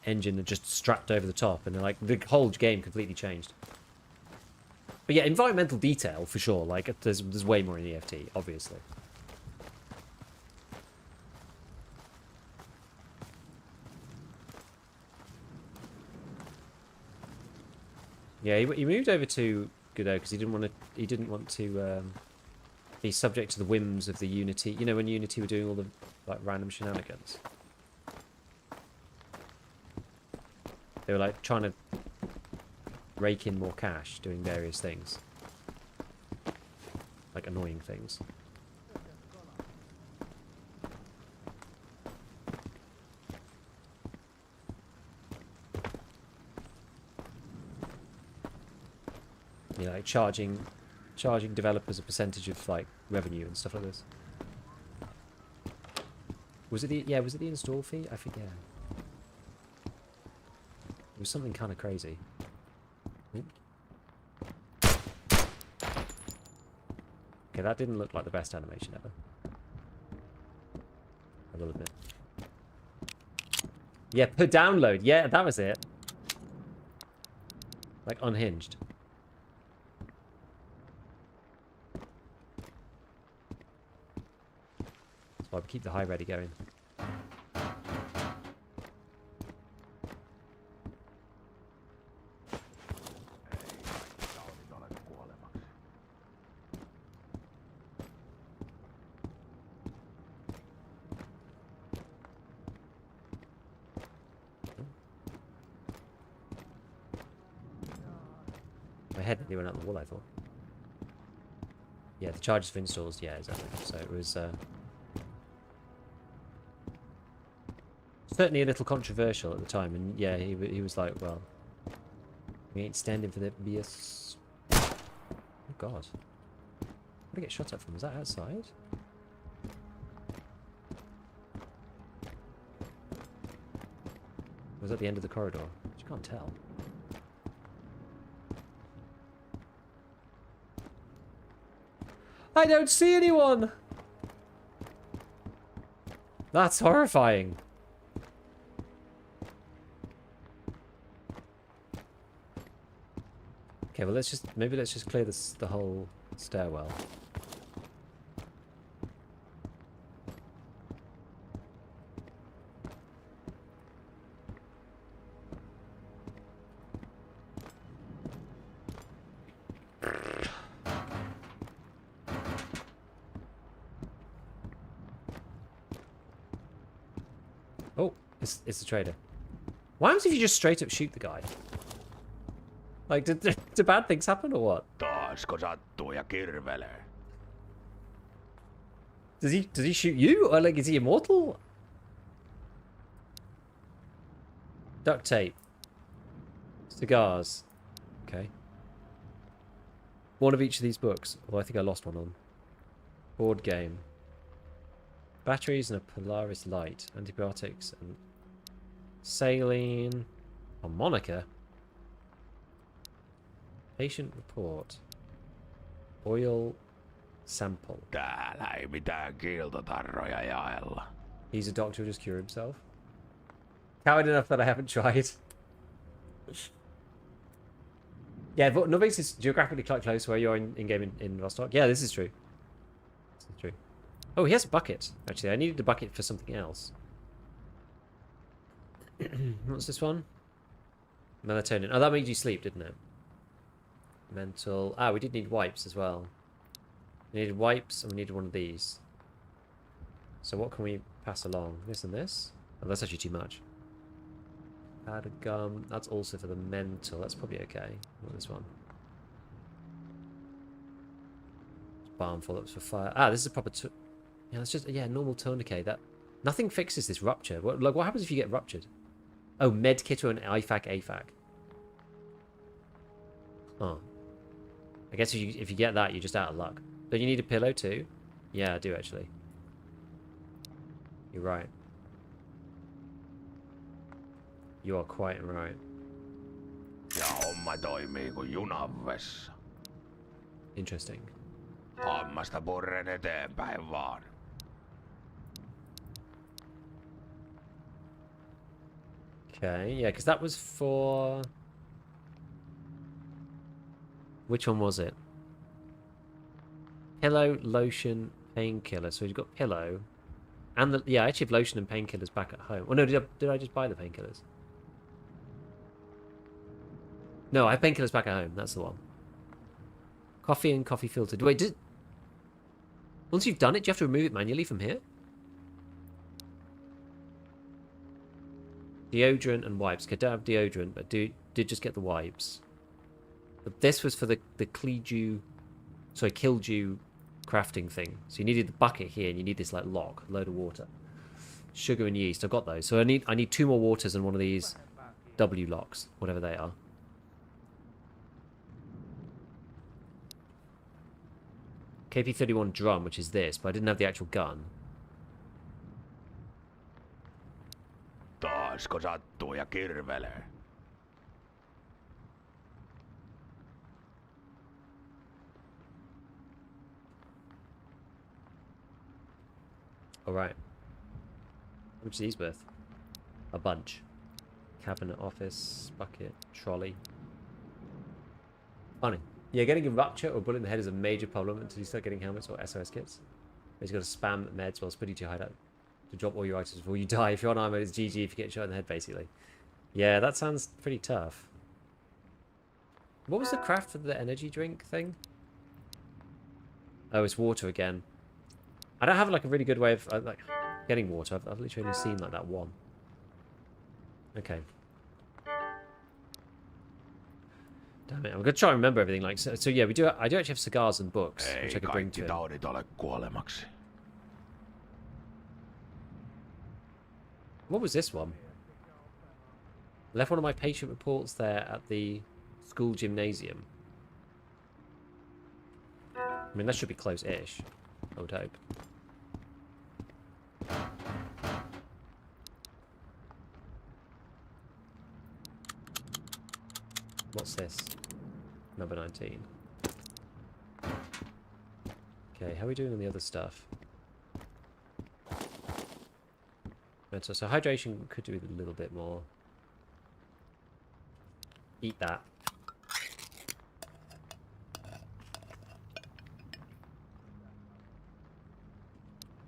engine that just strapped over the top, and like the whole game completely changed. But yeah, environmental detail for sure. Like there's way more in EFT, obviously. Yeah, he moved over to Godot because he didn't want to be subject to the whims of the Unity. You know, when Unity were doing all the like random shenanigans, they were like trying to rake in more cash, doing various things, like annoying things. You know, like charging developers a percentage of like revenue and stuff like this. Was it the install fee? I forget. It was something kind of crazy. Okay, that didn't look like the best animation ever. I will admit. Yeah, per download. Yeah, that was it. Like unhinged. That's why we keep the high ready going. My head nearly went out the wall, I thought. Yeah, the charges for installs, yeah, exactly. So it was certainly a little controversial at the time, and yeah, he was like, well, we ain't standing for that BS. Oh god. Where'd I get shot at from? Was that outside? Or was that the end of the corridor? You can't tell. I don't see anyone! That's horrifying. Okay, well let's just clear the whole stairwell. Oh, it's the trader. Why happens if you just straight up shoot the guy? Like, do bad things happen or what? Taasko sattuu ja kirvelee? Does he shoot you? Or like, is he immortal? Duct tape. Cigars. Okay. One of each of these books. Oh, I think I lost one on. Board game. Batteries and a Polaris light. Antibiotics and saline. Harmonica. Patient report. Oil sample. Täällä ei mitään kiiltotarroja jaella. He's a doctor who just cure himself. Coward enough that I haven't tried. Yeah, but Novice is geographically quite close where you're in game in Rostock. Yeah, this is true. This is true. Oh, he has a bucket. Actually, I needed a bucket for something else. What's this one? Melatonin. Oh, that made you sleep, didn't it? Mental. Ah, we did need wipes as well. We needed wipes and we needed one of these. So what can we pass along? This and this? Oh, that's actually too much. Powder gum. That's also for the mental. That's probably okay. What this one? Balm full ups for fire. Ah, this is a proper. Yeah, that's just normal tourniquet. That nothing fixes this rupture. What happens if you get ruptured? Oh, med kit or an IFAC AFAC. Oh, I guess if you get that, you're just out of luck. Don't you need a pillow too? Yeah, I do actually. You're right. You are quite right. Ja homma toimii kuin junan vessa. Interesting. Hammasta purren eteenpäin vaan. Okay, yeah, because that was for... Which one was it? Pillow, lotion, painkiller. So you've got pillow. And the... Yeah, I actually have lotion and painkillers back at home. Oh no, did I just buy the painkillers? No, I have painkillers back at home. That's the one. Coffee and coffee filter. Wait, once you've done it, do you have to remove it manually from here? Deodorant and wipes. Okay, don't have deodorant, but did just get the wipes. But this was for the Killdew crafting thing. So you needed the bucket here, and you need this like lock, load of water, sugar and yeast. I've got those. So I need 2 more waters and one of these W locks, whatever they are. KP31 drum, which is this, but I didn't have the actual gun. Taasko sattuu ja kirvelee? Alright. How much are these worth? A bunch. Cabinet, office, bucket, trolley. Funny. Yeah, getting a rupture or bullet in the head is a major problem until you start getting helmets or SOS kits. You've got to spam meds while splitting to your hideout to drop all your items before you die. If you're on armor, it's GG if you get shot in the head, basically. Yeah, that sounds pretty tough. What was the craft for the energy drink thing? Oh, it's water again. I don't have like a really good way of like getting water. I've literally only seen like that one. Okay. Damn it! I'm gonna try and remember everything. Like so yeah, I do actually have cigars and books, which I could bring to him. Ei kaikki taudit ole kuolemaksi. What was this one? I left one of my patient reports there at the school gymnasium. I mean, that should be close-ish, I would hope. What's this? Number 19. Okay, how are we doing on the other stuff? So hydration could do with a little bit more. Eat that.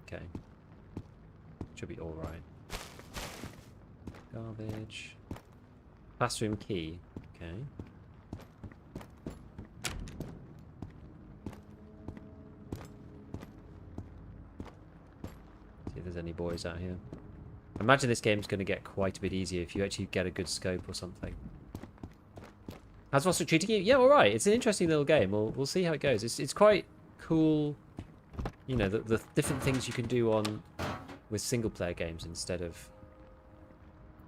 Okay. Should be alright. Garbage. Classroom key. Okay. See if there's any boys out here. I imagine this game's going to get quite a bit easier if you actually get a good scope or something. How's Vostok treating you? Yeah, all right. It's an interesting little game. We'll see how it goes. It's quite cool. You know, the different things you can do on with single player games instead of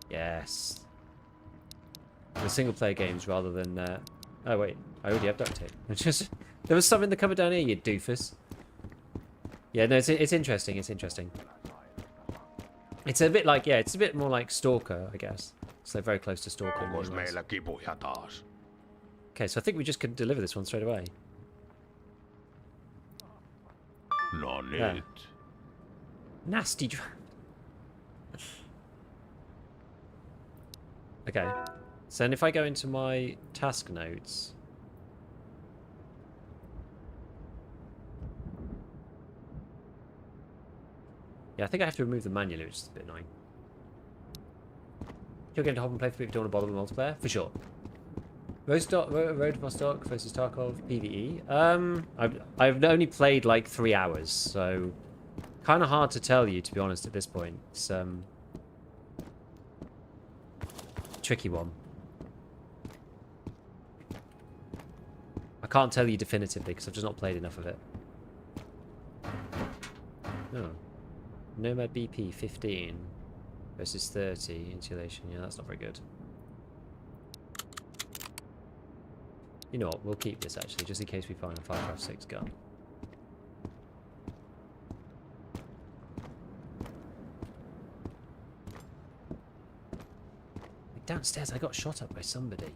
yes, with single player games rather than oh wait, I already have duct tape. Just there was some in the cupboard down here, you doofus. Yeah, no, it's interesting. It's interesting. It's a bit like it's a bit more like Stalker, I guess. So very close to Stalker. in Onko many ways. meillä kipuja taas? Okay, so I think we just could deliver this one straight away. No Yeah. nyt. Nasty. Okay. So then if I go into my task notes. Yeah, I think I have to remove the manually, which is a bit annoying. You're going to hop and play through if you don't want to bother with multiplayer? For sure. Road Vostok versus Tarkov PvE. I've only played like 3 hours, so kind of hard to tell you, to be honest, at this point. It's tricky one. I can't tell you definitively because I've just not played enough of it. Oh. Nomad BP 15 versus 30 insulation. Yeah, that's not very good. You know what? We'll keep this actually, just in case we find a 5.56 gun. Like downstairs, I got shot up by somebody.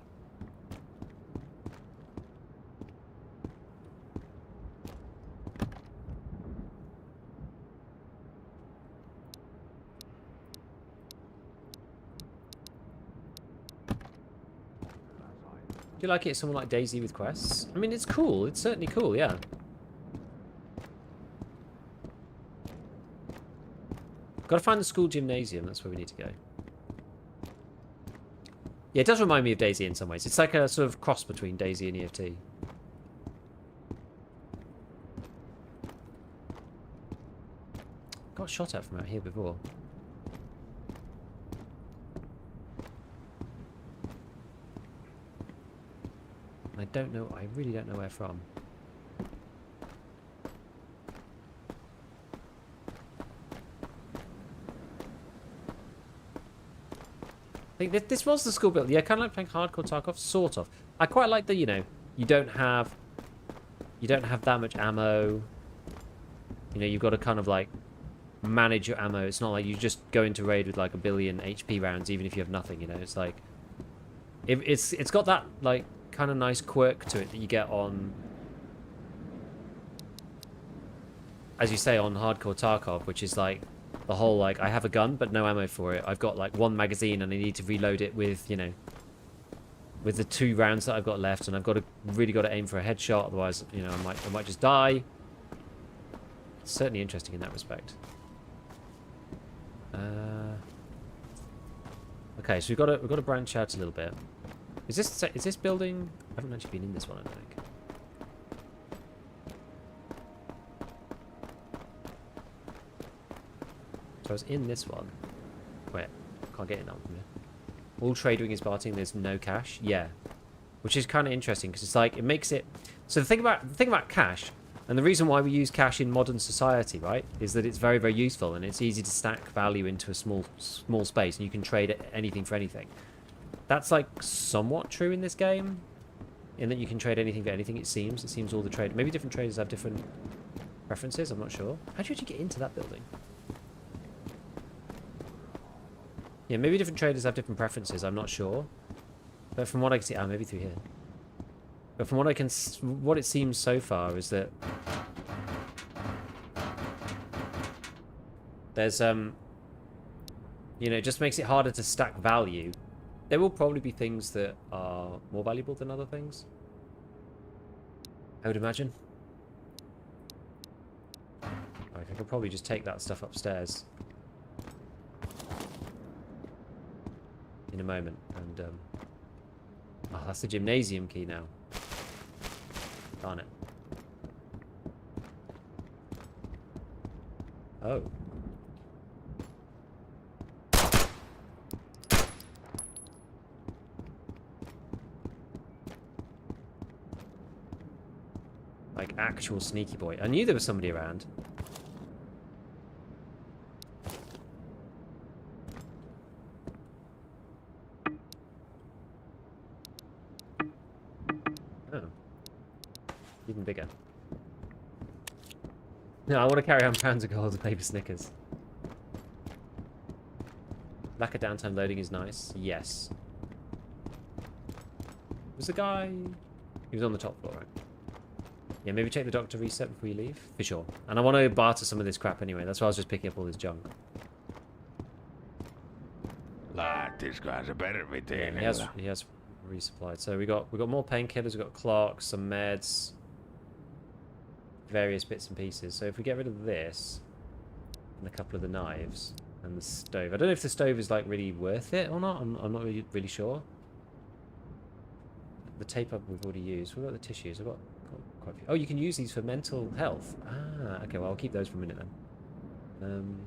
Do you like it, someone like Daisy with quests? I mean, it's cool. It's certainly cool, yeah. Got to find the school gymnasium. That's where we need to go. Yeah, it does remind me of Daisy in some ways. It's like a sort of cross between Daisy and EFT. Got shot at from out here before. I don't know. I really don't know where from. I think this was the school build. Yeah, kind of like playing hardcore Tarkov, sort of. I quite like the, you know, you don't have that much ammo. You know, you've got to kind of like manage your ammo. It's not like you just go into raid with like 1 billion HP rounds, even if you have nothing. You know, it's like it's got that like kind of nice quirk to it that you get on, as you say, on hardcore Tarkov, which is like the whole like I have a gun but no ammo for it. I've got like 1 magazine and I need to reload it with, you know, with the 2 rounds that I've got left, and I've got to really got to aim for a headshot, otherwise, you know, I might just die. It's certainly interesting in that respect. Okay, so we've got to branch out a little bit. Is this building? I haven't actually been in this one, I don't think. So I was in this one. Wait, can't get in that one from here. All trading is bartering. There's no cash. Yeah, which is kind of interesting because it's like it makes it. So the thing about cash, and the reason why we use cash in modern society, right, is that it's very, very useful and it's easy to stack value into a small space, and you can trade anything for anything. That's like somewhat true in this game, in that you can trade anything for anything. It seems all the trade. Maybe different traders have different preferences. I'm not sure. How do you actually get into that building? Yeah, maybe different traders have different preferences. I'm not sure. But from what I can see, maybe through here. But from what it seems so far is that there's you know, it just makes it harder to stack value. There will probably be things that are more valuable than other things, I would imagine. Like, I could probably just take that stuff upstairs in a moment, and oh, that's the gymnasium key now. Darn it. Oh. Like, actual sneaky boy. I knew there was somebody around. Oh. Even bigger. No, I want to carry on pounds of gold and paper Snickers. Lack of downtime loading is nice. Yes. Was the guy... He was on the top floor, right? Yeah, maybe check the doctor reset before you leave. For sure. And I want to barter some of this crap anyway. That's why I was just picking up all this junk. Lähtisikö se pervittiin? Yeah, he has resupplied. So we got more painkillers, we got clocks, some meds, various bits and pieces. So if we get rid of this and a couple of the knives and the stove. I don't know if the stove is like really worth it or not. I'm not really sure. The tape up we've already used. What about the tissues? I've got quite a few. Oh, you can use these for mental health. Ah, okay, well I'll keep those for a minute then.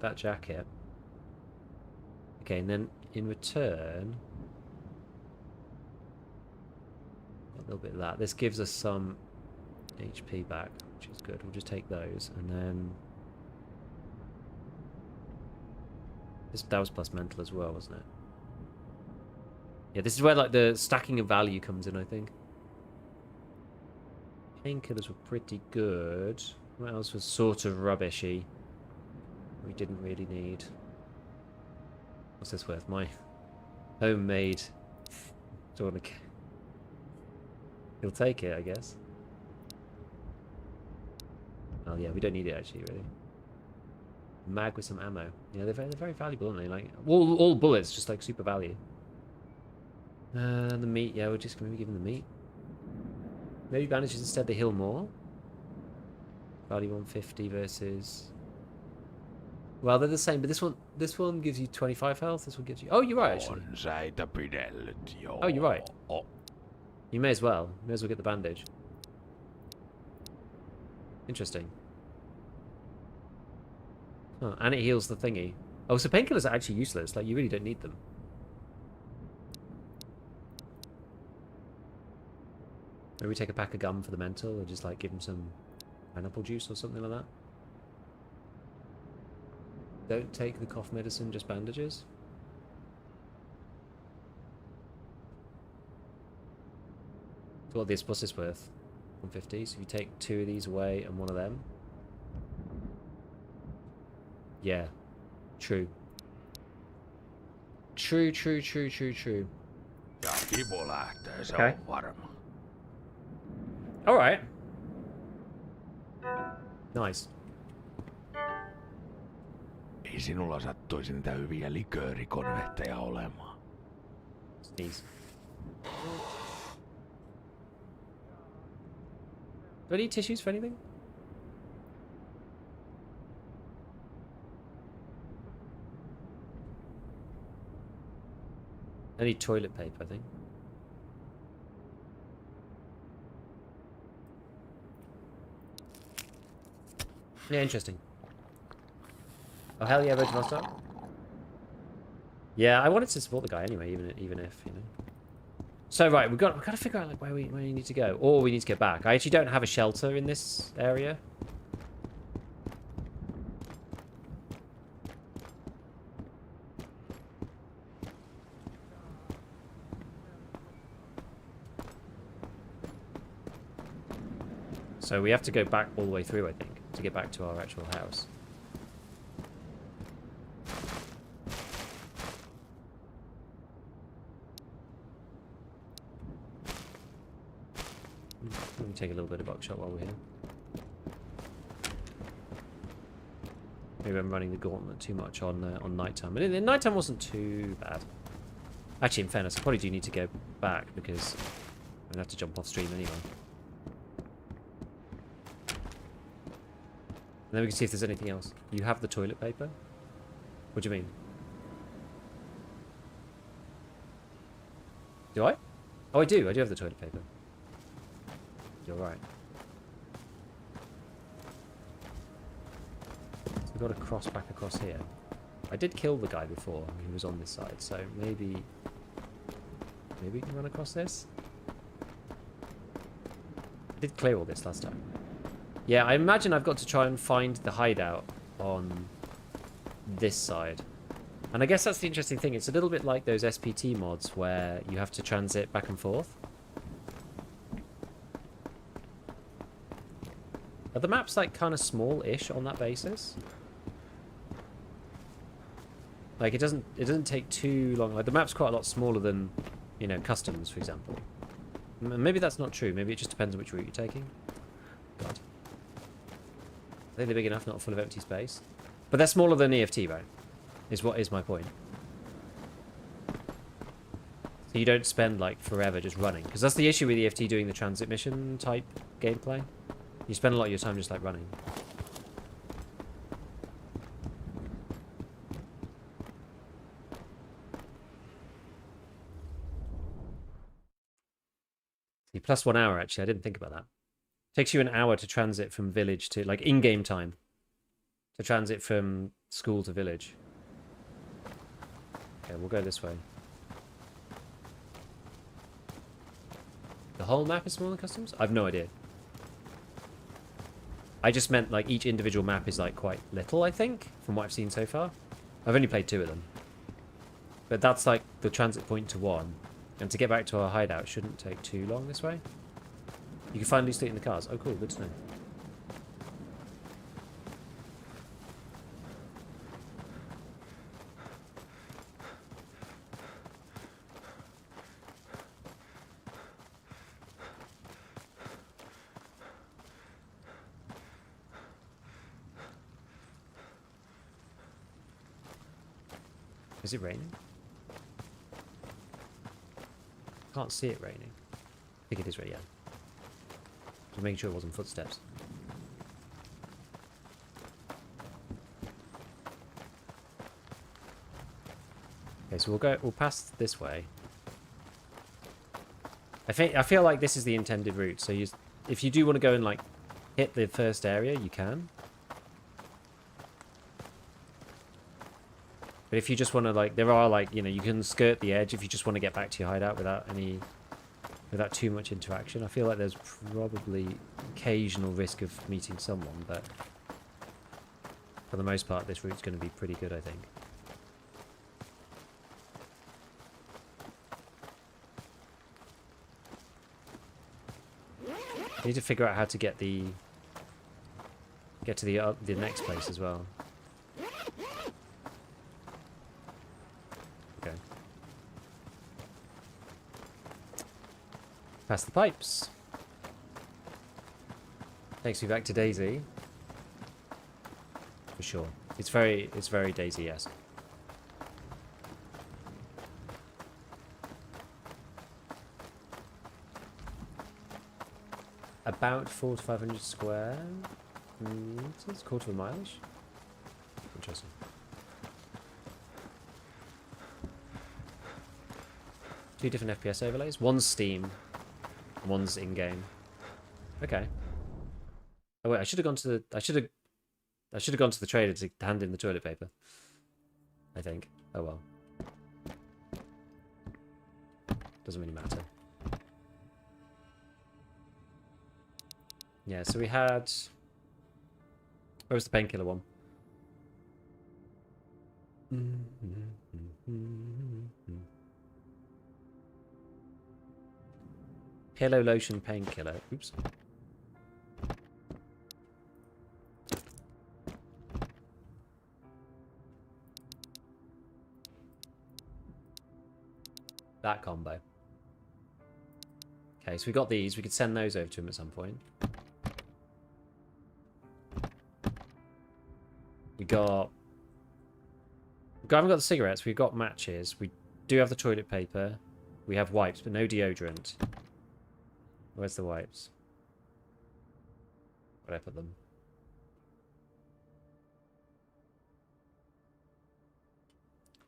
That jacket. Okay, and then in return, a little bit of that. This gives us some HP back, which is good. We'll just take those, and then that was plus mental as well, wasn't it? Yeah, this is where like the stacking of value comes in, I think. Painkillers were pretty good. What else was sort of rubbishy? We didn't really need. What's this worth? My homemade tourniquet. He'll take it, I guess. Oh yeah, we don't need it actually, really. Mag with some ammo. Yeah, they're very valuable, aren't they? Like all bullets, just like super value. The meat, yeah, we're just gonna be given the meat. Maybe bandages instead. They heal more. Value 150 versus. Well, they're the same, but this one gives you 25 health. This one gives you. Oh, you're right actually. Oh, you're right. You may as well. You may as well get the bandage. Interesting. Oh, and it heals the thingy. Oh, so painkillers are actually useless. Like, you really don't need them. Maybe we take a pack of gum for the mental, or just like give him some pineapple juice or something like that. Don't take the cough medicine, just bandages. So what's this worth? 150. So if you take 2 of these away and 1 of them. Yeah. True. True. Ja Kibo lähtee, se Okay. on varma. Alright. Nice. Ei sinulla sattuisi niitä hyviä liköörikonvehteja olemaan. Sneeze. Do I need tissues for anything? I need toilet paper, I think. Yeah, interesting. Oh hell yeah, Virgin Hostile. Yeah, I wanted to support the guy anyway, even if, you know. So right, we've got to figure out like where we need to go, or we need to get back. I actually don't have a shelter in this area. So we have to go back all the way through, I think, to get back to our actual house. Let me take a little bit of buckshot while we're here. Maybe I'm running the gauntlet too much on nighttime. And nighttime wasn't too bad. Actually, in fairness, I probably do need to go back because I'm gonna have to jump off stream anyway. And then we can see if there's anything else. You have the toilet paper? What do you mean? Do I? Oh, I do. I do have the toilet paper. You're right. So we've got to cross back across here. I did kill the guy before. He was on this side, so maybe Maybe we can run across this. I did clear all this last time. Yeah, I imagine I've got to try and find the hideout on this side. And I guess that's the interesting thing. It's a little bit like those SPT mods where you have to transit back and forth. Are the maps like kind of small-ish on that basis? Like it doesn't take too long. Like the map's quite a lot smaller than, you know, customs, for example. Maybe that's not true. Maybe it just depends on which route you're taking. God. I think they're big enough, not full of empty space. But they're smaller than EFT, right? Is my point. So you don't spend like forever just running. Because that's the issue with EFT doing the transit mission type gameplay. You spend a lot of your time just like running. See, plus 1 hour actually, I didn't think about that. Takes you an hour to transit from village to, like, in-game time. To transit from school to village. Okay, we'll go this way. The whole map is smaller than customs? I've no idea. I just meant, like, each individual map is, like, quite little, I think, from what I've seen so far. I've only played 2 of them. But that's, like, the transit point to 1. And to get back to our hideout shouldn't take too long this way. You can find loose loot in the cars. Oh, cool. Good to know. Is it raining? Can't see it raining. I think it is raining, yeah. Just making sure it wasn't footsteps. Okay, so we'll pass this way. I feel like this is the intended route. So if you do want to go and like hit the first area, you can. But if you just want to, like, there are, like, you know, you can skirt the edge if you just want to get back to your hideout without too much interaction. I feel like there's probably occasional risk of meeting someone, but for the most part, this route's going to be pretty good, I think. I need to figure out how to get to the next place as well. Okay. Past the pipes. Takes me back to Daisy. For sure. It's very Daisy-esque. About 400 to 500 square meters, quarter of a mile-ish. Interesting. Two different FPS overlays. One's Steam, and one's in-game. Okay. Oh wait, I should have gone to the trader to hand in the toilet paper. I think. Oh well. Doesn't really matter. Yeah, so we had... Where was the painkiller one? Pillow lotion painkiller. Oops. That combo. Okay, so we got these. We could send those over to him at some point. We haven't got the cigarettes. We've got matches. We do have the toilet paper. We have wipes, but no deodorant. Where's the wipes? Where'd I put them?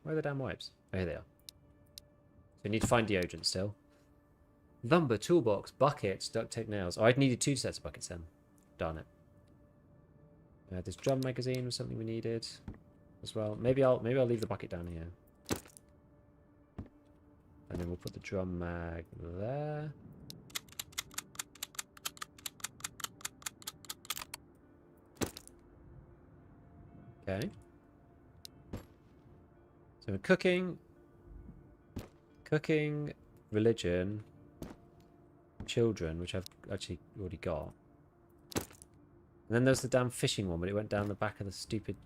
Where are the damn wipes? Oh, here they are. So we need to find deodorant still. Lumber, toolbox, buckets, duct tape, nails. Oh, I'd needed 2 sets of buckets then. Darn it. This drum magazine was something we needed as well. Maybe I'll leave the bucket down here. And then we'll put the drum mag there. Okay. So we're cooking, religion, children, which I've actually already got. And then there's the damn fishing one, but it went down the back of the stupid...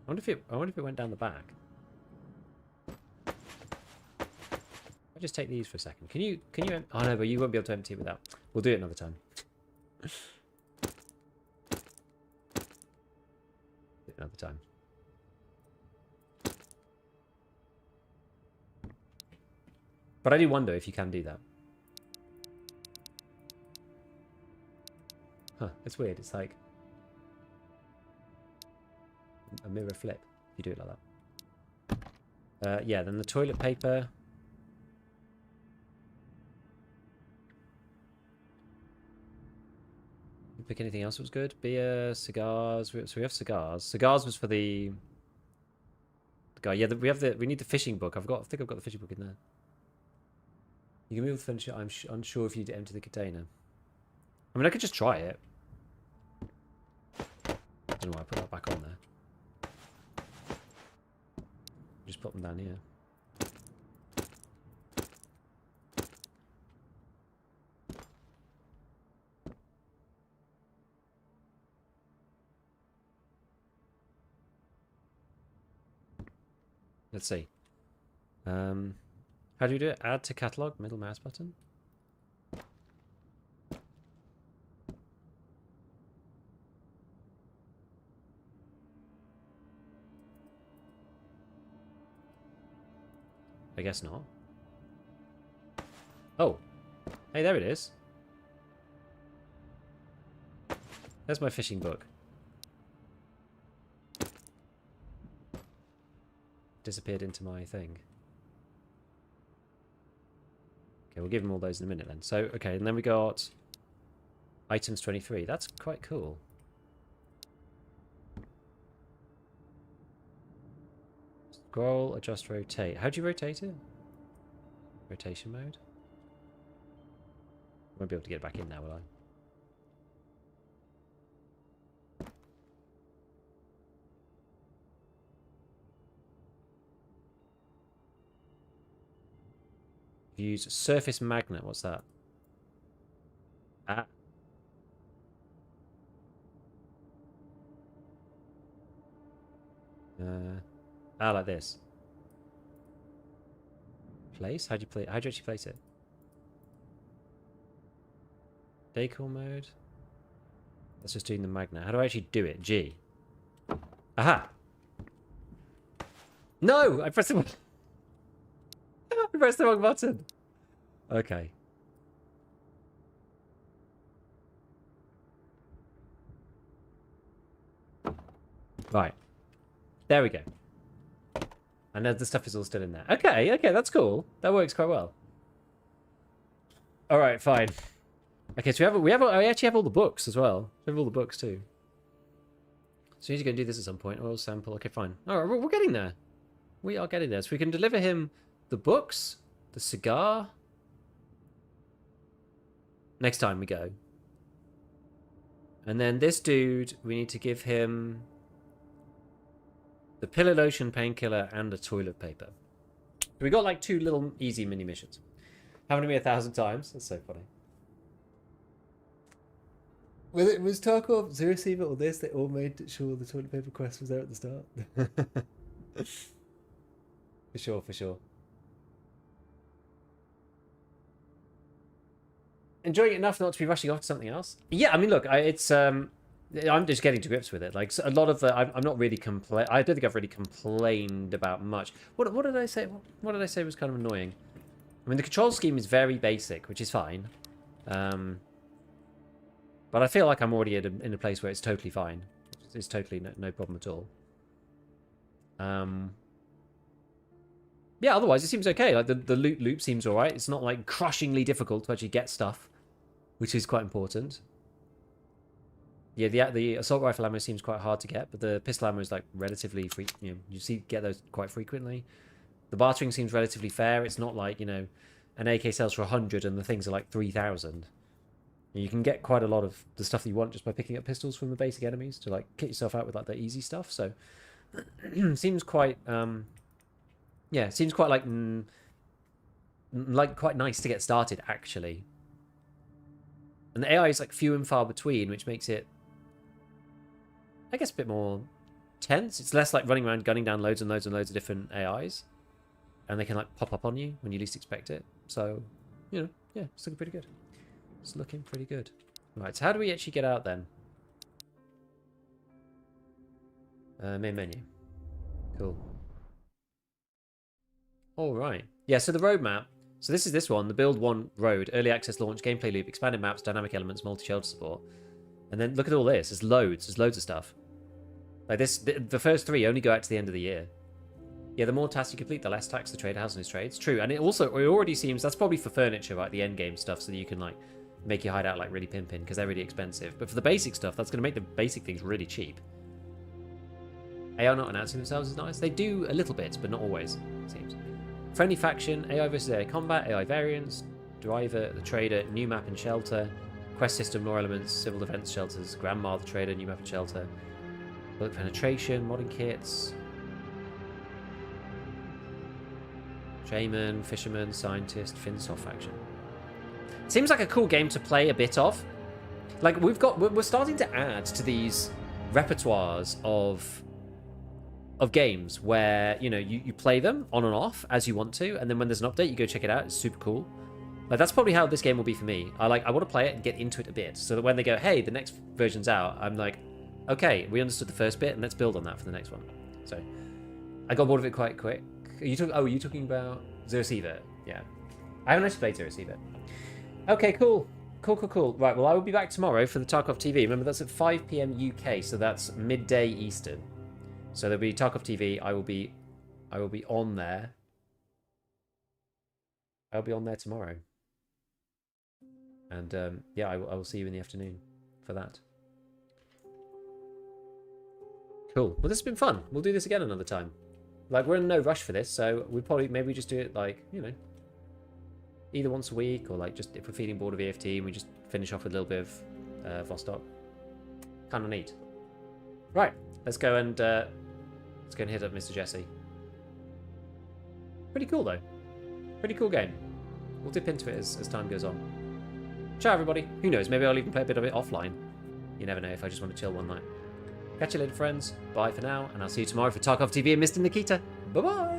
I wonder if it went down the back. I'll just take these for a second. Can you... Oh no, but you won't be able to empty it without... We'll do it another time. Another time. But I do wonder if you can do that. Huh, it's weird. It's like a mirror flip if you do it like that. Yeah, then the toilet paper. Pick anything else that was good? Beer, cigars. So we have cigars. Cigars was for the guy. Yeah, we need the fishing book. I think I've got the fishing book in there. You can move the furniture. I'm unsure if you empty the container. I mean, I could just try it. I don't know why I put that back on there. Just put them down here. Let's see. How do you do it? Add to catalog, middle mouse button. I guess not. Oh. Hey, there it is. There's my fishing book. Disappeared into my thing. Okay, we'll give him all those in a minute then. So, okay, and then we got items 23. That's quite cool. Scroll, adjust, rotate. How do you rotate it? Rotation mode? Won't be able to get back in now, will I? Use surface magnet. What's that? Ah. Like this. Place? How'd you actually place it? Decor mode. That's just doing the magnet. How do I actually do it? G. Aha! No! I pressed the button. I pressed the wrong button. Okay. Right. There we go. And the stuff is all still in there. Okay, okay, that's cool. That works quite well. All right, fine. Okay, so we actually have all the books as well. We have all the books too. So he's going to do this at some point. Oil sample. Okay, fine. All right, we're getting there. We are getting there. So we can deliver him the books, the cigar. Next time we go. And then this dude, we need to give him the pillow lotion, painkiller, and the toilet paper. We got like 2 little easy mini missions. Happened to me 1,000 times. That's so funny. Was Tarkov, Zero Receiver, or this? They all made sure the toilet paper quest was there at the start. For sure, for sure. Enjoying it enough not to be rushing off to something else. Yeah, I mean, look, I'm just getting to grips with it. Like a lot of the, I'm not really I don't think I've really complained about much. What did I say? What did I say was kind of annoying? I mean, the control scheme is very basic, which is fine. But I feel like I'm already in a place where it's totally fine. It's totally no problem at all. Yeah, otherwise it seems okay. Like the loot loop seems alright. It's not like crushingly difficult to actually get stuff, which is quite important. Yeah, the assault rifle ammo seems quite hard to get, but the pistol ammo is like relatively free. You know, get those quite frequently. The bartering seems relatively fair. It's not like, you know, an AK sells for 100 and the things are like 3,000. You can get quite a lot of the stuff that you want just by picking up pistols from the basic enemies to like kit yourself out with like the easy stuff. So seems quite seems quite like quite nice to get started actually. And the AI is like few and far between, which makes it, I guess, a bit more tense. It's less like running around gunning down loads and loads and loads of different AIs. And they can like pop up on you when you least expect it. So, you know, yeah, it's looking pretty good. It's looking pretty good. Right, so how do we actually get out then? Main menu. Cool. Alright. Yeah, so the roadmap. So this is this one, the Build 1 Road, Early Access Launch, Gameplay Loop, Expanded Maps, Dynamic Elements, Multi-Shelter Support. And then look at all this. There's loads of stuff. Like this, the first 3 only go out to the end of the year. Yeah, the more tasks you complete, the less tax the trader has on his trades. True, and it already seems, that's probably for furniture, right? The end game stuff, so that you can like make your hideout like really pimping, because they're really expensive. But for the basic stuff, that's going to make the basic things really cheap. AI not announcing themselves is nice. They do a little bit, but not always, it seems. Friendly faction, AI versus AI combat, AI variants, driver, the trader, new map and shelter, quest system, lore elements, civil defense shelters, grandma, the trader, new map and shelter, bullet penetration, modding kits, shaman, fisherman, scientist, Finsoft faction. Seems like a cool game to play a bit of. Like we're starting to add to these repertoires of games where, you know, you play them on and off as you want to, and then when there's an update, you go check it out. It's super cool. Like that's probably how this game will be for me. I want to play it and get into it a bit, so that when they go, hey, the next version's out, I'm like, okay, we understood the first bit, and let's build on that for the next one. So I got bored of it quite quick. Are you talking about Zero Sievert? Yeah, I haven't actually played Zero Sievert. Okay, cool. Right, well, I will be back tomorrow for the Tarkov TV. Remember, that's at 5 p.m. UK, so that's midday Eastern. So there'll be Tarkov TV. I will be on there. I'll be on there tomorrow. And yeah, I will see you in the afternoon for that. Cool. Well, this has been fun. We'll do this again another time. Like, we're in no rush for this, so maybe we just do it like, you know, either once a week, or like just if we're feeling bored of EFT, we just finish off with a little bit of Vostok. Kind of neat. Right, let's go and hit up Mr. Jesse. Pretty cool though. Pretty cool game. We'll dip into it as time goes on. Ciao everybody. Who knows? Maybe I'll even play a bit of it offline. You never know if I just want to chill one night. Catch you later, friends. Bye for now, and I'll see you tomorrow for Tarkov TV and Mr. Nikita. Bye bye.